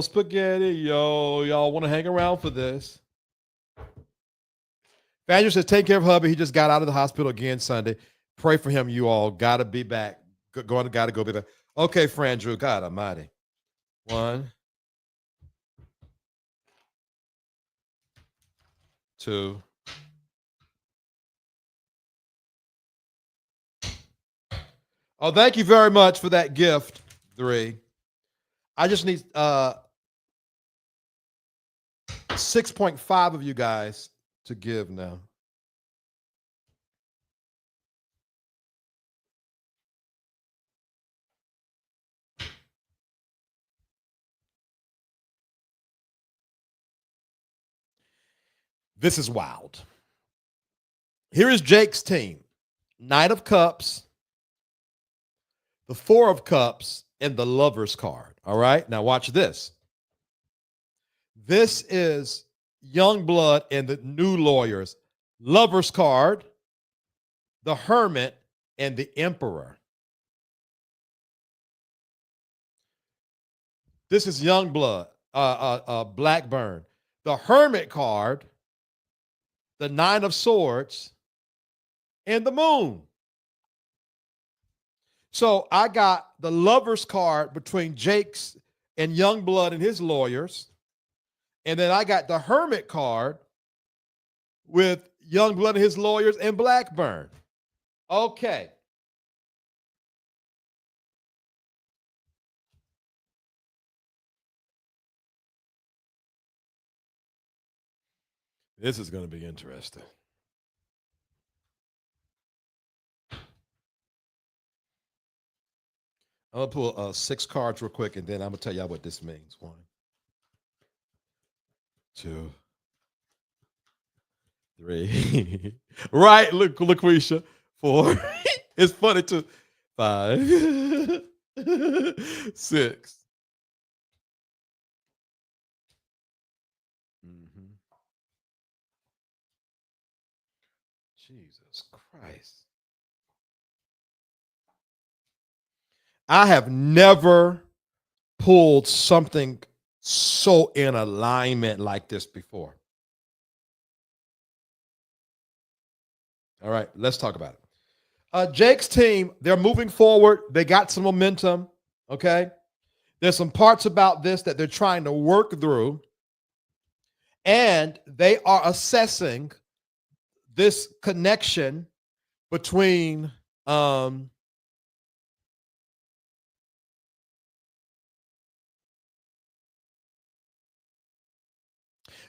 Spaghetti-o. Y'all want to hang around for this? Fandrew says, take care of hubby. He just got out of the hospital again Sunday. Pray for him, you all. Gotta be back. Gotta go be back. Okay, Frandrew, God almighty. 1, 2. Oh, thank you very much for that gift, 3. I just need 6.5 of you guys to give now. This is wild. Here is Jake's team. Knight of Cups, the 4 of Cups, and the Lover's card. All right, now watch this. This is Youngblood and the New Lawyers. Lover's card, the Hermit, and the Emperor. This is Youngblood, Blackburn. The Hermit card, the 9 of Swords, and the Moon. So I got the Lover's card between Jake's and Youngblood and his lawyers. And then I got the Hermit card with Youngblood and his lawyers and Blackburn. Okay. This is going to be interesting. I'm going to pull 6 cards real quick, and then I'm going to tell y'all what this means. 1, 2, 3. Right, look, LaQuisha. 4. It's funny too. 5, 6. Jesus Christ. I have never pulled something so in alignment like this before. All right, let's talk about it. Jake's team, they're moving forward. They got some momentum, okay? There's some parts about this that they're trying to work through, and they are assessing this connection between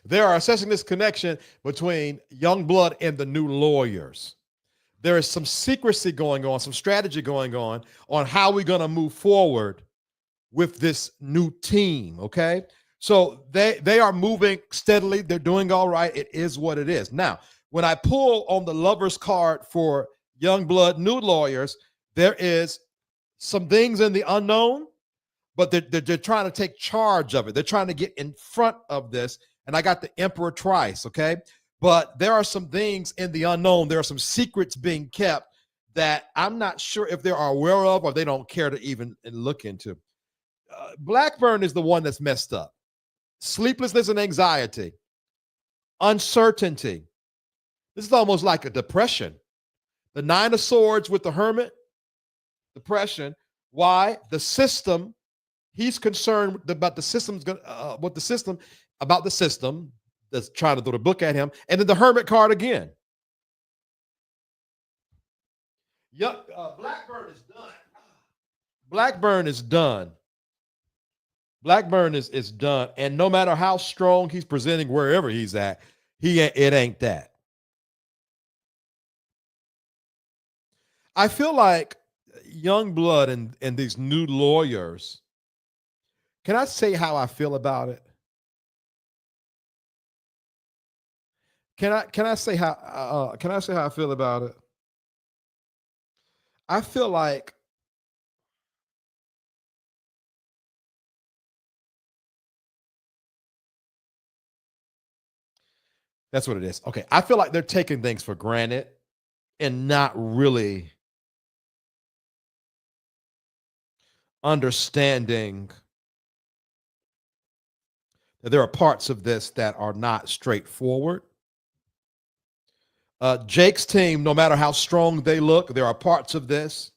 they are assessing this connection between Youngblood and the New Lawyers. There is some secrecy going on, some strategy going on how we're going to move forward with this new team, okay? So they are moving steadily. They're doing all right. It is what it is. Now, when I pull on the Lover's card for Youngblood, New Lawyers, there is some things in the unknown, but they're trying to take charge of it. They're trying to get in front of this. And I got the Emperor twice, okay? But there are some things in the unknown. There are some secrets being kept that I'm not sure if they are aware of or they don't care to even look into. Blackburn is the one that's messed up. Sleeplessness and anxiety, uncertainty. This is almost like a depression. The 9 of Swords with the Hermit, depression. Why? The system. He's concerned about the system's going what the system about the system that's trying to throw the book at him, and then the Hermit card again. Yep, Blackburn is done. Blackburn is done. Blackburn is done, and no matter how strong he's presenting wherever he's at, it ain't that. I feel like Youngblood and these New Lawyers. Can I say how I feel about it? Can I say how I feel about it? I feel like that's what it is. Okay, I feel like they're taking things for granted and not really understanding that there are parts of this that are not straightforward. Jake's team, no matter how strong they look, there are parts of this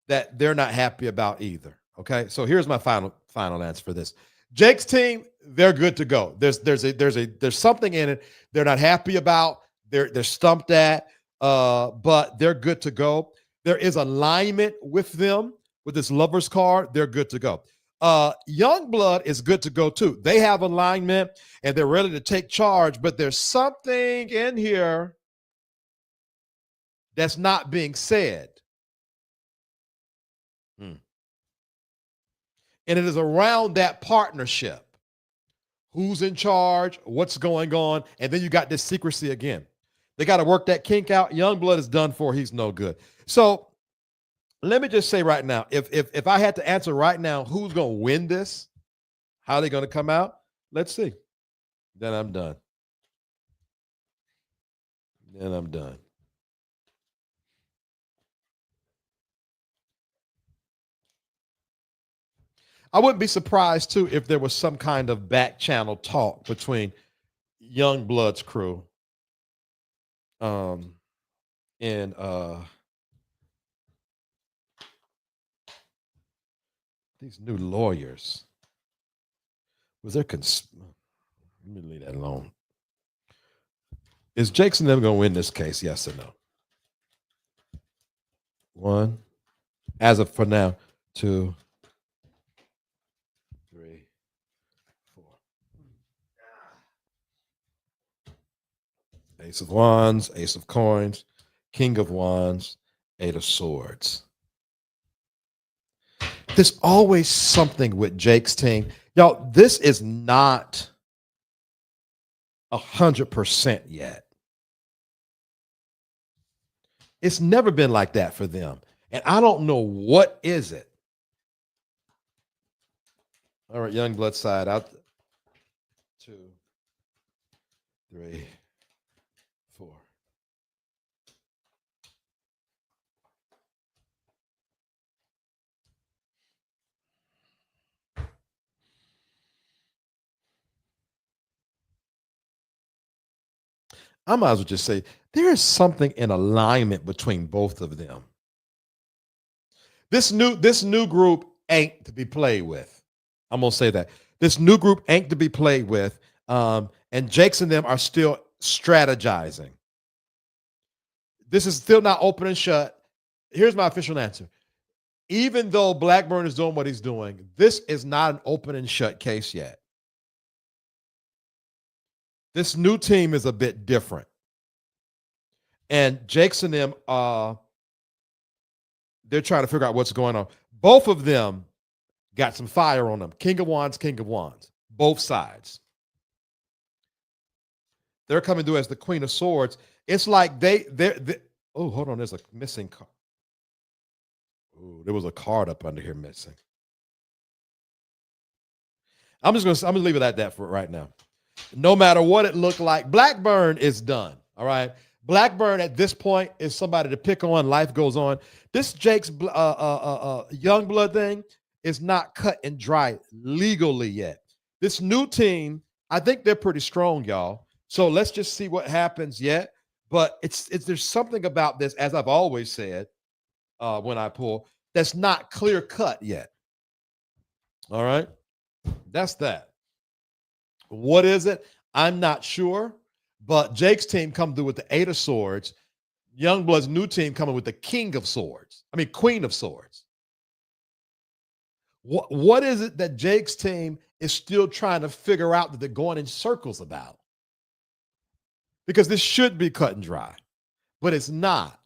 that they're not happy about either. Okay, so here's my final answer for this. Jake's team, they're good to go. There's something in it they're not happy about. They're stumped at, but they're good to go. There is alignment with them with this lover's card. They're good to go. Youngblood is good to go too. They have alignment and they're ready to take charge, but there's something in here that's not being said. And it is around that partnership. Who's in charge? What's going on? And then you got this secrecy again. They got to work that kink out. Youngblood is done for. He's no good. So let me just say right now, if I had to answer right now, who's going to win this? How are they going to come out? Let's see. Then I'm done. I wouldn't be surprised too if there was some kind of back channel talk between Youngblood's crew and these new lawyers. Was there let me leave that alone. Is Jakes and them going to win this case? Yes or no? 1, as of for now. 2, 3, 4. Ace of Wands, Ace of Coins, King of Wands, 8 of Swords. There's always something with Jake's team. Y'all, this is not 100% yet. It's never been like that for them. And I don't know what is it. All right, Youngblood side out. 2, 3, 4. I might as well just say there is something in alignment between both of them. This new group ain't to be played with. I'm gonna say that this new group ain't to be played with. And Jakes and them are still strategizing. This is still not open and shut. Here's my official answer. Even though Blackburn is doing what he's doing, this is not an open and shut case yet. This new team is a bit different. And Jakes and them, they're trying to figure out what's going on. Both of them got some fire on them. King of Wands, both sides. They're coming through as the Queen of Swords. It's like they're oh, hold on, there's a missing card. Oh, there was a card up under here missing. I'm gonna leave it at that for right now. No matter what it looked like, Blackburn is done. All right. Blackburn at this point is somebody to pick on. Life goes on. This Jake's Youngblood thing is not cut and dry legally yet. This new team, I think they're pretty strong, y'all. So let's just see what happens yet. But it's there's something about this, as I've always said, when I pull, that's not clear cut yet. All right. That's that. What is it? I'm not sure. But Jake's team come through with the 8 of Swords. Youngblood's new team coming with the Queen of Swords. What is it that Jake's team is still trying to figure out that they're going in circles about? Because this should be cut and dry, but it's not.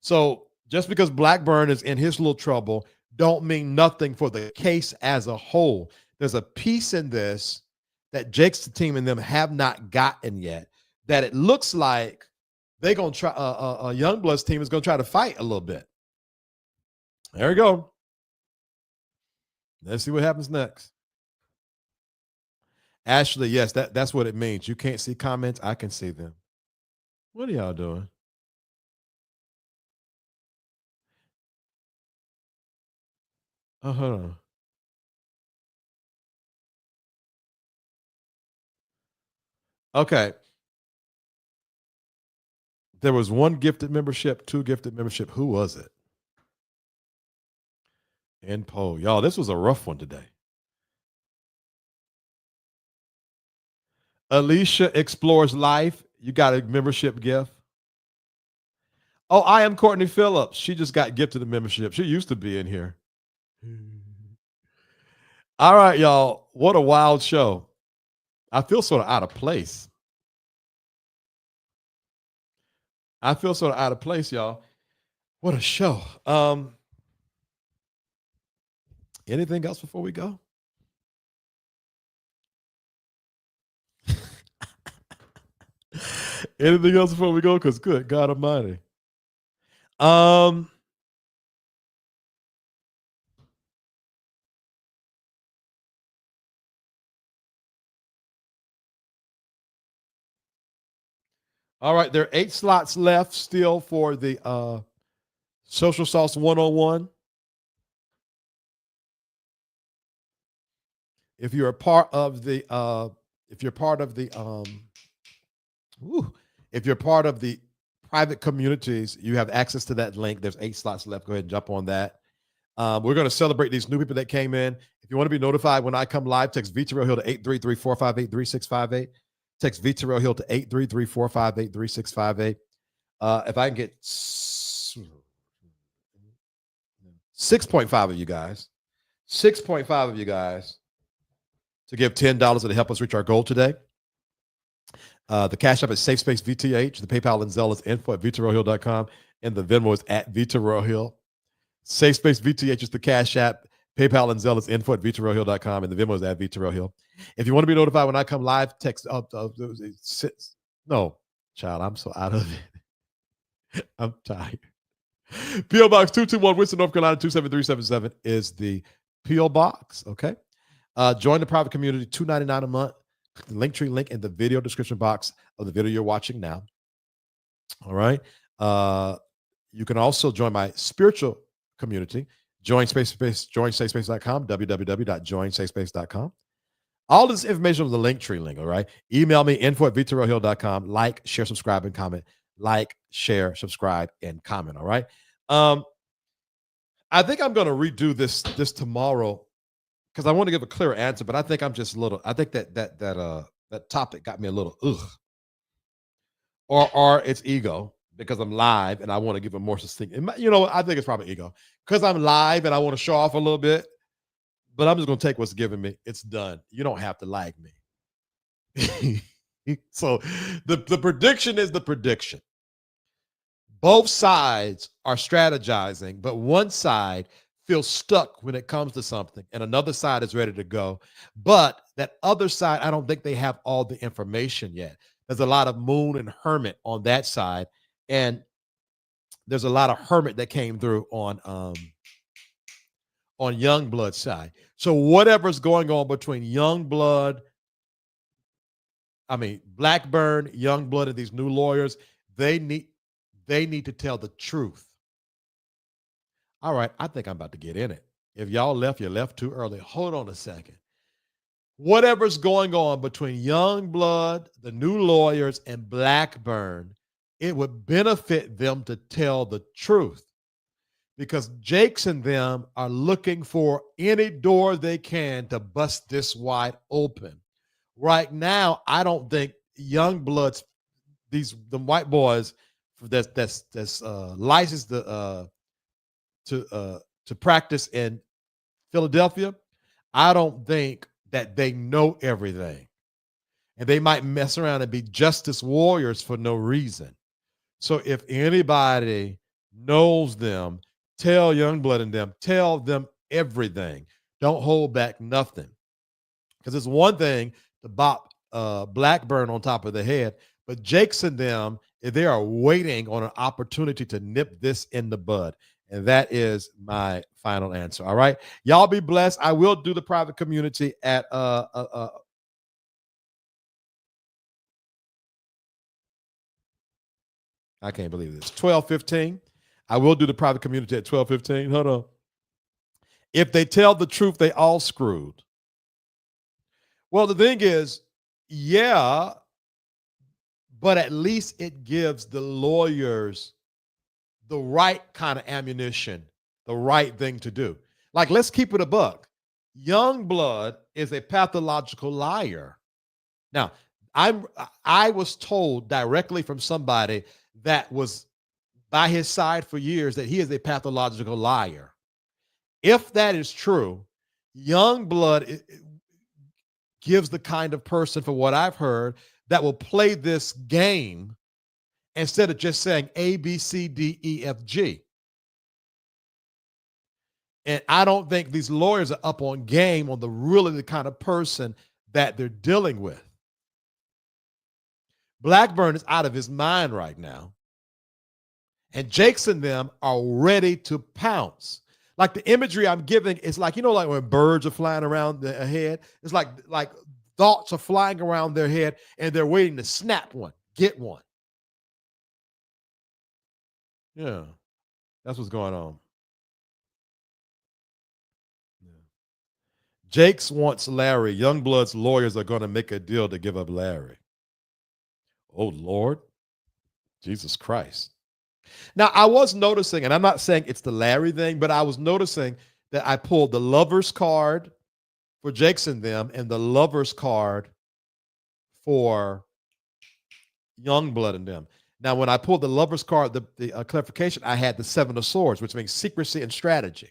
So just because Blackburn is in his little trouble don't mean nothing for the case as a whole. There's a piece in this that Jake's team and them have not gotten yet that it looks like they're going to try, Youngblood's team is going to try to fight a little bit. There we go. Let's see what happens next. Ashley, yes, that's what it means. You can't see comments. I can see them. What are y'all doing? Hold on. Okay. There was one gifted membership, two gifted membership. Who was it? And poll. Y'all, this was a rough one today. Alicia Explores Life. You got a membership gift. Oh, I am Courtney Phillips. She just got gifted a membership. She used to be in here. All right, y'all. What a wild show. I feel sort of out of place. Y'all. What a show. Anything else before we go? Anything else before we go? Because good God Almighty. All right, there are 8 slots left still for the Social Sauce 101. If you're a part of the private communities, you have access to that link. There's 8 slots left. Go ahead and jump on that. We're going to celebrate these new people that came in. If you want to be notified when I come live, text VTerrillHill to 833-458-3658. Text VTerrillHill to 833-458-3658. If I can get 6.5 of you guys to give $10 to help us reach our goal today. The CashAPP is SafeSpaceVTH. The PayPal and Zelle is info@VTerrillHill.com. And the Venmo is @VTerrillHill. SafeSpaceVTH is the CashAPP. PayPal and Zelle is info@VTerrillHill.com. And the Venmo is @VTerrillHill. If you want to be notified when I come live, text no, child, I'm so out of it. I'm tired. P.O. Box 221, Winston, North Carolina, 27377 is the P.O. Box. Okay. Join the private community, $2.99 a month. Click the Linktree link in the video description box of the video you're watching now. All right. You can also join my spiritual community. Join SafeSpace.com, www.joinsafespace.com. All this information on the Linktree link. All right. Email me, info@VTerrillHill.com. Like, share, subscribe, and comment. Like, share, subscribe, and comment. All right. I think I'm going to redo this tomorrow because I want to give a clearer answer, but I think I'm just a little. I think that topic got me a little ugh, or it's ego because I'm live and I want to give a more succinct. You know, I think it's probably ego because I'm live and I want to show off a little bit. But I'm just going to take what's given me. It's done. You don't have to like me. So the prediction is the prediction. Both sides are strategizing, but one side feels stuck when it comes to something, and another side is ready to go. But that other side, I don't think they have all the information yet. There's a lot of moon and hermit on that side, and there's a lot of hermit that came through on Youngblood's side. So whatever's going on between Blackburn, Youngblood, and these new lawyers, they need to tell the truth. All right, I think I'm about to get in it. If y'all left, you left too early. Hold on a second. Whatever's going on between Youngblood, the new lawyers, and Blackburn, it would benefit them to tell the truth because Jakes and them are looking for any door they can to bust this wide open. Right now, I don't think Youngbloods, the white boys that's licensed to practice in Philadelphia, I don't think that they know everything. And they might mess around and be justice warriors for no reason. So if anybody knows them, tell Youngblood and them, tell them everything. Don't hold back nothing. Because it's one thing to bop Blackburn on top of the head, but Jakes and them, they are waiting on an opportunity to nip this in the bud. And that is my final answer. All right. Y'all be blessed. I will do the private community at I can't believe this. 12:15. I will do the private community at 12:15. Hold on. If they tell the truth, they all screwed. Well, the thing is, yeah, but at least it gives the lawyers the right kind of ammunition, the right thing to do. Like, let's keep it a buck. Youngblood is a pathological liar. Now, I was told directly from somebody that was by his side for years that he is a pathological liar. If that is true, Youngblood gives the kind of person, for what I've heard, that will play this game instead of just saying A, B, C, D, E, F, G. And I don't think these lawyers are up on game on the kind of person that they're dealing with. Blackburn is out of his mind right now. And Jakes and them are ready to pounce. Like, the imagery I'm giving is like, like when birds are flying around their head. It's like thoughts are flying around their head and they're waiting to snap one, get one. Yeah, that's what's going on. Yeah. Jakes wants Larry. Youngblood's lawyers are going to make a deal to give up Larry. Oh, Lord. Jesus Christ. Now, I was noticing, and I'm not saying it's the Larry thing, but I was noticing that I pulled the lover's card for Jakes and them and the lover's card for Youngblood and them. Now, when I pulled the lover's card, the clarification, I had the Seven of Swords, which means secrecy and strategy.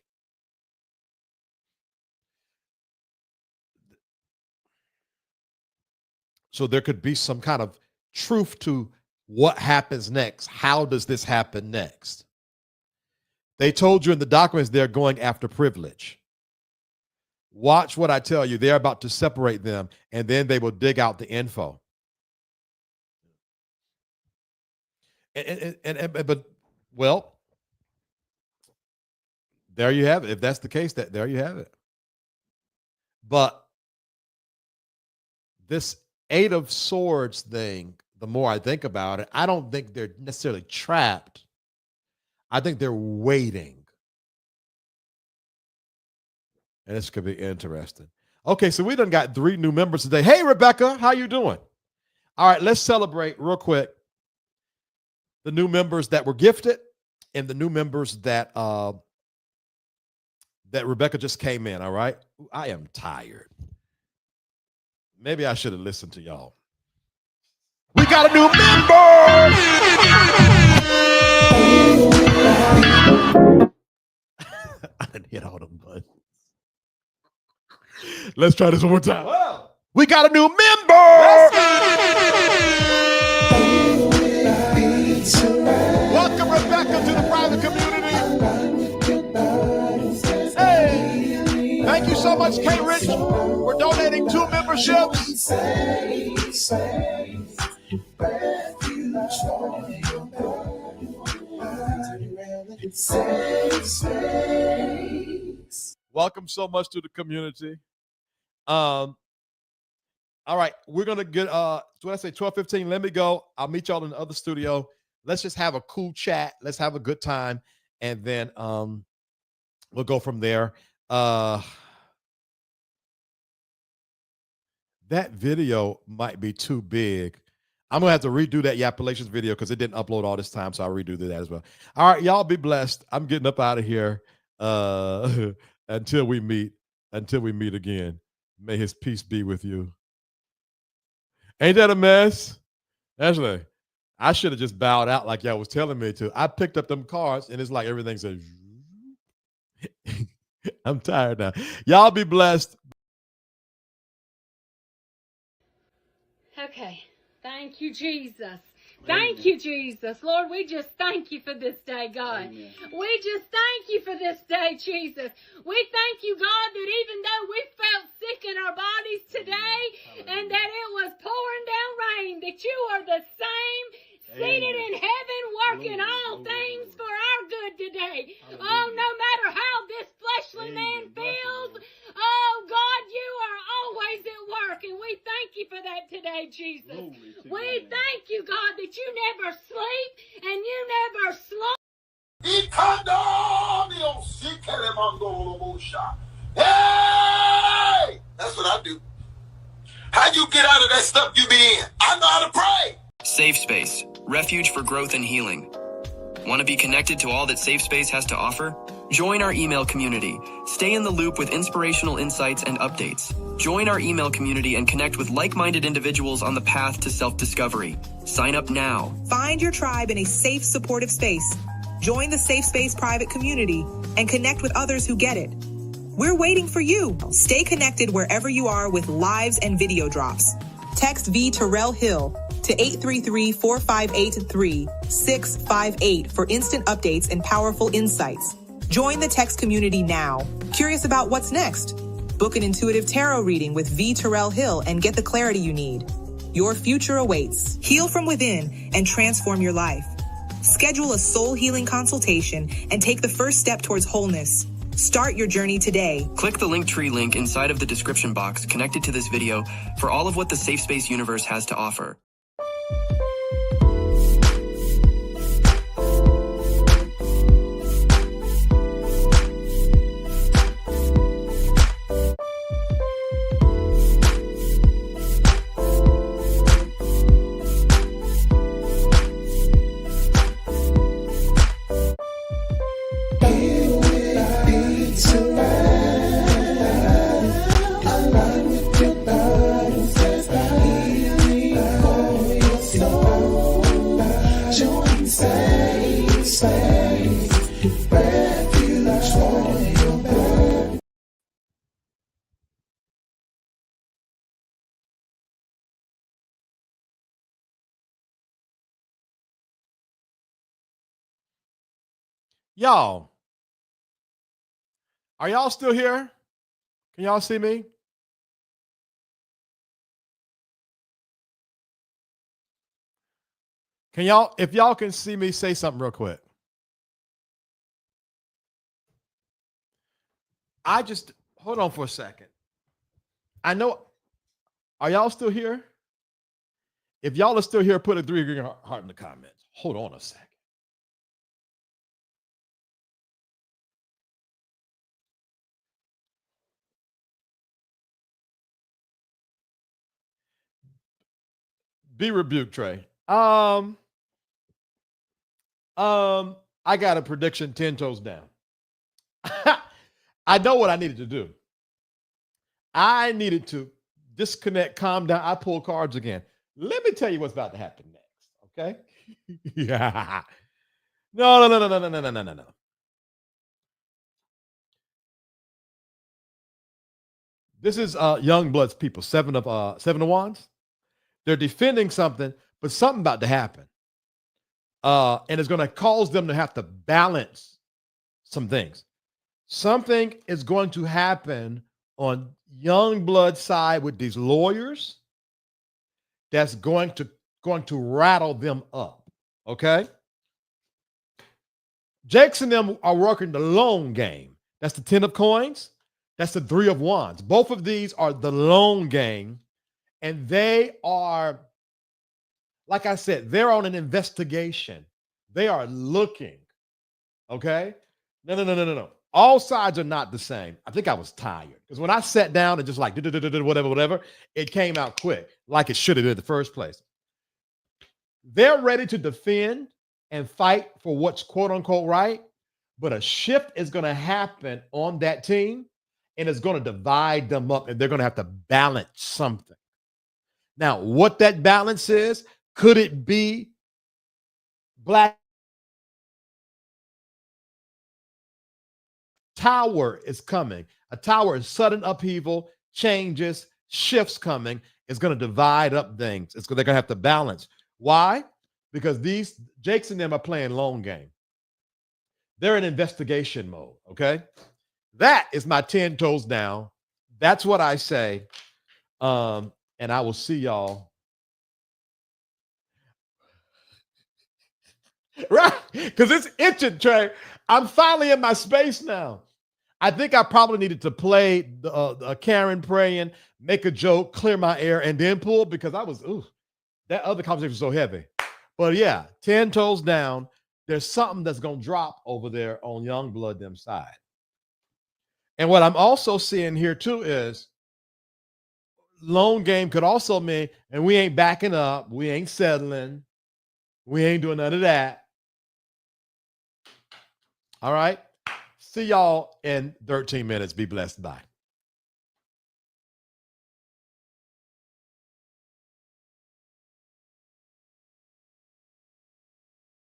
So there could be some kind of truth to what happens next. How does this happen next? They told you in the documents they're going after privilege. Watch what I tell you. They're about to separate them, and then they will dig out the info. But there you have it. If that's the case, there you have it. But this Eight of Swords thing, the more I think about it, I don't think they're necessarily trapped. I think they're waiting. And this could be interesting. Okay, so we done got 3 new members today. Hey, Rebecca, how you doing? All right, let's celebrate real quick the new members that were gifted and the new members that that Rebecca just came in, all right? I am tired. Maybe I should have listened to y'all. We got a new member! I didn't hit all them buttons. Let's try this one more time. Whoa. We got a new member! Welcome, Rebecca, to the private community. Hey, thank you so much, K. Rich, for donating 2 memberships. Welcome so much to the community. All right, we're gonna get what I say, 12:15. Let me go. I'll meet y'all in the other studio. Let's just have a cool chat. Let's have a good time, and then we'll go from there. That video might be too big. I'm gonna have to redo that Yapalations video because it didn't upload all this time, so I'll redo that as well. All right, y'all be blessed. I'm getting up out of here until we meet again. May his peace be with you. Ain't that a mess? Actually, I should have just bowed out like y'all was telling me to. I picked up them cards and it's like everything says. I'm tired now. Y'all be blessed. Okay. Thank you, Jesus. Thank you, Jesus. Lord, we just thank you for this day, God. Amen. We just thank you for this day, Jesus. We thank you, God, that even though we felt sick in our bodies today and that it was pouring down rain, that you are the same, seated in heaven, working all things for our good today. Oh, no matter how this fleshly man feels, oh, God, you are always at work, and we thank you for that today, Jesus. We thank you, God, that you never sleep and you never slumber. Hey! That's what I do. How you get out of that stuff you be in? I know how to pray. Safe Space, refuge for growth and healing. Want to be connected to all that Safe Space has to offer? Join our email community. Stay in the loop with inspirational insights and updates. Join our email community and connect with like-minded individuals on the path to self-discovery. Sign up now. Find your tribe in a safe, supportive space. Join the Safe Space private community and connect with others who get it. We're waiting for you. Stay connected wherever you are with lives and video drops. Text VTerrillHill to 833-458-3658 for instant updates and powerful insights. Join the text community now. Curious about what's next? Book an intuitive tarot reading with VTerrillHill and get the clarity you need. Your future awaits. Heal from within and transform your life. Schedule a soul healing consultation and take the first step towards wholeness. Start your journey today. Click the Linktree link inside of the description box connected to this video for all of what the Safe Space universe has to offer. Y'all, are y'all still here? Can y'all see me? Can y'all, if y'all can see me, say something real quick. Hold on for a second. I know, are y'all still here? If y'all are still here, put a 3 green heart in the comments. Hold on a second. Be rebuked, Trey. I got a prediction 10 toes down. I know what I needed to do. I needed to disconnect, calm down. I pull cards again. Let me tell you what's about to happen next, okay? Yeah. No. This is Youngblood's people, seven of wands. They're defending something, but something about to happen. And it's going to cause them to have to balance some things. Something is going to happen on Youngblood's side with these lawyers that's going to rattle them up. Okay? Jakes and them are working the long game. That's the 10 of coins. That's the 3 of wands. Both of these are the long game. And they are, like I said, they're on an investigation. They are looking. Okay? No. All sides are not the same. I think I was tired. Because when I sat down and just like, whatever, it came out quick, like it should have in the first place. They're ready to defend and fight for what's quote unquote right. But a shift is going to happen on that team. And it's going to divide them up. And they're going to have to balance something. Now, what that balance is, could it be Black Tower is coming? A tower is sudden upheaval, changes, shifts coming. It's going to divide up things. They're going to have to balance. Why? Because these Jakes and them are playing long game. They're in investigation mode, okay? That is my 10 toes down. That's what I say. And I will see y'all. Right? Because it's itching, Trey. I'm finally in my space now. I think I probably needed to play the Karen praying, make a joke, clear my air, and then pull because that other conversation was so heavy. But yeah, 10 toes down. There's something that's going to drop over there on Youngblood them side. And what I'm also seeing here too is loan game could also mean, and we ain't backing up, we ain't settling, we ain't doing none of that. All right. See y'all in 13 minutes. Be blessed. Bye.